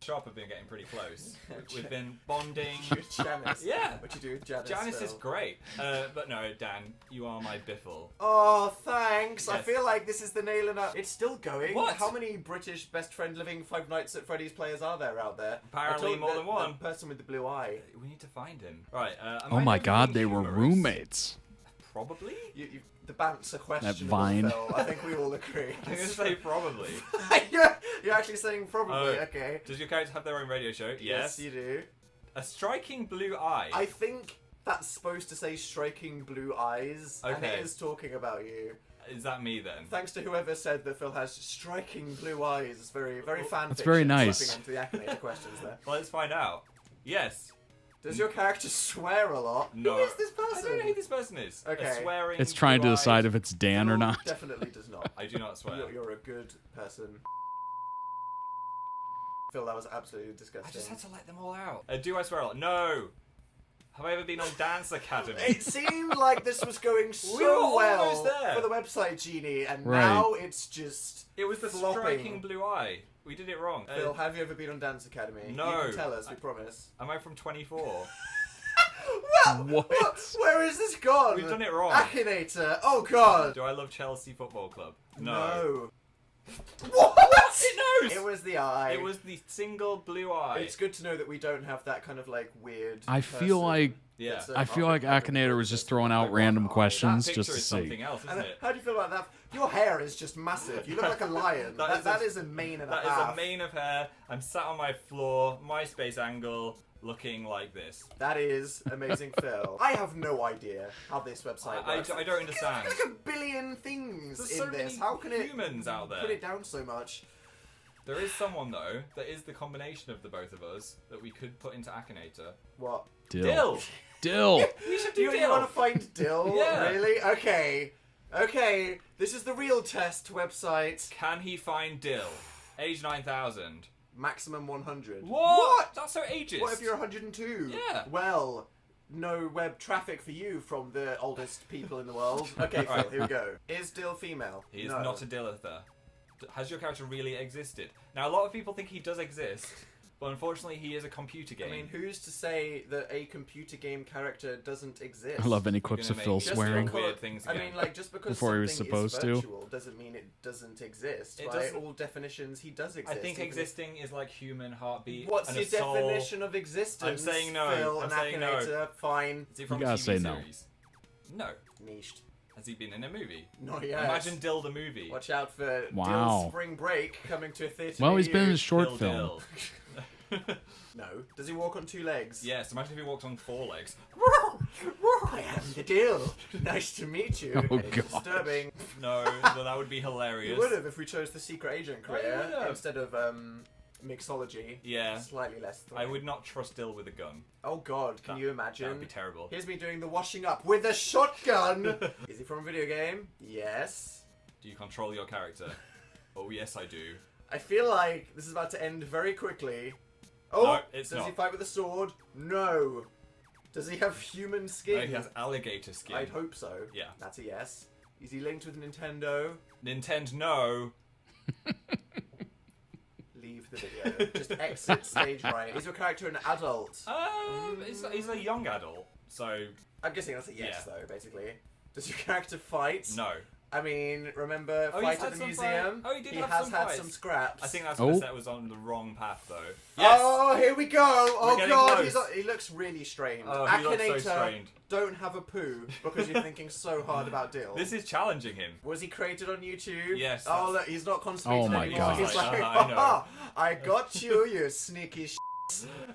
Shop have been getting pretty close. We've been bonding. Janice. Yeah. What you do with Janice? Janice is Phil? great. But no, Dan, you are my biffle. Oh, thanks. I Yes. feel like this is the nail in a... It's still going. What? How many British best friend living Five Nights at Freddy's players are there out there? Apparently I told more the- than one. The person with the blue eye. We need to find him. Right. Oh my God, they were roommates. Probably? The bants are questionable, Vine. Phil. I think we all agree. I'm going to say probably. You're actually saying probably, okay. Does your character have their own radio show? Yes, you do. A striking blue eye. I think that's supposed to say striking blue eyes, and Okay. it is talking about you. Is that me then? Thanks to whoever said that Phil has striking blue eyes. It's very, very fan That's fiction. very nice. Slipping into the Akinator questions there. Well, let's find out. Yes. Does your character swear a lot? No. Who is this person? I don't know who this person is. Okay. A swearing It's trying to blue-eyed- decide if it's Dan or Phil not. Definitely does not. I do not swear. You're a good person. Phil, that was absolutely disgusting. I just had to let them all out. Do I swear a lot? No. Have I ever been on Dance Academy? It seemed like this was going so We were well almost there. for the website, Genie, and Right. now it's just It was the flopping. striking blue eye. We did it wrong. Phil, have you ever been on Dance Academy? No. You can tell us, we promise. Am I from 24? What? Where is this gone? We've done it wrong. Akinator, oh god! Do I love Chelsea Football Club? No. What? It knows! It was the eye. It was the single blue eye. It's good to know that we don't have that kind of like weird. I feel like Yeah. I feel like Akinator was just throwing out random questions That just picture to is see. something else, isn't it? How do you feel about that? Your hair is just massive. You look like a lion. that is a mane and a That is half. a mane of hair. I'm sat on my floor, MySpace angle, looking like this. That is amazing, Phil. I have no idea how this website works. I don't understand. There's like a billion things There's in so this. many How can it humans out there? put it down so much? There is someone though that is the combination of the both of us that we could put into Akinator. What? Dill. Dill. We should do You Dill. want to find Dill? Yeah. Really? Okay. This is the real test website. Can he find Dill? Age 9,000. Maximum 100. What? That's so ageist. What if you're 102? Yeah. Well, no web traffic for you from the oldest people in the world. Okay, Phil, Right. here we go. Is Dill female? He is No. not a Dillither. Has your character really existed? Now, a lot of people think he does exist, but unfortunately, he is a computer game. I mean, who's to say that a computer game character doesn't exist? I love any clips of Phil Just swearing. because- Weird things I again. mean, like, just because Before he was something supposed is to. virtual doesn't mean it doesn't exist. It By doesn't- all definitions, he does I exist. think even if- existing is like human heartbeat. What's and your a soul. definition of existence? I'm saying no. Phil, I'm and saying no. Akinator, fine. Is he from You a gotta TV say no. series? No. Niched. Has he been in a movie? Not yet. Imagine Dill the movie. Watch out for Wow. Dill's Spring Break coming to a theatre. Well, near he's been in you. a short Dill film. Dill. No. Does he walk on two legs? Yes, imagine if he walked on 4 legs. I am the Dill. Nice to meet you. Oh, It's God. disturbing. No, but that would be We hilarious. would have if we chose the secret agent Oh, you career would have. instead of mixology. Yeah. Slightly less. I would not trust Dill with a gun. Oh God, can you imagine? That would be terrible. Here's me doing the washing up with a shotgun. Is he from a video game? Yes. Do you control your character? Oh, yes, I do. I feel like this is about to end very quickly. Oh, No, it's does he not. fight with a sword? No. Does he have human skin? No, he has alligator skin. I'd hope so. Yeah. That's a yes. Is he linked with Nintendo? Nintendo, no. Leave the video. Just exit stage right. Is your character an adult? He's a young adult, so... I'm guessing that's a yes, Yeah. though, basically. Does your character fight? No. I mean, remember Oh, fight he's at had the some museum? fight. Oh, he did have has some had fights. some scraps. I think that's Oh. because that was on the wrong path, though. Yes! Oh, here we go! We're Oh getting God, close. he looks really strained. Oh, he looks so Akinator, strained. don't have a poo because you're thinking so hard about Dill. This is challenging him. Was he created on YouTube? Yes, Oh, that's- look, he's not constipated Oh my anymore. God. He's like, I know. "Ha, I got you, you sneaky sh**."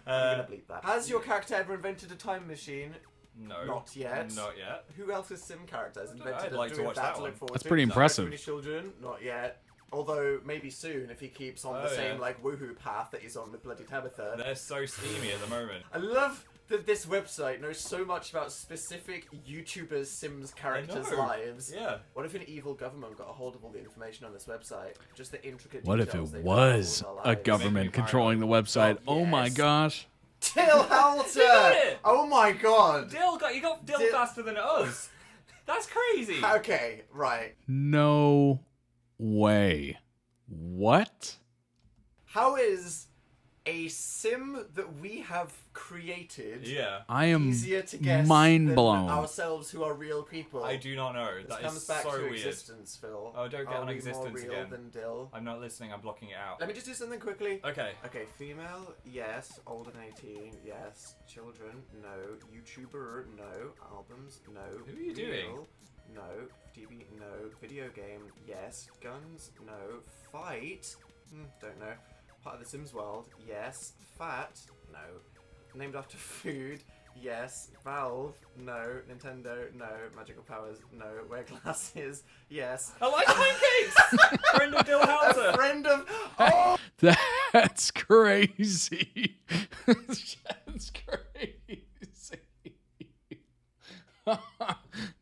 I'm gonna bleep that. Has your character ever invented a time machine? No. Not yet. Not yet. Who else's sim character has invented I'd like to doing watch that that to look one. forward That's to? pretty impressive. British children? Not yet. Although, maybe soon if he keeps on the Oh, same, yeah. like, woohoo path that he's on with bloody Tabitha. They're so steamy at the moment. I love that this website knows so much about specific YouTubers' Sims characters' know. lives. Yeah. What if an evil government got a hold of all the information on this website? Just the intricate What if it details they've was got of all a our lives. government controlling the website? Oh my yes. gosh. Till Halter! got it! Oh my god! You got Dill faster than us. That's crazy. Okay, right. No way. What? How is a sim that we have created I am easier to guess mind than blown. ourselves who are real people? I do not know. This That comes is back so to weird. existence, Phil. Oh, don't get Are on we existence more real again. than Dill? I'm not listening. I'm blocking it out. Let me just do something quickly. Okay. Okay, female, yes. Older than 18, yes. Children, no. YouTuber, no. Albums, no. Who are you doing? Real, no. TV, no. Video game, yes. Guns, no. Fight, don't know. Part of the Sims world, yes. Fat, no. Named after food, yes. Valve, no. Nintendo, no. Magical powers, no. Wear glasses, yes. I like pancakes! Friend of Dill Halter! A friend of... Oh! That's crazy. That's crazy.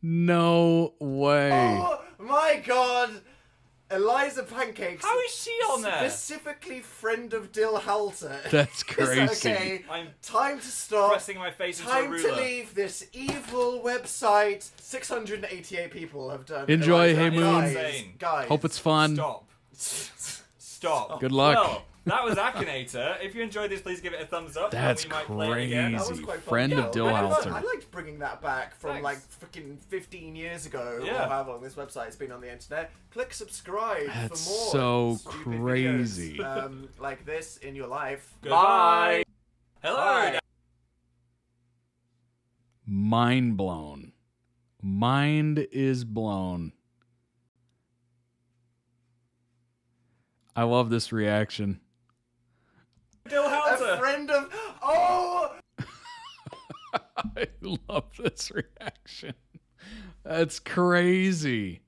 No way. Oh my god! Eliza Pancakes. How is she on there? Specifically friend of Dill Halter. That's crazy. Okay, I'm time to stop. pressing my face into a Time ruler. to leave this evil website. 688 people have done. Enjoy, Eliza. Hey Moon. Insane. Guys. Hope it's fun. Stop. Good luck. Well, that was Akinator. If you enjoyed this, please give it a thumbs up. and That's we might play it again. That was crazy. quite fun. Friend of Dill I Halter. liked bringing that back from Thanks. like freaking 15 years ago, Yeah. or however long this website's been on the internet. Click subscribe That's for more so stupid crazy. videos, like this in your life. Goodbye. Hello. Bye. Mind blown. Mind is blown. I love this reaction. Dill A Halter. friend of... Oh! I love this reaction. That's crazy.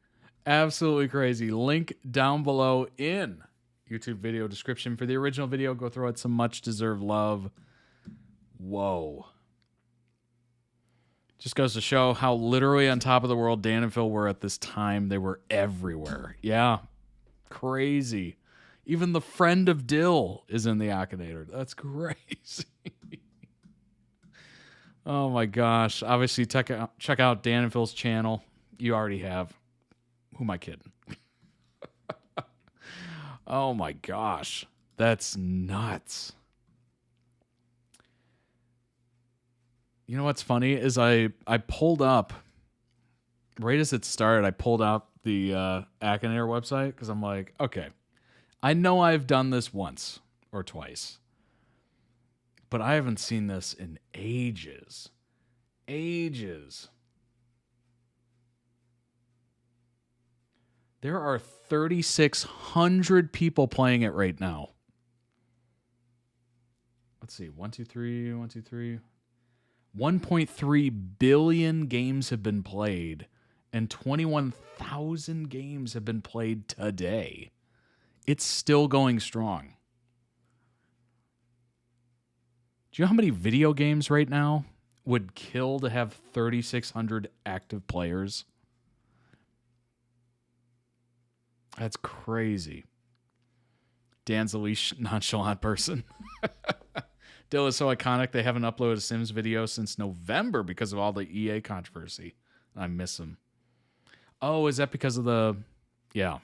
Absolutely crazy. Link down below in YouTube video description for the original video. Go throw it some much deserved love. Whoa. Just goes to show how literally on top of the world Dan and Phil were at this time. They were everywhere. Yeah. Crazy. Even the friend of Dill is in the Akinator. That's crazy. Oh my gosh. Obviously, check out Dan and Phil's channel. You already have. Who am I kidding? Oh my gosh. That's nuts. You know what's funny is I pulled up, right as it started, I pulled out the Akinator website because I'm like, okay, I know I've done this once or twice, but I haven't seen this in ages. Ages. There are 3,600 people playing it right now. Let's see. 1, 2, 3, 1, 2, 3. 1.3 billion games have been played, and 21,000 games have been played today. It's still going strong. Do you know how many video games right now would kill to have 3,600 active players? That's crazy. Dan's the least nonchalant person. Dill is so iconic they haven't uploaded a Sims video since November because of all the EA controversy. I miss him. Oh, is that because of the... Yeah.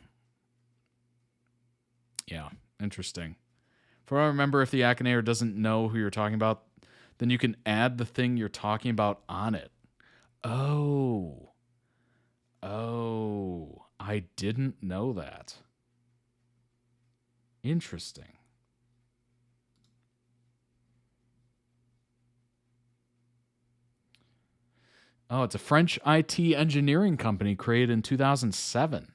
Yeah, interesting. If I remember, if the Akinator doesn't know who you're talking about, then you can add the thing you're talking about on it. Oh. Oh. I didn't know that. Interesting. Oh, it's a French IT engineering company created in 2007.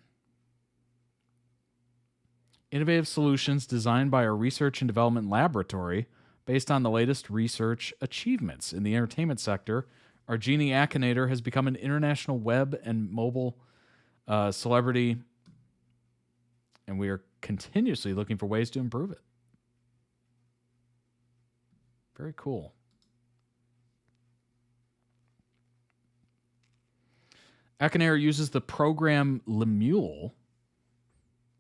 Innovative solutions designed by a research and development laboratory based on the latest research achievements in the entertainment sector. Our Genie Akinator has become an international web and mobile celebrity, and we are continuously looking for ways to improve it. Very cool. Akinator uses the program Lemule,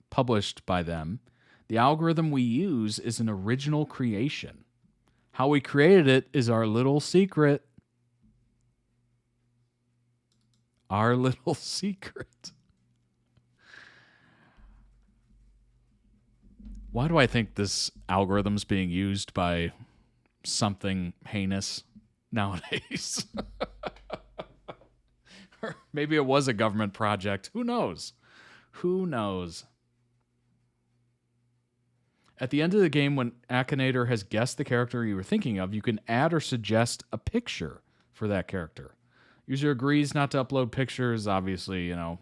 published by them. The algorithm we use is an original creation. How we created it is our little secret. Our little secret. Why do I think this algorithm's being used by something heinous nowadays? Or maybe it was a government project. Who knows? Who knows? At the end of the game, when Akinator has guessed the character you were thinking of, you can add or suggest a picture for that character. User agrees not to upload pictures, obviously, you know.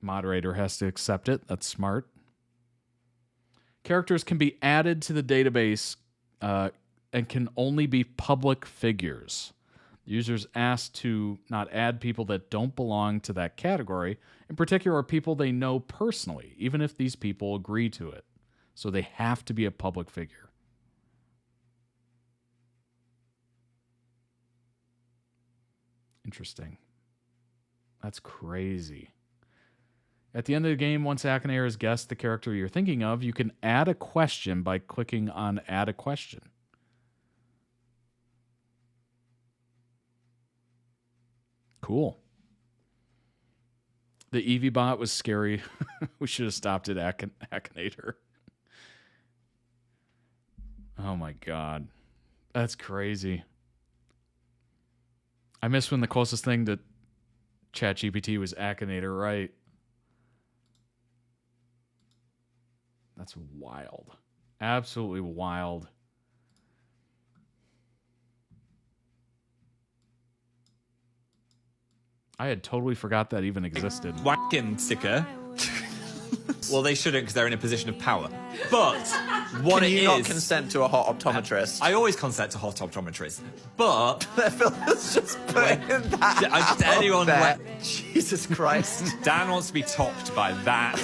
Moderator has to accept it. That's smart. Characters can be added to the database and can only be public figures. Users asked to not add people that don't belong to that category, in particular people they know personally, even if these people agree to it. So they have to be a public figure. Interesting. That's crazy. At the end of the game, once Akinator has guessed the character you're thinking of, you can add a question by clicking on Add a Question. Cool. The Eevee bot was scary. We should have stopped at Akinator. Oh my god. That's crazy. I miss when the closest thing to ChatGPT was Akinator, right? That's wild. Absolutely wild. I had totally forgot that even existed. Whacking sticker. Well, they shouldn't because they're in a position of power. But what Can it you is... not consent to a hot optometrist? I always consent to hot optometrists. But... Phil's just putting that I just out anyone there. Jesus Christ. Dan wants to be topped by that.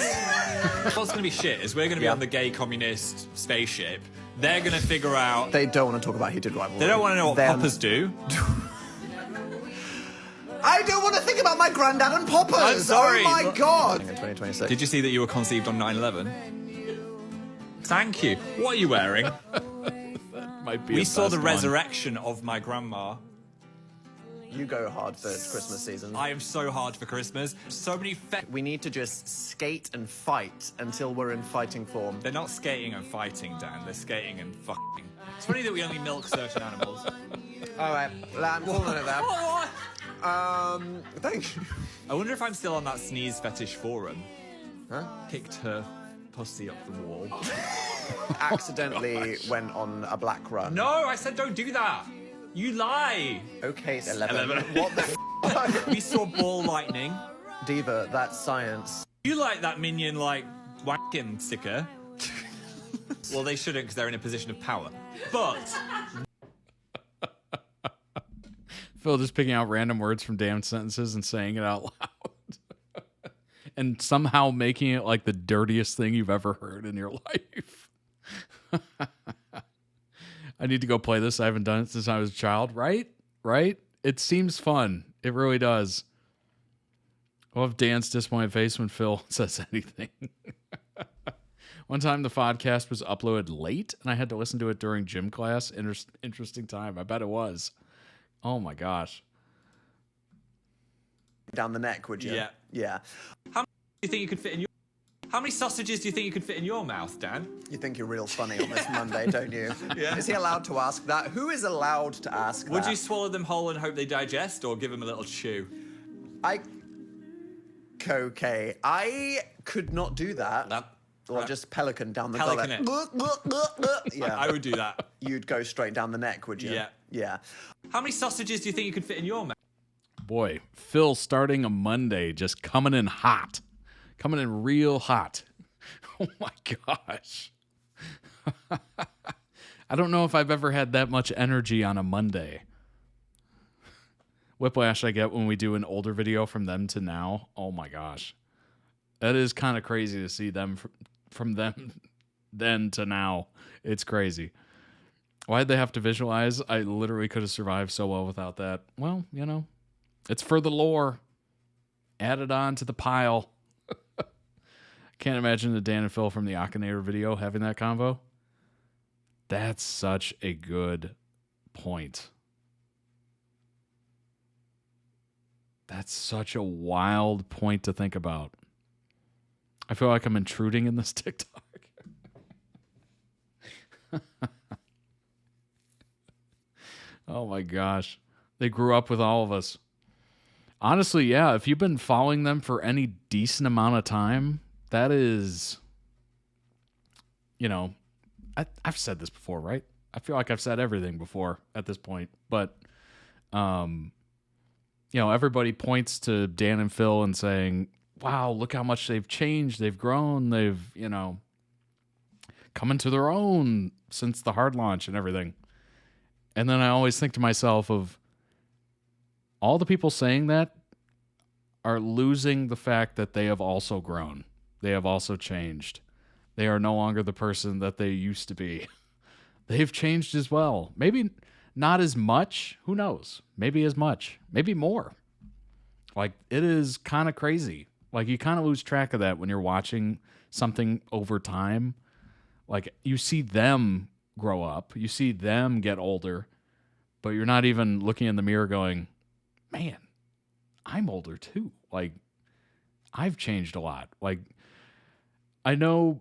What's going to be shit is we're going to be on the gay communist spaceship. They're going to figure out... They don't want to talk about Heated Rivalry. They don't want to know what They're- poppers do. I don't want to think about my granddad and poppers. I'm sorry. Oh my god. In 2026. Did you see that you were conceived on 9/11? Thank you. What are you wearing? Might be We a saw the best one. resurrection of my grandma. You go hard for Christmas season. I am so hard for Christmas. So many We need to just skate and fight until we're in fighting form. They're not skating and fighting, Dan. They're skating and fucking. It's funny that we only milk certain animals. All right, I'm calling it that. Thank you. I wonder if I'm still on that sneeze fetish forum. Huh? Kicked her pussy up the wall. Accidentally went on a black run. No, I said don't do that. You lie. Okay, it's 11. 11. What the f***? We saw ball lightning. Diva, that's science. You like that minion, like, wanking sticker. Well, they shouldn't because they're in a position of power. But... Phil just picking out random words from damn sentences and saying it out loud. And somehow making it like the dirtiest thing you've ever heard in your life. I need to go play this. I haven't done it since I was a child. Right? It seems fun. It really does. I love Dan's disappointed face when Phil says anything. One time the podcast was uploaded late and I had to listen to it during gym class. Interesting time. I bet it was. Oh my gosh. Down the neck, would you? Yeah. Yeah. How many do you think you could fit in your... How many sausages do you think you could fit in your mouth, Dan? You think you're real funny on this Monday, don't you? Yeah. Is he allowed to ask that? Who is allowed to ask that? Would you swallow them whole and hope they digest, or give them a little chew? Okay. I could not do that. Or just pelican down the Pelican gullet. Yeah. I would do that. You'd go straight down the neck, would you? Yeah. Yeah. How many sausages do you think you could fit in your mouth? Boy, Phil starting a Monday just coming in hot. Coming in real hot. Oh my gosh. I don't know if I've ever had that much energy on a Monday. Whiplash I get when we do an older video from them to now. Oh my gosh. That is kind of crazy to see them from them then to now. It's crazy. Why'd they have to visualize? I literally could have survived so well without that. Well, you know, it's for the lore. Add it on to the pile. Can't imagine the Dan and Phil from the Akinator video having that convo. That's such a good point. That's such a wild point to think about. I feel like I'm intruding in this TikTok. Oh my gosh. They grew up with all of us. Honestly, yeah, if you've been following them for any decent amount of time, that is, you know, I've said this before, right? I feel like I've said everything before at this point, but, you know, everybody points to Dan and Phil and saying, wow, look how much they've changed. They've grown. They've, you know, come into their own since the hard launch and everything. And then I always think to myself of all the people saying that are losing the fact that they have also grown. They have also changed. They are no longer the person that they used to be. They've changed as well. Maybe not as much. Who knows? Maybe as much. Maybe more. Like, it is kind of crazy. Like, you kind of lose track of that when you're watching something over time. Like, you see them grow up. You see them get older. But you're not even looking in the mirror going, man, I'm older too. Like, I've changed a lot. Like, I know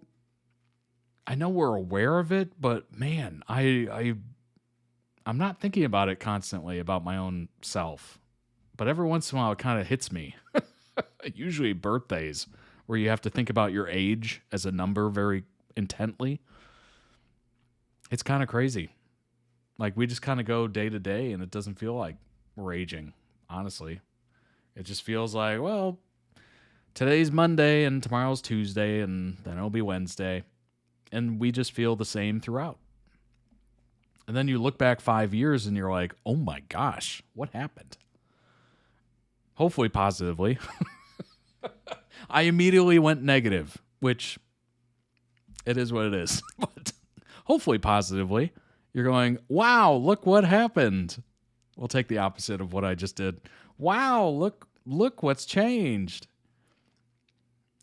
we're aware of it, but man, I'm not thinking about it constantly about my own self. But every once in a while, it kind of hits me. Usually birthdays, where you have to think about your age as a number very intently. It's kind of crazy. Like, we just kind of go day to day, and it doesn't feel like we're aging, honestly. It just feels like, well, today's Monday, and tomorrow's Tuesday, and then it'll be Wednesday. And we just feel the same throughout. And then you look back 5 years, and you're like, oh my gosh, what happened? Hopefully positively. I immediately went negative, which it is what it is. But hopefully positively. You're going, wow, look what happened. We'll take the opposite of what I just did. Wow, look what's changed.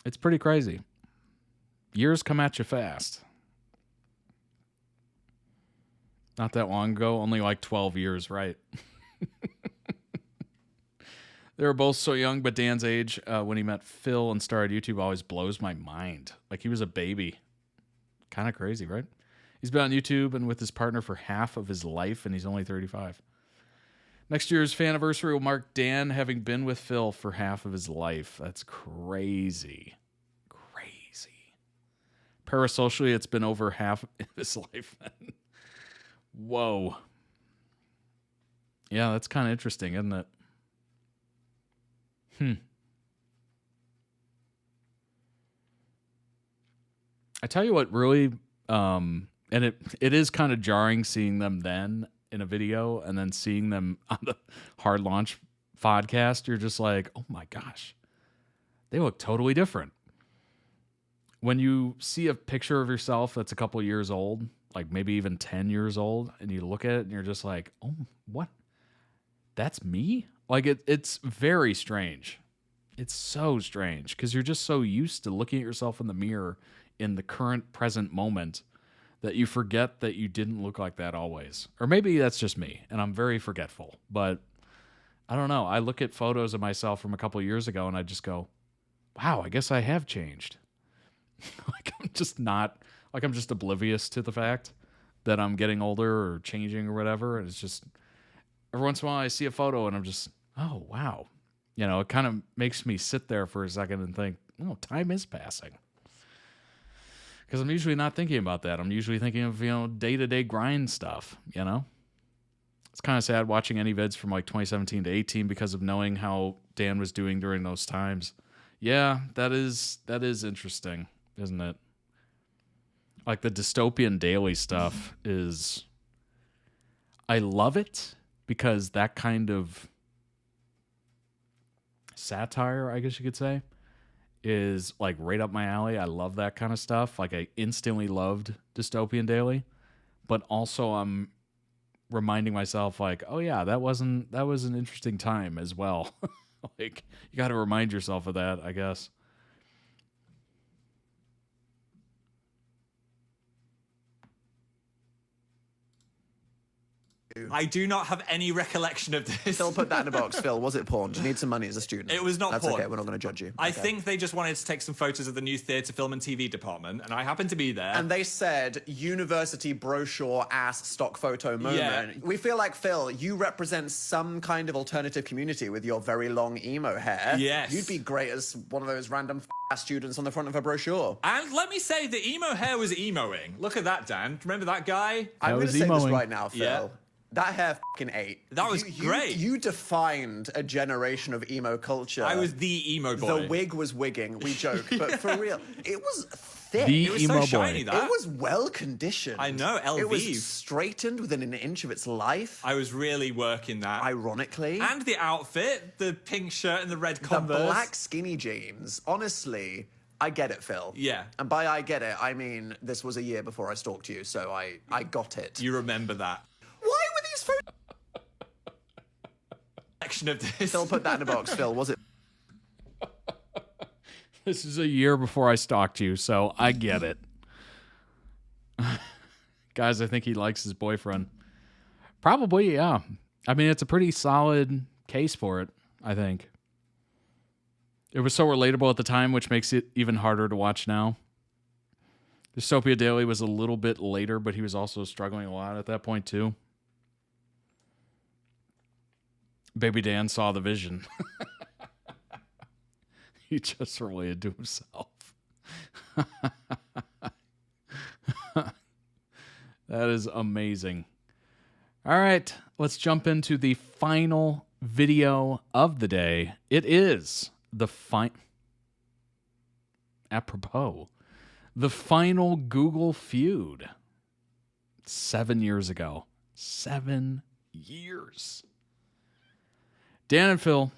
It's pretty crazy. Years come at you fast. Not that long ago, only like 12 years, right? They were both so young, but Dan's age when he met Phil and started YouTube always blows my mind. Like he was a baby. Kind of crazy, right? He's been on YouTube and with his partner for half of his life, and he's only 35. Next year's faniversary will mark Dan having been with Phil for half of his life. That's crazy. Crazy. Parasocially, it's been over half of his life. Whoa. Yeah, that's kind of interesting, isn't it? I tell you what really, and it is kind of jarring seeing them then in a video and then seeing them on the Hard Launch podcast. You're just like, oh my gosh, they look totally different. When you see a picture of yourself that's a couple years old, like maybe even 10 years old, and you look at it and you're just like, oh, what? That's me? Like it's very strange. It's so strange because you're just so used to looking at yourself in the mirror in the current present moment that you forget that you didn't look like that always. Or maybe that's just me and I'm very forgetful, but I don't know. I look at photos of myself from a couple of years ago and I just go, wow, I guess I have changed. Like I'm just oblivious to the fact that I'm getting older or changing or whatever. And it's just every once in a while I see a photo and I'm just, oh, wow. You know, it kind of makes me sit there for a second and think, oh, time is passing. Because I'm usually not thinking about that. I'm usually thinking of, day-to-day grind stuff, It's kind of sad watching any vids from like 2017 to 18 because of knowing how Dan was doing during those times. Yeah, that is interesting, isn't it? Like the dystopian daily stuff is... I love it because that kind of satire, I guess you could say, is like right up my alley. I love that kind of stuff. Like I instantly loved Dystopian Daily, but also I'm reminding myself like, oh yeah, that was an interesting time as well. Like you got to remind yourself of that, I guess. I do not have any recollection of this. Phil, put that in a box. Phil, was it porn? Do you need some money as a student? It was not That's porn. okay, we're not going to judge you. I Okay. think they just wanted to take some photos of the new theatre, film and TV department, and I happened to be there. And they said, university brochure ass stock photo moment. Yeah. We feel like, Phil, you represent some kind of alternative community with your very long emo hair. Yes. You'd be great as one of those random ass students on the front of a brochure. And let me say, the emo hair was emoing. Look at that, Dan. Remember that guy? I'm going to say this right now, Phil. Yeah. That hair fucking ate. That was great. You defined a generation of emo culture. I was the emo boy. The wig was wigging. We joke, but for real, it was thick. The it was emo so shiny, boy. that. It was well conditioned. I know, LV. It was straightened within an inch of its life. I was really working that. Ironically. And the outfit, the pink shirt and the red Converse. The black skinny jeans. Honestly, I get it, Phil. Yeah. And by I get it, I mean this was a year before I stalked you, so I got it. You remember that. Why were these photos? Of this. Phil, put that in a box. Phil, was it? This is a year before I stalked you, so I get it. Guys, I think he likes his boyfriend. Probably, yeah. I mean, it's a pretty solid case for it, I think. It was so relatable at the time, which makes it even harder to watch now. Dystopia Daily was a little bit later, but he was also struggling a lot at that point, too. Baby Dan saw the vision. He just related to himself. That is amazing. All right, let's jump into the final video of the day. It is the apropos, the final Google Feud. 7 years ago. 7 years. Dan and Phil,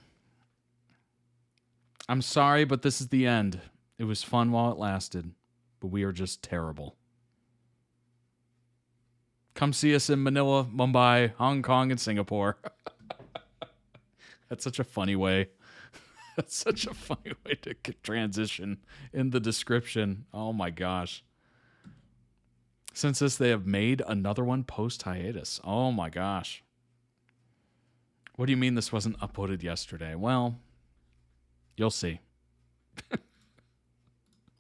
I'm sorry, but this is the end. It was fun while it lasted, but we are just terrible. Come see us in Manila, Mumbai, Hong Kong, and Singapore. That's such a funny way. That's such a funny way to transition in the description. Oh my gosh. Since this, they have made another one post-hiatus. Oh my gosh. What do you mean this wasn't uploaded yesterday? Well, you'll see.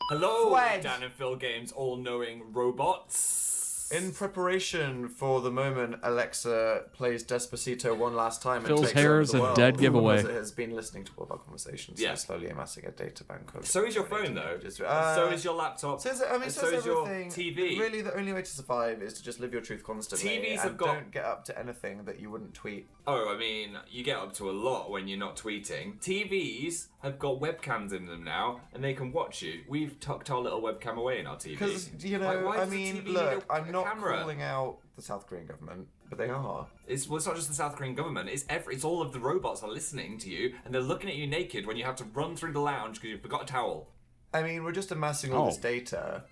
Hello, Fred. Dan and Phil Games, all-knowing robots. In preparation for the moment Alexa plays Despacito one last time Phil's and takes hair over is the a world, dead giveaway. It has been listening to all of our conversations, Yeah. so slowly amassing a data bank of... So is your phone, though. So is your laptop. So is, so is your everything. TV. Really, the only way to survive is to just live your truth constantly. TVs and have got- don't get up to anything that you wouldn't tweet. Oh, I mean, you get up to a lot when you're not tweeting. TVs have got webcams in them now, and they can watch you. We've tucked our little webcam away in our TV. Because, you know, Like, why I does a mean, TV need look, a I'm not camera? calling out the South Korean government, but they are. It's not just the South Korean government. It's all of the robots are listening to you, and they're looking at you naked when you have to run through the lounge because you forgot a towel. I mean, we're just amassing all this data,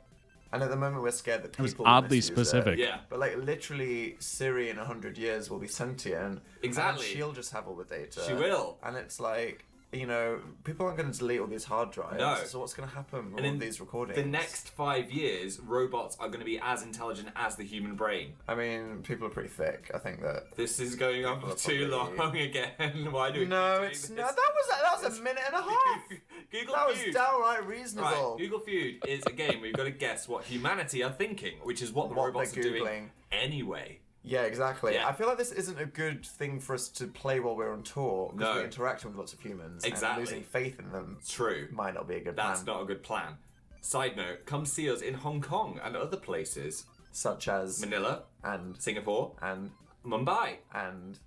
and at the moment we're scared that It was people will oddly misuse specific. It. Yeah. But like literally, Siri in 100 years will be sentient. Exactly. And she'll just have all the data. She will. And it's like, you know, people aren't going to delete all these hard drives. No. So what's going to happen with And all in these recordings? the next 5 years, robots are going to be as intelligent as the human brain. I mean, people are pretty thick. I think that. This is going on for too long again. Why do we No, keep it's doing not. this? That was a minute and a half. Google that was Feud. downright reasonable. Right, Google Feud is a game where you've got to guess what humanity are thinking, which is what the robots they're are doing Googling. anyway. Yeah, exactly. Yeah. I feel like this isn't a good thing for us to play while we're on tour because No. we're interacting with lots of humans. Exactly. And losing faith in them True. might not be a good That's plan. not a good plan. Side note, come see us in Hong Kong and other places. Such as Manila and Singapore and Mumbai. And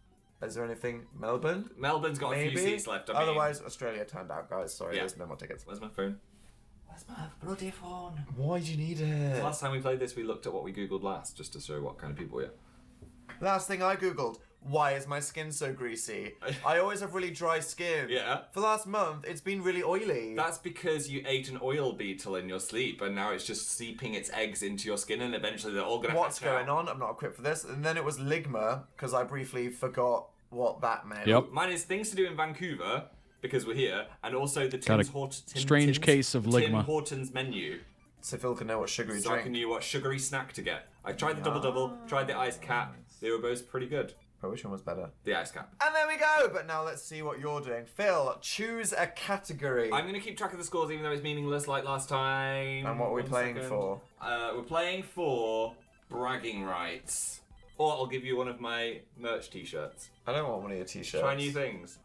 is there anything? Melbourne? Melbourne's got Maybe. a few seats left. I mean, Otherwise, Australia turned out, guys. Sorry, Yeah. there's no more tickets. Where's my phone? Where's my bloody phone? Why do you need it? Last time we played this, we looked at what we googled last, just to show what kind of people we are. Last thing I googled. Why is my skin so greasy? I always have really dry skin. Yeah. For the last month, it's been really oily. That's because you ate an oil beetle in your sleep, and now it's just seeping its eggs into your skin, and eventually they're all gonna. What's hatch out. going on? I'm not equipped for this. And then it was ligma because I briefly forgot what that meant. Yep. Mine is things to do in Vancouver because we're here, and also the Got a strange case of Tim ligma. Hortons menu. So Phil can know what sugary So I can know what sugary snack to get. I tried the double, tried the ice cap. They were both pretty good. But which one was better? The ice cap. And there we go. But now let's see what you're doing. Phil, choose a category. I'm going to keep track of the scores even though it's meaningless like last time. And what are we 1 playing second. for? We're playing for bragging rights. Or I'll give you one of my merch t-shirts. I don't want one of your t-shirts. Try new things.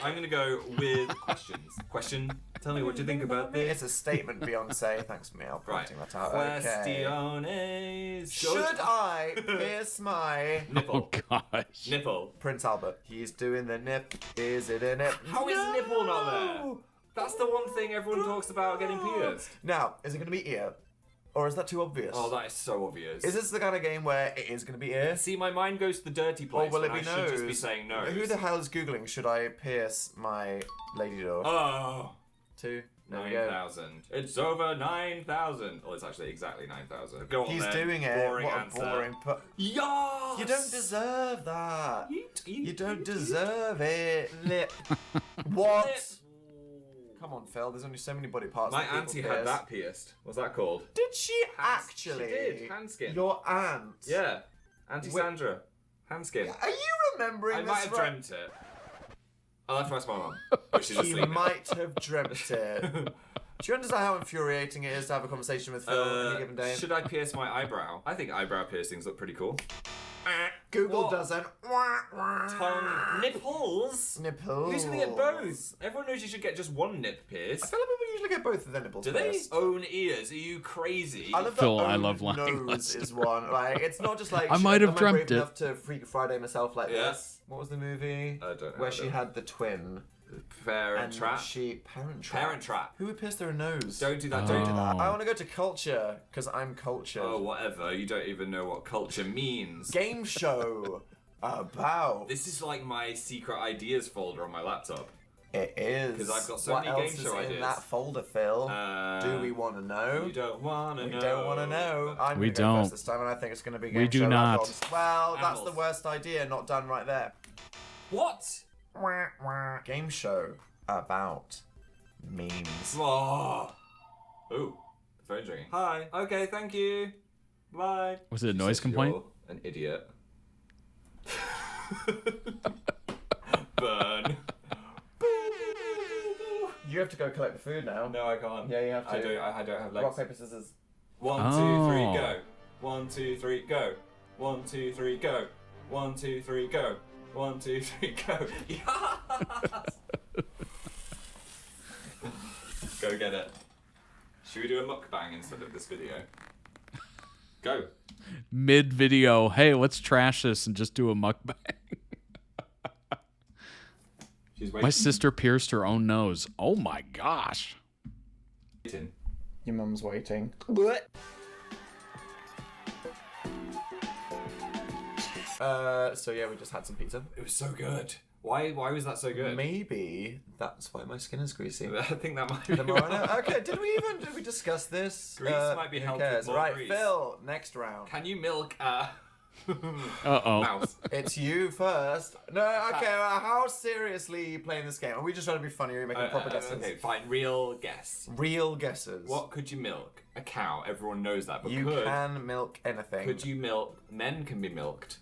I'm going to go with questions. Question, tell me what you think about this. It's a statement, Beyonce. Thanks for me. I'll pointing that out. Questiones. Should I pierce my Nipple. Oh gosh. Nipple. Prince Albert? He's doing the nip. Is it a nip? How is nipple not there? That's the one thing everyone talks about getting pierced. Now, is it going to be ear? Or is that too obvious? Oh, that is so obvious. Is this the kind of game where it is going to be ear? See, my mind goes to the dirty place. Or will it when be I nose? should just be saying no. Who the hell is Googling? Should I pierce my lady door? Oh. 2. There we go. 9,000. It's over 9,000. Oh, it's actually exactly 9,000. Go on He's then. doing it. Boring What answer. a boring put. Yes! You don't deserve that. You don't deserve it. Lip. What? Lip. Come on, Phil. There's only so many body parts. My that people auntie pierce. had that pierced. What's that called? Did she actually? She did. Hand skin. Your aunt. Yeah. Auntie Sandra. Hand skin. Are you remembering I this? might have right? dreamt it. I'll have to ask my mum. But she's She asleep now. might have dreamt it. Do you understand how infuriating it is to have a conversation with Phil on any given day? Should I pierce my eyebrow? I think eyebrow piercings look pretty cool. Google What? doesn't. Tongue nipples. Nipples. Who's gonna get both? Everyone knows you should get just one nip pierced. I feel like people usually get both of their nipples Do they pierced. own ears? Are you crazy? I love Phil, that I own love lying. nose is one. Like, it's not just like I might have am brave dreamt it. enough to Freak Friday myself like Yeah. this. What was the movie? I don't know. Where she had the twin. Parent Trap. Parent Trap. Parent Trap. Who would pierce their nose? Don't do that. Don't Don't do do that. Oh. I want to go to culture because I'm cultured. Oh, whatever. You don't even know what culture means. Game show about. This is like my secret ideas folder on my laptop. It is. Because I've got so what many else game is show in ideas. that folder, Phil? Do we want to know? You don't want to know. We don't want to know. I'm We going to go don't. first this time, and I think it's going to be We game do show not. dogs. Well, that's Animals. the worst idea. Not done right there. What? Game show about memes. Oh. Ooh, the phone's ringing. Hi. Okay, thank you. Bye. Was it a She noise says complaint? You're an idiot. Burn. You have to go collect the food now. No, I can't. Yeah, you have to. I don't have legs. Rock, paper, scissors. 1, 2, 3, go. 1, 2, 3, go. 1, 2, 3, go. 1, 2, 3, go. 1, 2, 3, go. Yes! Go get it. Should we do a mukbang instead of this video? Go. Mid video, hey, let's trash this and just do a mukbang. She's waiting. My sister pierced her own nose. Oh my gosh. Your mum's waiting. So yeah, we just had some pizza. It was so good. Why was that so good? Maybe that's why my skin is greasy. I think that might be The more I know. Okay, did we discuss this? Grease might be who helped cares? with more Right, grease. Phil, next round. Can you milk Uh-oh. mouse? It's you first. No, okay, well, how seriously are you playing this game? Are we just trying to be funny or are you making proper guesses? Okay, fine. Real guess. Real guesses. What could you milk? A cow. Everyone knows that. But You can milk anything. Could you milk? Men can be milked.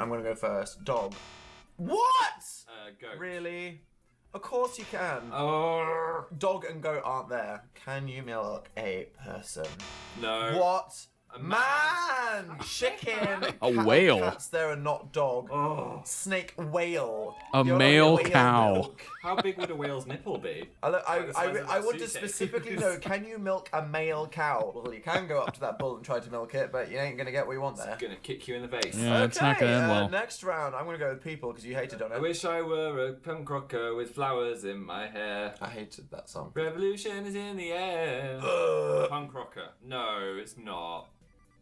I'm gonna go first. Dog. What? Goat. Really? Of course you can. Oh. Dog and goat aren't there. Can you milk a person? No. What? A Man! Chicken! A whale. Cats there are not dog. Oh. Snake, whale. A You're male not a whale cow. milk. How big would a whale's nipple be? I Like the size of want that to suitcase. specifically know, can you milk a male cow? Well, you can go up to that bull and try to milk it, but you ain't going to get what you want there. It's gonna kick you in the face. Yeah, it's not gonna end well. Next round, I'm going to go with people because you hated on I it. wish I were a punk rocker with flowers in my hair. I hated that song. Revolution is in the air. Punk rocker. No, it's not.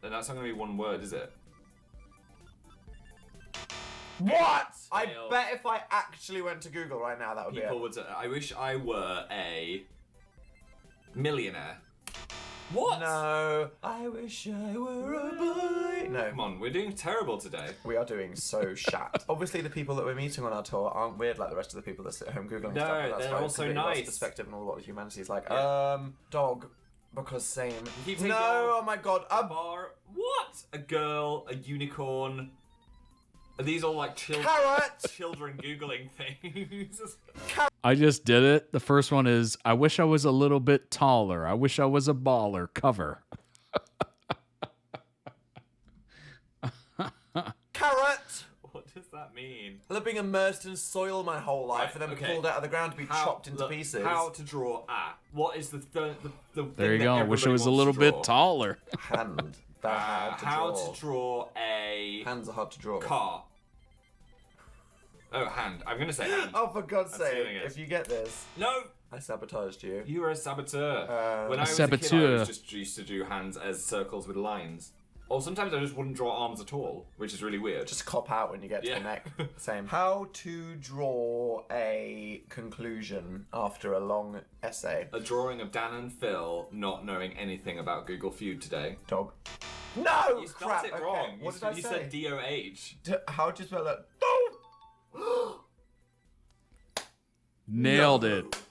Then that's not gonna be one word, is it? What? I Fail. bet if I actually went to Google right now, that would People be it. would say, I wish I were a millionaire. What? No. I wish I were a boy. No. Come on, we're doing terrible today. We are doing so shat. Obviously, the people that we're meeting on our tour aren't weird like the rest of the people that sit at home Googling No, stuff. But that's they're fine. also Completely lost nice. perspective and all what humanity is like. Yeah. Dog. Because same. keep No, saying dog. oh my god. A bar. What? A girl, a unicorn. Are these all like Carrot! children Googling things? I just did it. The first one is, I wish I was a little bit taller. I wish I was a baller. Cover. Carrot! What does that mean? I've been immersed in soil my whole life Right, and then okay. pulled out of the ground to be chopped into look, pieces. How to draw a? What is the There thing you that go. I wish I everybody was a wants little to bit draw? taller. Hand. That hard to How draw. to draw a Hands are hard to draw. car. Oh, hand. I'm gonna say hand. Oh, for God's I'm sake. stealing it. If you get this, No! I sabotaged you. You were a saboteur. When I A was a kid, I saboteur. was just used to do hands as circles with lines. Or sometimes I just wouldn't draw arms at all, which is really weird. Just cop out when you get to Yeah. the neck. Same. How to draw a conclusion after a long essay. A drawing of Dan and Phil not knowing anything about Google Feud today. Dog. No! You spelled Crap. it okay. wrong. What you, did I you say? said D-O-H. How do you spell it? Nailed it.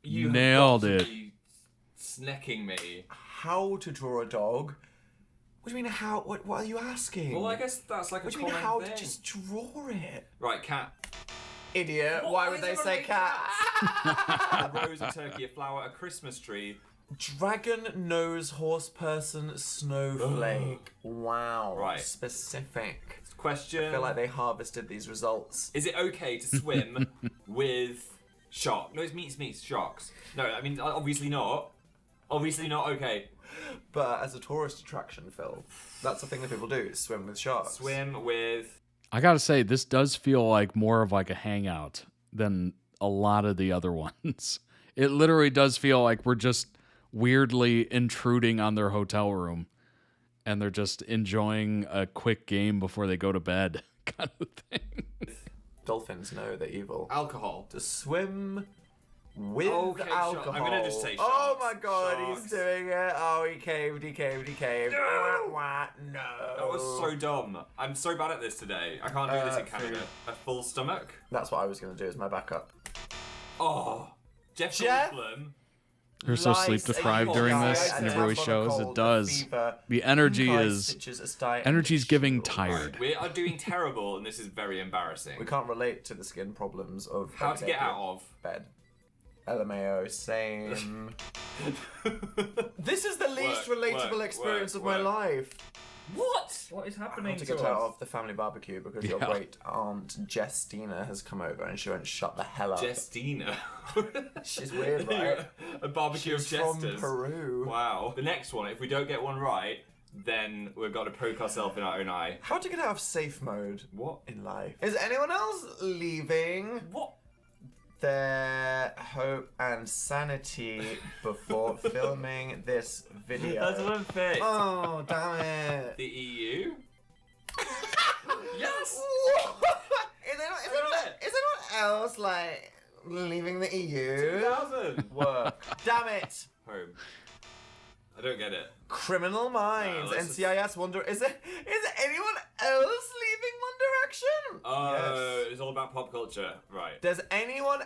You Nailed have got it. to be snecking me. How to draw a dog? What do you mean how? What are you asking? Well, I guess that's like What a do you mean common how thing. to just draw it? Right, cat. Idiot. Why would they say cat? A rose, a turkey, a flower, a Christmas tree. Dragon nose horse person snowflake. Wow. Right. Specific. Question. I feel like they harvested these results. Is it okay to swim with shark? No, it's meats, sharks. No, I mean, obviously not. Obviously not okay. But as a tourist attraction, Phil, that's the thing that people do, is swim with sharks. Swim with... I gotta say, this does feel like more of like a hangout than a lot of the other ones. It literally does feel like we're just weirdly intruding on their hotel room and they're just enjoying a quick game before they go to bed kind of thing. Dolphins, no, they're evil. Alcohol. To swim with Okay, alcohol. I'm gonna just say Oh sharks. my god, Sharks. he's doing it. Oh, he caved. No! Wah, wah, no. That was so dumb. I'm so bad at this today. I can't do this in Canada. Food. A full stomach? That's what I was going to do as my backup. Oh. Jeff Jeff? Goldblum. You're so sleep deprived during this, and it really shows. It does. The energy energy's giving tired. We are doing terrible, and this is very embarrassing. We can't relate to the skin problems of How to get out of bed. LMAO, same. This is the least relatable experience of my life. What? What is happening to to get us? out of the family barbecue because your Yeah. great aunt Jestina has come over and she won't shut the hell up. Jestina. She's weird, right? A barbecue She's of jesters. from Peru. Wow. The next one, if we don't get one right, then we've got to poke ourselves in our own eye. How to get out of safe mode? What? In life? Is anyone else leaving? What? Their hope and sanity before filming this video. That doesn't fit. Oh, damn it. The EU? Yes! Is anyone else, like, leaving the EU? 2000. Work. Damn it. Home. I don't get it. Criminal Minds. let's NCIS Wonder. Is anyone else leaving One Direction? Oh, it's all about pop culture. Right. Does anyone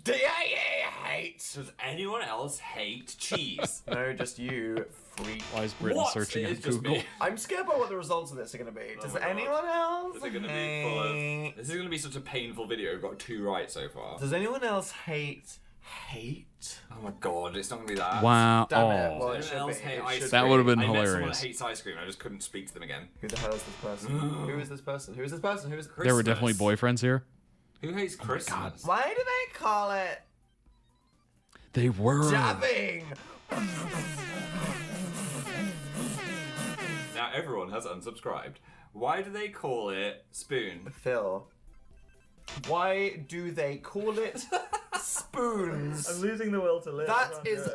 hate? Does anyone else hate cheese? No, just you, freak. Why is Britain What? searching on It's just Google? me. I'm scared about what the results of this are going to be. Oh Does my God. anyone else This is going to be full of. This is going to be such a painful video. We've got 2 right so far. Does anyone else hate? Oh my god, it's not going to be that. Wow. Damn it. Oh. Well, it Does should anyone else be. hate It ice should That cream? would have been I met someone that hilarious. hates ice cream. I just couldn't speak to them again. Who the hell is this person? Who is this person? Who is this person? Who is There were definitely boyfriends here. Who hates Christmas? Why do they call it They were. dabbing? Now everyone has unsubscribed. Why do they call it spoon? Phil. Why do they call it spoons? I'm losing the will to live. That is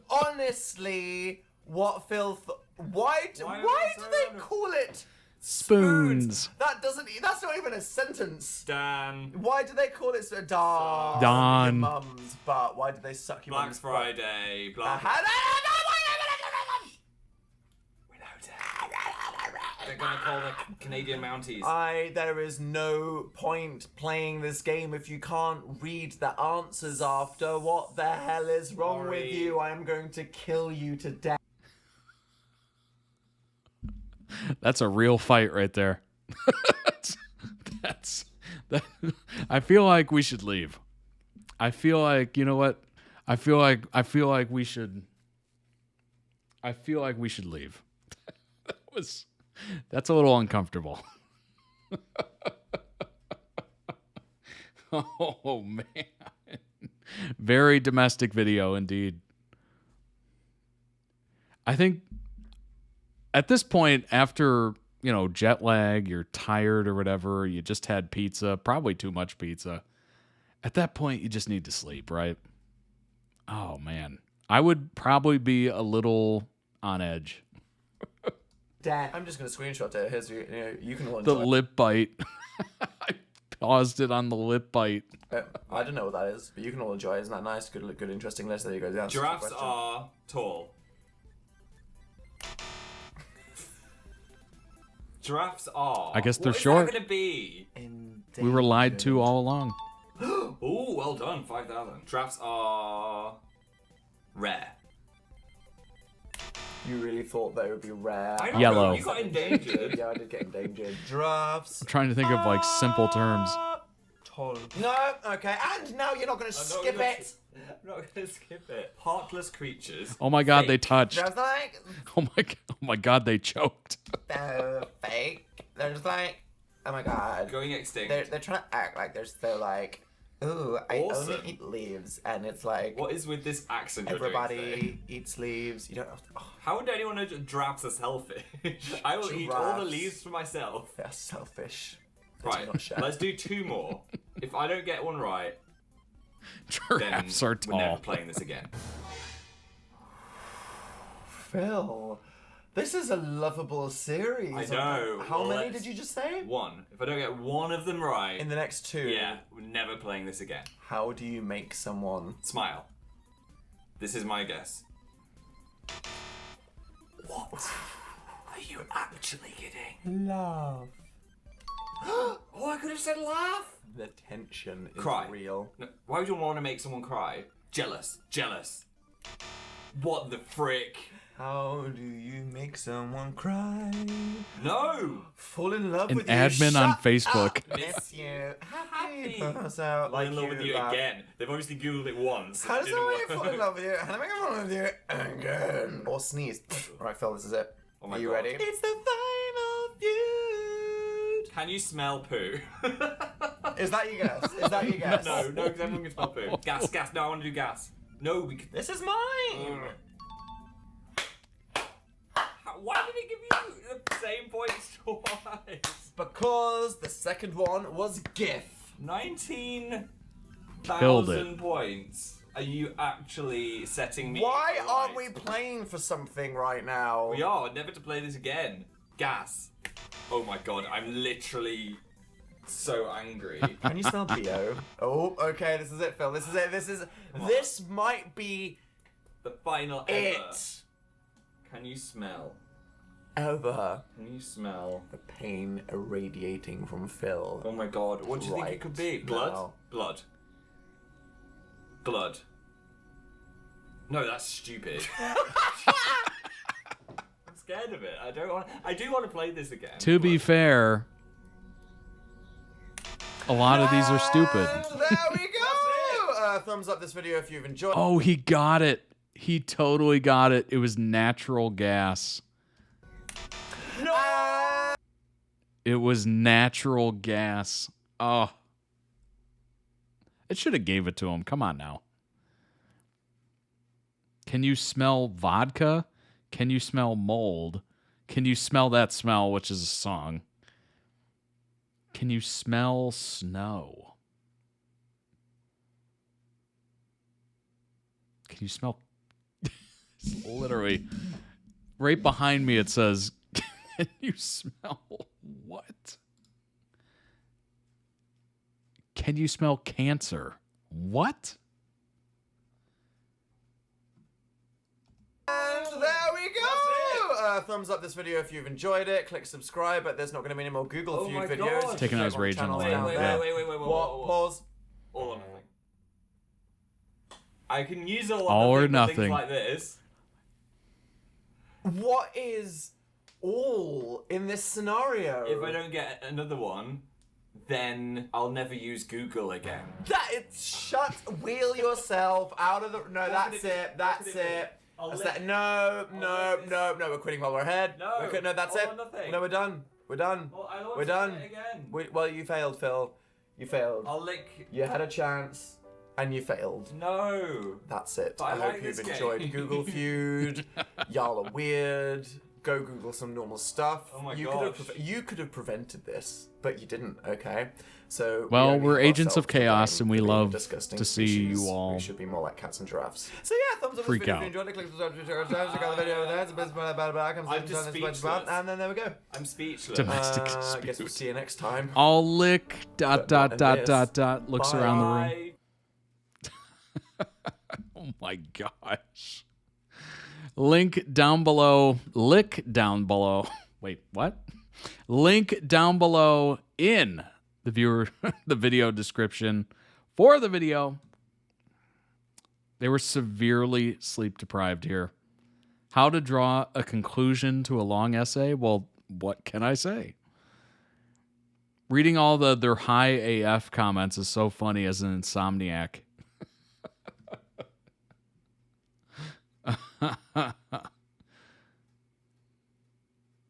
honestly what Phil. Why do they call it Spoons. That doesn't. That's not even a sentence. Dan. Why do they call it Don? Don. Your mum's butt. Why do they suck your Black mum's Friday. butt? Blah. They're gonna call the Canadian Mounties. There is no point playing this game if you can't read the answers after. What the hell is wrong with you? I am going to kill you to death. That's a real fight right there. That. I feel like we should leave. I feel like, you know what? I feel like we should leave. That's a little uncomfortable. Oh man. Very domestic video indeed. I think at this point, after, jet lag, you're tired or whatever, you just had pizza, probably too much pizza. At that point, you just need to sleep, right? Oh, man. I would probably be a little on edge. Dad, I'm just going to screenshot it. Here's you can The lip bite. I paused it on the lip bite. I don't know what that is, but you can all enjoy it. Isn't that nice? Good, interesting list. There you go. The answer to the Giraffes question. are tall. Giraffes are. I guess they're What is short. that gonna be? We were lied to all along. Ooh, well done. 5,000. Giraffes are rare. You really thought they would be rare. I don't Yellow. know. You got endangered. Yeah, I did get endangered. Giraffes. I'm trying to think of simple terms. Tall. No, okay, and now you're not going to skip it. I'm not gonna skip it. Heartless creatures. Oh my god, they touched. Just like Oh my god, they choked. they're fake. They're just like, oh my god. Going extinct. They're trying to act like they're like, ooh, I Awesome. only eat leaves, and it's like What is with this accent you're doing today? everybody eats leaves. You don't. How would anyone know giraffes are selfish? I will eat all the leaves for myself. They're selfish. Right, not share. let's do 2 more. If I don't get one right, Giraffes are we're never tall. playing this again. Phil, This is a lovable series. I know. How Well, many let's- did you just say? 1. If I don't get one of them right... In the next 2? Yeah, we're never playing this again. How do you make someone... Smile. This is my guess. What are you actually getting? Love. Oh, I could have said laugh. The tension is Cry. real. No, why would you want to make someone cry? Jealous. Jealous. What the frick? How do you make someone cry? No! Fall in love An with you. admin on Shut Facebook. Up. Miss you. Happy. Pass out. Fall in love with you laugh. again. They've obviously Googled it once. How It does didn't someone work. fall in love with you? How do I make a fall in love with you again? Or sneeze. Alright, Phil, this is it. Oh my Are you God. ready? It's the final feud. Can you smell poo? Is that your guess? Is that your guess? No, because everyone can smell poo. Gas, gas. No, I want to do gas. No, we can... This is mine. Why did it give you the same points twice? Because the second one was GIF. 19,000 points. Are you actually setting me Why right? aren't we playing for something right now? We are. Never to play this again. Gas. Oh my god, I'm literally so angry. Can you smell BO? Oh, okay, this is it, Phil. This is it. This might be the final ever. it. Can you smell? Ever. Can you smell the pain irradiating from Phil? Oh my god, what do you think it could be? Blood? now. Blood. Blood. No, that's stupid. I'm scared of it. I do want to play this again. To be fair, a lot of these are stupid. There we go. Thumbs up this video if you've enjoyed. Oh, he got it. He totally got it. It was natural gas. No. It was natural gas. Oh. It should have gave it to him. Come on now. Can you smell vodka? Can you smell mold? Can you smell that smell, which is a song? Can you smell snow? Can you smell... Literally, right behind me it says, can you smell what? Can you smell cancer? What? And there we go. Thumbs up this video if you've enjoyed it. Click subscribe, but there's not going to be any more Google Feud videos. God. Taking out his rage on the line. Wait, Yeah. wait. What? Pause. All or nothing. I can use all or or nothing for things nothing. like this. What is all in this scenario? If I don't get another one, then I'll never use Google again. That wheel yourself out of the. No, that's it. That's it. That's that. No. We're quitting while we're ahead. No. No, that's All it. or nothing. No, we're done. We're done. Well, I don't We're want to done. play it again. Well, you failed, Phil. You failed. I'll lick. You had a chance, and you failed. No. That's it. But I I hope like you've this enjoyed game. Google Feud. Y'all are weird. Go Google some normal stuff. Oh my you gosh. you could have prevented this, but you didn't. Okay, so Well, we only we're have agents of ourselves to chaos, blame and we for being a love disgusting to see species. you all We should be more like cats and giraffes. So yeah, thumbs up freak this video out. if you enjoyed it. Click subscribe to the channel. Check out the video over there. It's a bit I'm just speechless. and then there we go. I'm speechless. Domestic I guess dispute. we'll see you next time. All lick, But not in this. looks Bye. around the room. Oh my gosh. Link down below. Lick down below. Wait, what? Link down below in the video description for the video. They were severely sleep deprived here. How to draw a conclusion to a long essay? Well, what can I say? Reading all their high AF comments is so funny as an insomniac.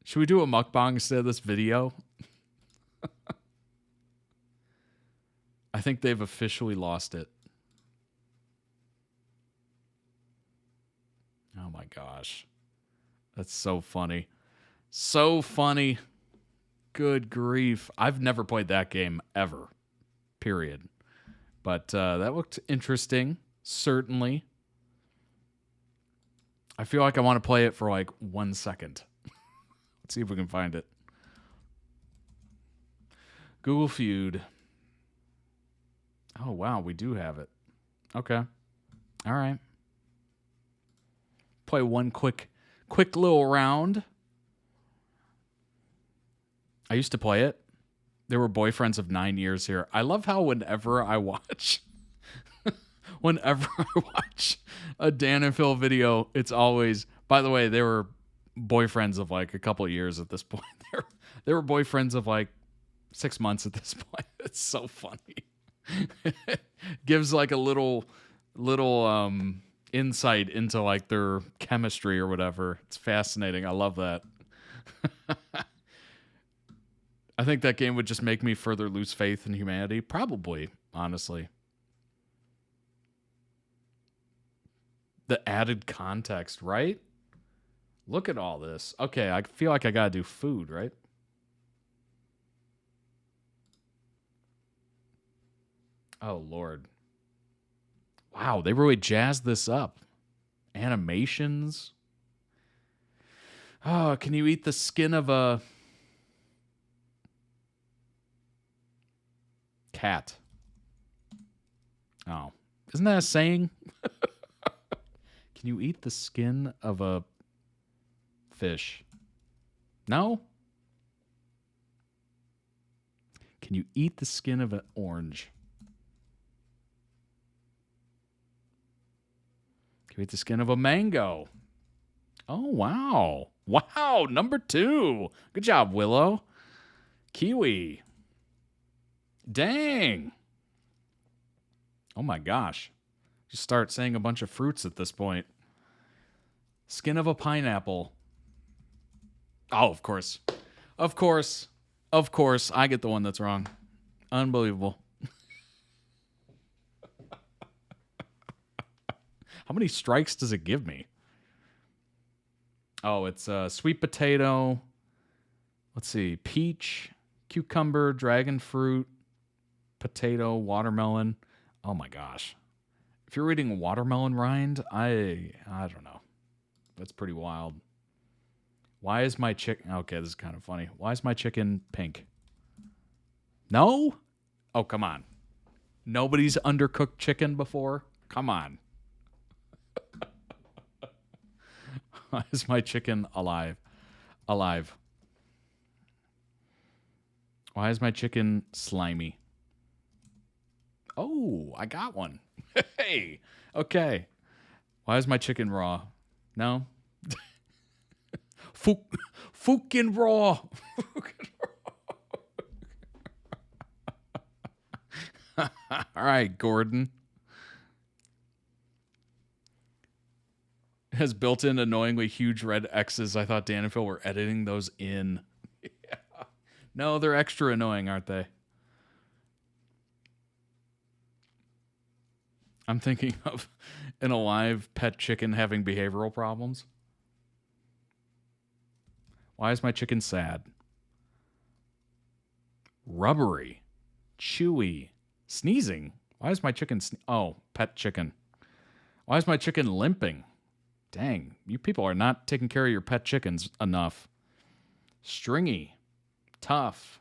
Should we do a mukbang instead of this video? I think they've officially lost it. Oh my gosh. That's so funny. So funny. Good grief. I've never played that game ever. Period. But that looked interesting. Certainly. I feel like I want to play it for like 1 second. Let's see if we can find it. Google Feud. Oh, wow. We do have it. Okay. All right. Play one quick little round. I used to play it. There were boyfriends of 9 years here. I love how whenever I watch a Dan and Phil video, it's always, by the way, they were boyfriends of like a couple of years at this point. They were boyfriends of like 6 months at this point. It's so funny. Gives like a little insight into like their chemistry or whatever. It's fascinating. I love that. I think that game would just make me further lose faith in humanity. Probably, honestly. The added context, right? Look at all this. Okay, I feel like I gotta do food, right? Oh, Lord. Wow, they really jazzed this up. Animations. Oh, can you eat the skin of a cat? Oh, isn't that a saying? Can you eat the skin of a fish? No? Can you eat the skin of an orange? Can you eat the skin of a mango? Oh, wow. Wow, number 2. Good job, Willow. Kiwi. Dang. Oh, my gosh. Just start saying a bunch of fruits at this point. Skin of a pineapple. Oh, of course. Of course. Of course. I get the one that's wrong. Unbelievable. How many strikes does it give me? Oh, it's sweet potato. Let's see. Peach, cucumber, dragon fruit, potato, watermelon. Oh, my gosh. If you're reading watermelon rind, I don't know. That's pretty wild. Why is my chicken... Okay, this is kind of funny. Why is my chicken pink? No? Oh, come on. Nobody's undercooked chicken before? Come on. Why is my chicken alive? Alive. Why is my chicken slimy? Oh, I got one. Hey, okay. Why is my chicken raw? No? Fucking raw. All right, Gordon. Has built-in annoyingly huge red X's. I thought Dan and Phil were editing those in. Yeah. No, they're extra annoying, aren't they? I'm thinking of an alive pet chicken having behavioral problems. Why is my chicken sad? Rubbery. Chewy. Sneezing. Why is my chicken... Oh, pet chicken. Why is my chicken limping? Dang, you people are not taking care of your pet chickens enough. Stringy. Tough.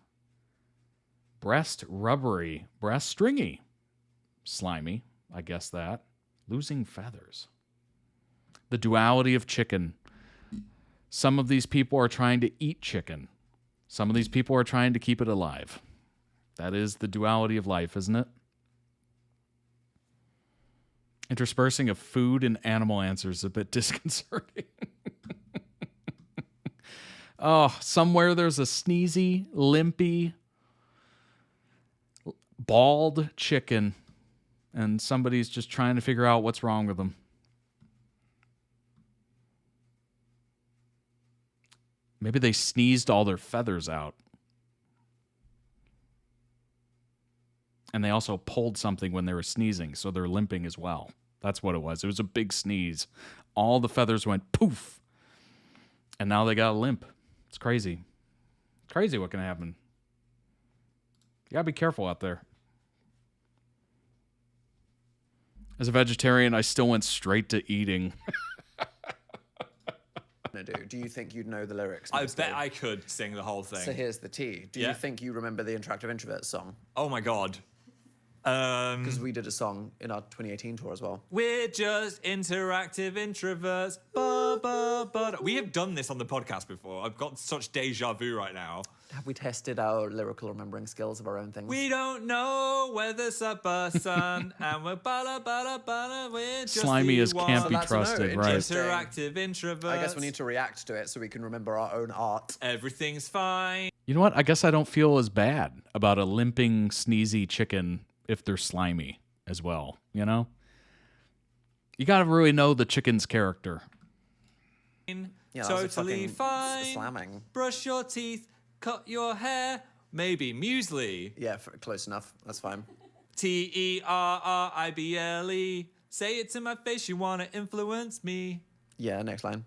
Breast rubbery. Breast stringy. Slimy. I guess that. Losing feathers. The duality of chicken. Some of these people are trying to eat chicken. Some of these people are trying to keep it alive. That is the duality of life, isn't it? Interspersing of food and animal answers is a bit disconcerting. Oh, somewhere there's a sneezy, limpy, bald chicken, and somebody's just trying to figure out what's wrong with them. Maybe they sneezed all their feathers out. And they also pulled something when they were sneezing, so they're limping as well. That's what it was. It was a big sneeze. All the feathers went poof. And now they got a limp. It's crazy. It's crazy what can happen. You gotta be careful out there. As a vegetarian, I still went straight to eating. Do you think you'd know the lyrics? I mostly? bet I could sing the whole thing. So here's the tea. Do you think you remember the Interactive Introverts song? Oh my god. Because we did a song in our 2018 tour as well. We're just interactive introverts. Ba, ba, ba. We have done this on the podcast before. I've got such deja vu right now. Have we tested our lyrical remembering skills of our own things? We don't know whether sun and we're bada bada bada. We're just Slimy as can't be So that's a no. trusted, right? Interactive introverts. I guess we need to react to it so we can remember our own art. Everything's fine. You know what? I guess I don't feel as bad about a limping, sneezy chicken if they're slimy as well, you know? You gotta really know the chicken's character. Yeah, Totally fine. Slamming. Brush your teeth, cut your hair, maybe muesli. Yeah, close enough. That's fine. Terrible. Say it to my face, you wanna influence me. Yeah, next line.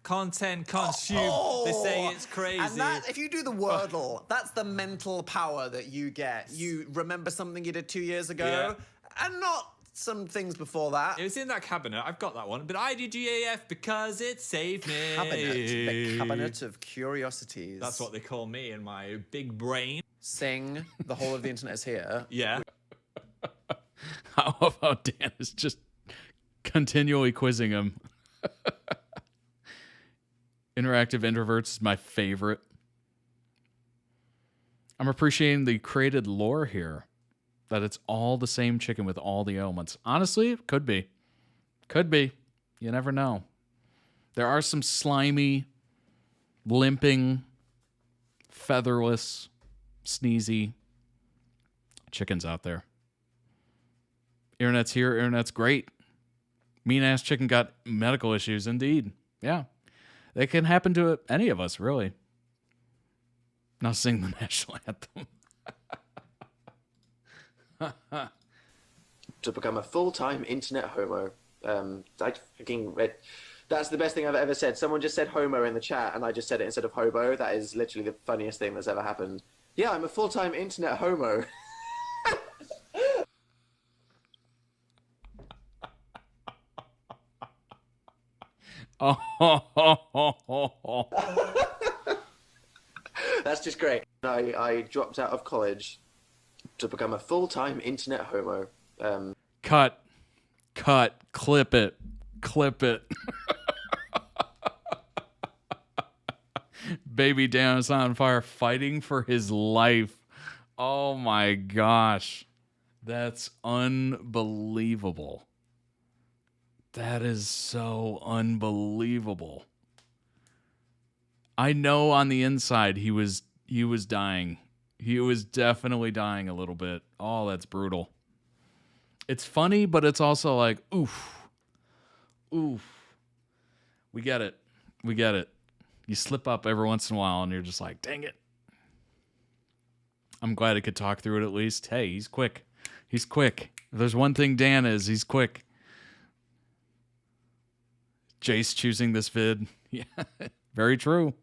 Content consume. They say it's crazy. And that, if you do the Wordle, that's the mental power that you get. You remember something you did 2 years ago, and not some things before that. It was in that cabinet. I've got that one. But I did GAF because it saved me. The cabinet of curiosities. That's what they call me in my big brain. Sing, the whole of the internet is here. Yeah. How about Dan is just continually quizzing him. Interactive Introverts is my favorite. I'm appreciating the created lore here. That it's all the same chicken with all the elements. Honestly, it could be. Could be. You never know. There are some slimy, limping, featherless, sneezy chickens out there. Internet's here. Internet's great. Mean-ass chicken got medical issues, indeed. Yeah. They can happen to any of us, really. Now sing the national anthem. To become a full-time internet homo. I fucking read. That's the best thing I've ever said. Someone just said homo in the chat, and I just said it instead of hobo. That is literally the funniest thing that's ever happened. Yeah, I'm a full-time internet homo. That's just great. I dropped out of college to become a full-time internet homo. Cut, clip it. Baby Dan is on fire, fighting for his life. Oh my gosh. That's unbelievable. That is so unbelievable. I know on the inside he was dying. He was definitely dying a little bit. Oh, that's brutal. It's funny, but it's also like, oof. We get it. You slip up every once in a while and you're just like, dang it. I'm glad he could talk through it at least. Hey, he's quick. If there's one thing Dan is, he's quick. Jace choosing this vid. Yeah, very true.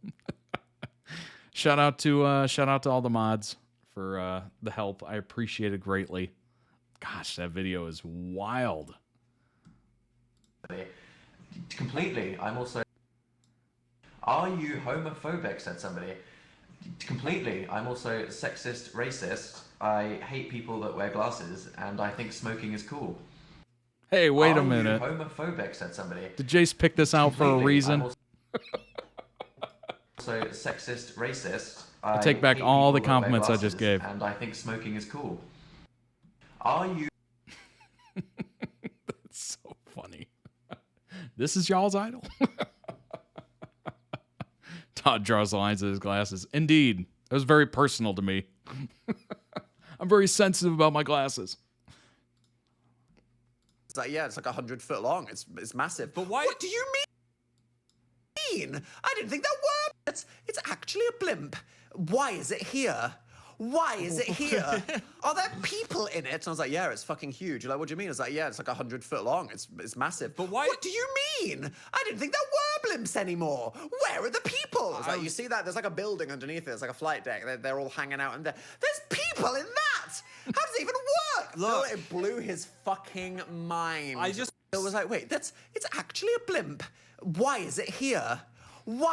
Shout out to all the mods for the help. I appreciate it greatly. Gosh, that video is wild. Completely. I'm also... Are you homophobic, said somebody. Completely. I'm also sexist, racist. I hate people that wear glasses, and I think smoking is cool. Hey, wait a minute. Are you homophobic, said somebody. Did Jace pick this out for a reason? I'm also sexist, racist. I take back all the compliments I just gave. And I think smoking is cool. Are you... That's so funny. This is y'all's idol. Todd draws the lines of his glasses. Indeed. It was very personal to me. I'm very sensitive about my glasses. It's like, yeah, it's like 100 foot long. It's massive. But why? What do you mean? I didn't think that were. It's actually a blimp. Why is it here? Why is it here? Are there people in it? And I was like, yeah, it's fucking huge. You're like, what do you mean? It's like, yeah, it's like 100 foot long. It's massive. But why? What do you mean? I didn't think there were blimps anymore. Where are the people? It's like, you see that? There's like a building underneath it. It's like a flight deck. They're all hanging out in there. There's people in that. How does it even work? Look, Phil, it blew his fucking mind. I just... Phil was like, wait, it's actually a blimp. Why is it here? Why?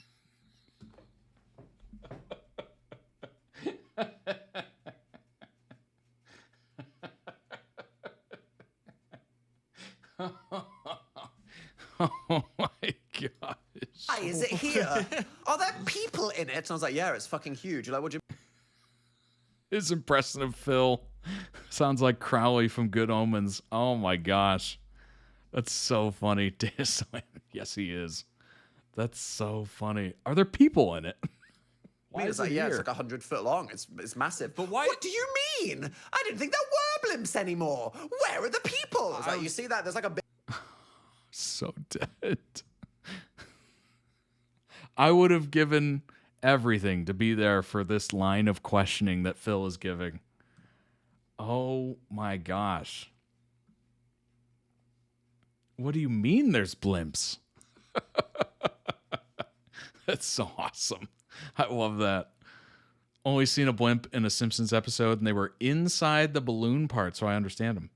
Oh my gosh. Why is it here? Are there people in it? And I was like, yeah, it's fucking huge. You're like, what do you His impression of Phil sounds like Crowley from Good Omens. Oh my gosh. That's so funny. Yes, he is. That's so funny. Are there people in it? Why It's is like, it yeah, here? it's like 100 foot long. It's massive. But why? What do you mean? I didn't think there were blimps anymore. Where are the people? It's like, you see that? There's like a big... So dead. I would have given everything to be there for this line of questioning that Phil is giving. Oh my gosh. What do you mean there's blimps? That's so awesome. I love that. Only seen a blimp in a Simpsons episode, and they were inside the balloon part, so I understand them.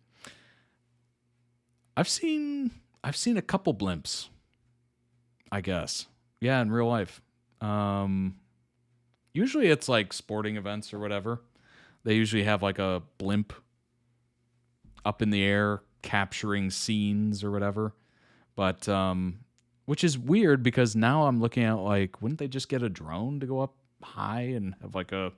I've seen a couple blimps, I guess. Yeah, in real life. Usually it's like sporting events or whatever. They usually have like a blimp up in the air capturing scenes or whatever. But which is weird because now I'm looking at like, wouldn't they just get a drone to go up high and have like a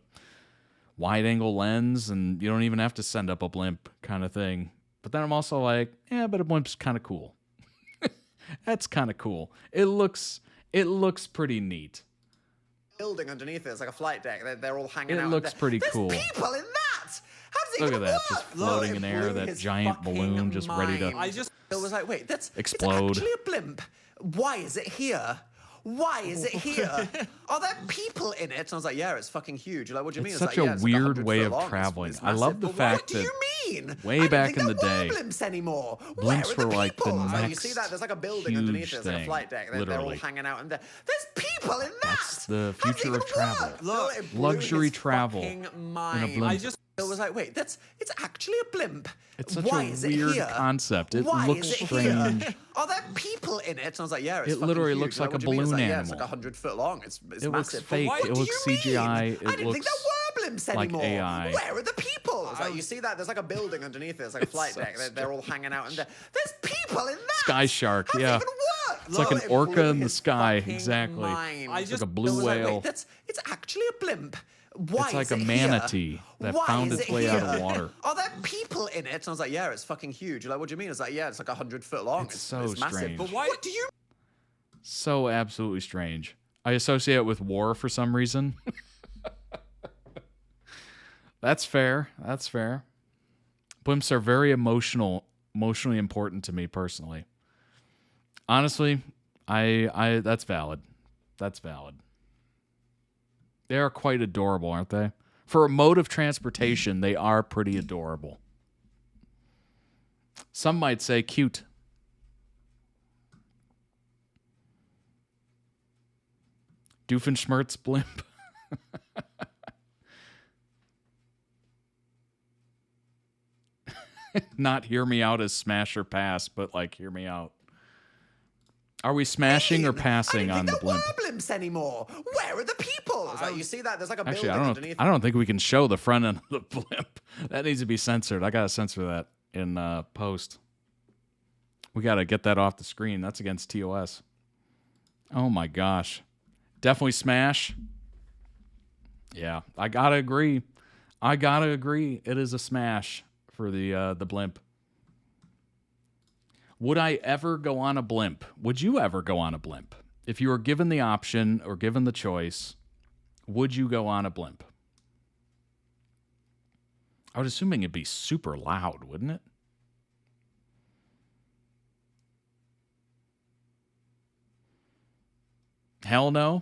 wide angle lens and you don't even have to send up a blimp kind of thing. But then I'm also like, yeah, but a blimp's kind of cool. That's kind of cool. It looks pretty neat. building underneath it. It's like a flight deck. They're all hanging out. It looks pretty cool. There's people in that! How does it Look even at that, work? just floating in air, that giant balloon just ready to It was like, wait, explode. It's actually a blimp. Why is it here? Why is it here? Are there people in it? And I was like, yeah, it's fucking huge. You're like, what do you mean? It's It's such like, yeah, a it's like weird 100 way foot of long. traveling. It's I love the massive. fact What do that you mean? way I didn't back think in the there day, were blimps anymore. Where blimps are the were like the people? next You see that? There's like a building underneath it. It's like a thing, flight deck. They're all literally. hanging out in there. There's people in that. That's the future of travel. Look, it blew Luxury his travel fucking in a mind. blimp. It was like, wait, it's actually a blimp. It's such Why a is it weird here? concept. It Why looks is it strange. Here? Are there people in it? And I was like, yeah, it's It fucking literally huge. looks like What a do you mean? It's balloon like, yeah, it's animal. like 100 foot long. It's It looks massive. fake. What It do looks you mean? CGI. I It didn't think looks there were blimps like anymore. AI. Where are the people? It's like, you see that? There's like a building underneath it. It's like a It's flight so deck. They're all hanging out in there. There's people in that. Sky shark, yeah. It's like an It orca blew in the his sky, fucking exactly. mind. It's like a It blue was like, whale. wait, it's actually a blimp. Why It's like is a it manatee here? that Why found is its it way out of here? water. Are there people in it? And I was like, yeah, it's fucking huge. You're like, what do you mean? It's like, yeah, it's like 100 foot long. It's so massive. strange. But why? What do you? So absolutely strange. I associate it with war for some reason. That's fair. That's fair. Blimps are very emotionally important to me personally. Honestly, I that's valid. That's valid. They are quite adorable, aren't they? For a mode of transportation, they are pretty adorable. Some might say cute. Doofenshmirtz blimp. Not hear me out as smash or pass, but like hear me out. Are we smashing or passing on the blimp? There were blimps anymore. Where are the people? It's like, you see that? There's like a Actually, building underneath. I don't think we can show the front end of the blimp. That needs to be censored. I gotta censor that in post. We gotta get that off the screen. That's against TOS. Oh my gosh. Definitely smash. Yeah, I gotta agree. It is a smash for the blimp. Would I ever go on a blimp? Would you ever go on a blimp? If you were given the option or given the choice, would you go on a blimp? I was assuming it'd be super loud, wouldn't it? Hell no.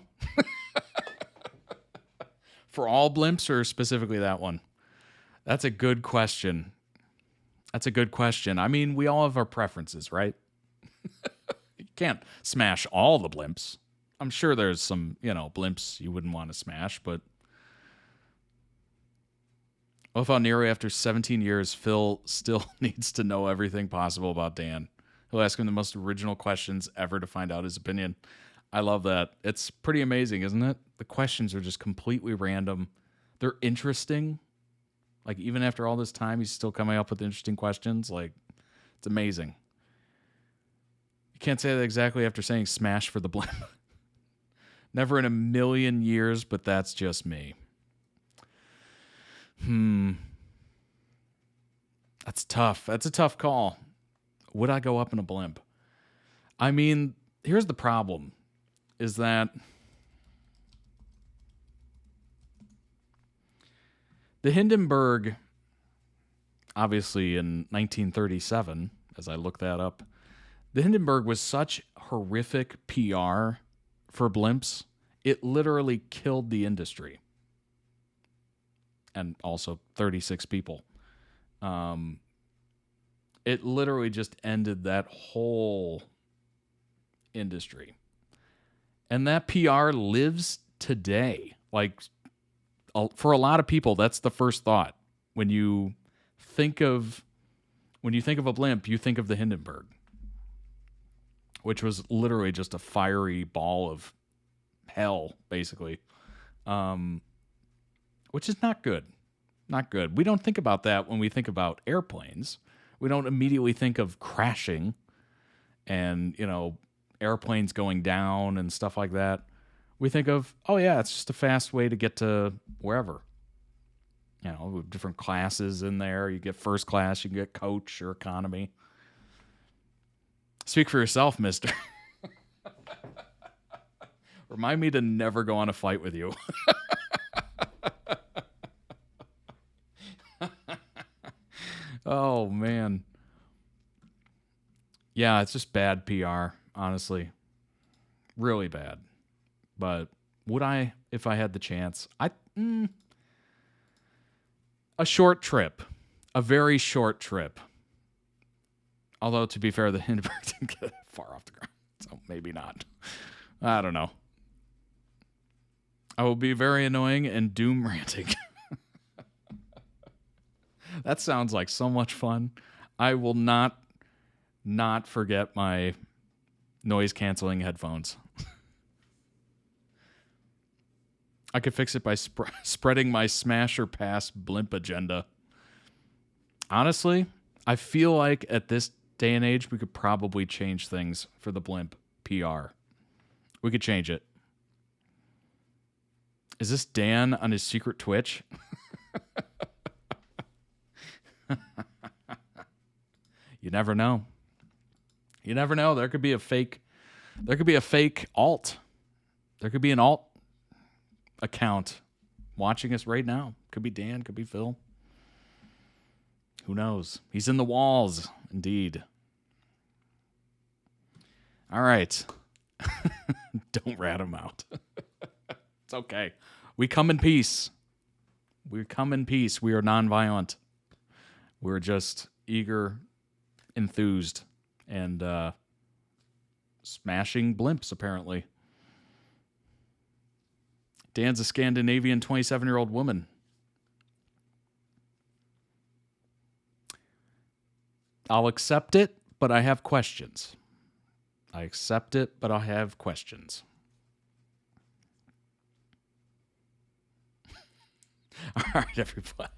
For all blimps or specifically that one? That's a good question. I mean, we all have our preferences, right? You can't smash all the blimps. I'm sure there's some, blimps you wouldn't want to smash, but what if on Nero after 17 years, Phil still needs to know everything possible about Dan? He'll ask him the most original questions ever to find out his opinion. I love that. It's pretty amazing, isn't it? The questions are just completely random. They're interesting. Like, even after all this time, he's still coming up with interesting questions. Like, it's amazing. You can't say that exactly after saying smash for the blimp. Never in a million years, but that's just me. That's tough. That's a tough call. Would I go up in a blimp? I mean, here's the problem, is that the Hindenburg, obviously in 1937, as I look that up, the Hindenburg was such horrific PR for blimps, it literally killed the industry. And also 36 people. It literally just ended that whole industry. And that PR lives today. Like, for a lot of people, that's the first thought. When you think of a blimp, you think of the Hindenburg, which was literally just a fiery ball of hell, basically. Which is not good. Not good. We don't think about that when we think about airplanes. We don't immediately think of crashing and, airplanes going down and stuff like that. We think of, oh yeah, it's just a fast way to get to wherever. With different classes in there. You get first class, you can get coach or economy. Speak for yourself, mister. Remind me to never go on a flight with you. Oh, man. Yeah, it's just bad PR, honestly. Really bad. But would I, if I had the chance? A short trip. A very short trip. Although, to be fair, the Hindenburg didn't get far off the ground. So maybe not. I don't know. I will be very annoying and doom ranting. That sounds like so much fun. I will not forget my noise-canceling headphones. I could fix it by spreading my smash or pass blimp agenda. Honestly, I feel like at this day and age, we could probably change things for the blimp PR. We could change it. Is this Dan on his secret Twitch? You never know. You never know. There could be a fake alt. There could be an alt account watching us right now. Could be Dan, could be Phil. Who knows? He's in the walls, indeed. All right. Don't rat him out. It's okay. We come in peace. We come in peace. We are nonviolent. We're just eager, enthused, and smashing blimps, apparently. Dan's a Scandinavian 27-year-old woman. I'll accept it, but I have questions. I accept it, but I have questions. All right, everybody.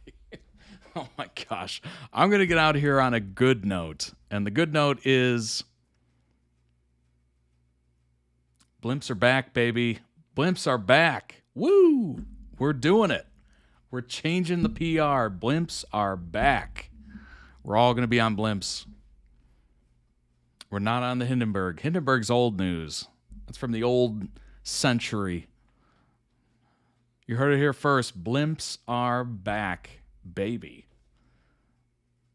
Oh my gosh. I'm going to get out of here on a good note. And the good note is blimps are back, baby. Blimps are back. Woo! We're doing it. We're changing the PR. Blimps are back. We're all going to be on blimps. We're not on the Hindenburg. Hindenburg's old news. That's from the old century. You heard it here first. Blimps are back, baby.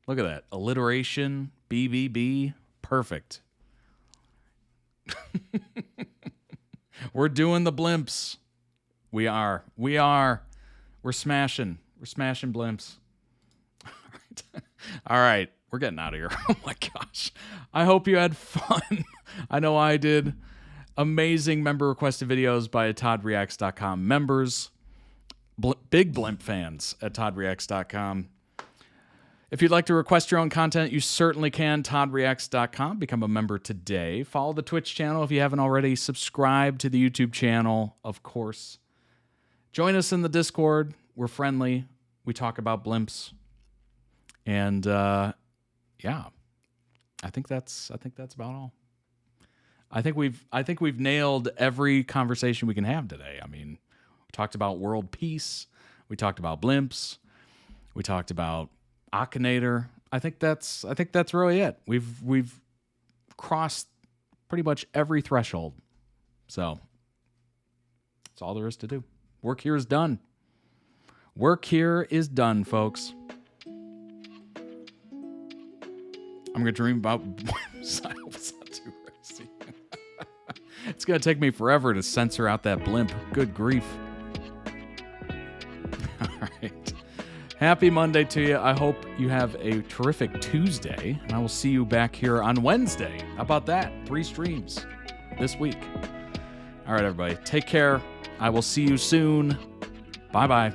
Look at that. Alliteration, BBB, perfect. We're doing the blimps. We are. We're smashing. We're smashing blimps. All right. We're getting out of here. Oh my gosh. I hope you had fun. I know I did. Amazing member requested videos by ToddReacts.com members. Big blimp fans at ToddReacts.com. If you'd like to request your own content, you certainly can. ToddReacts.com. Become a member today. Follow the Twitch channel if you haven't already. Subscribe to the YouTube channel, of course. Join us in the Discord. We're friendly. We talk about blimps. And yeah, I think that's about all. I think we've nailed every conversation we can have today. I mean, we talked about world peace. We talked about blimps. We talked about Akinator. I think that's really it. We've crossed pretty much every threshold. So that's all there is to do. Work here is done. Work here is done, folks. I'm gonna dream about. I hope it's not too racy. It's gonna take me forever to censor out that blimp. Good grief. All right. Happy Monday to you. I hope you have a terrific Tuesday, and I will see you back here on Wednesday. How about that? 3 streams this week. All right, everybody. Take care. I will see you soon. Bye-bye.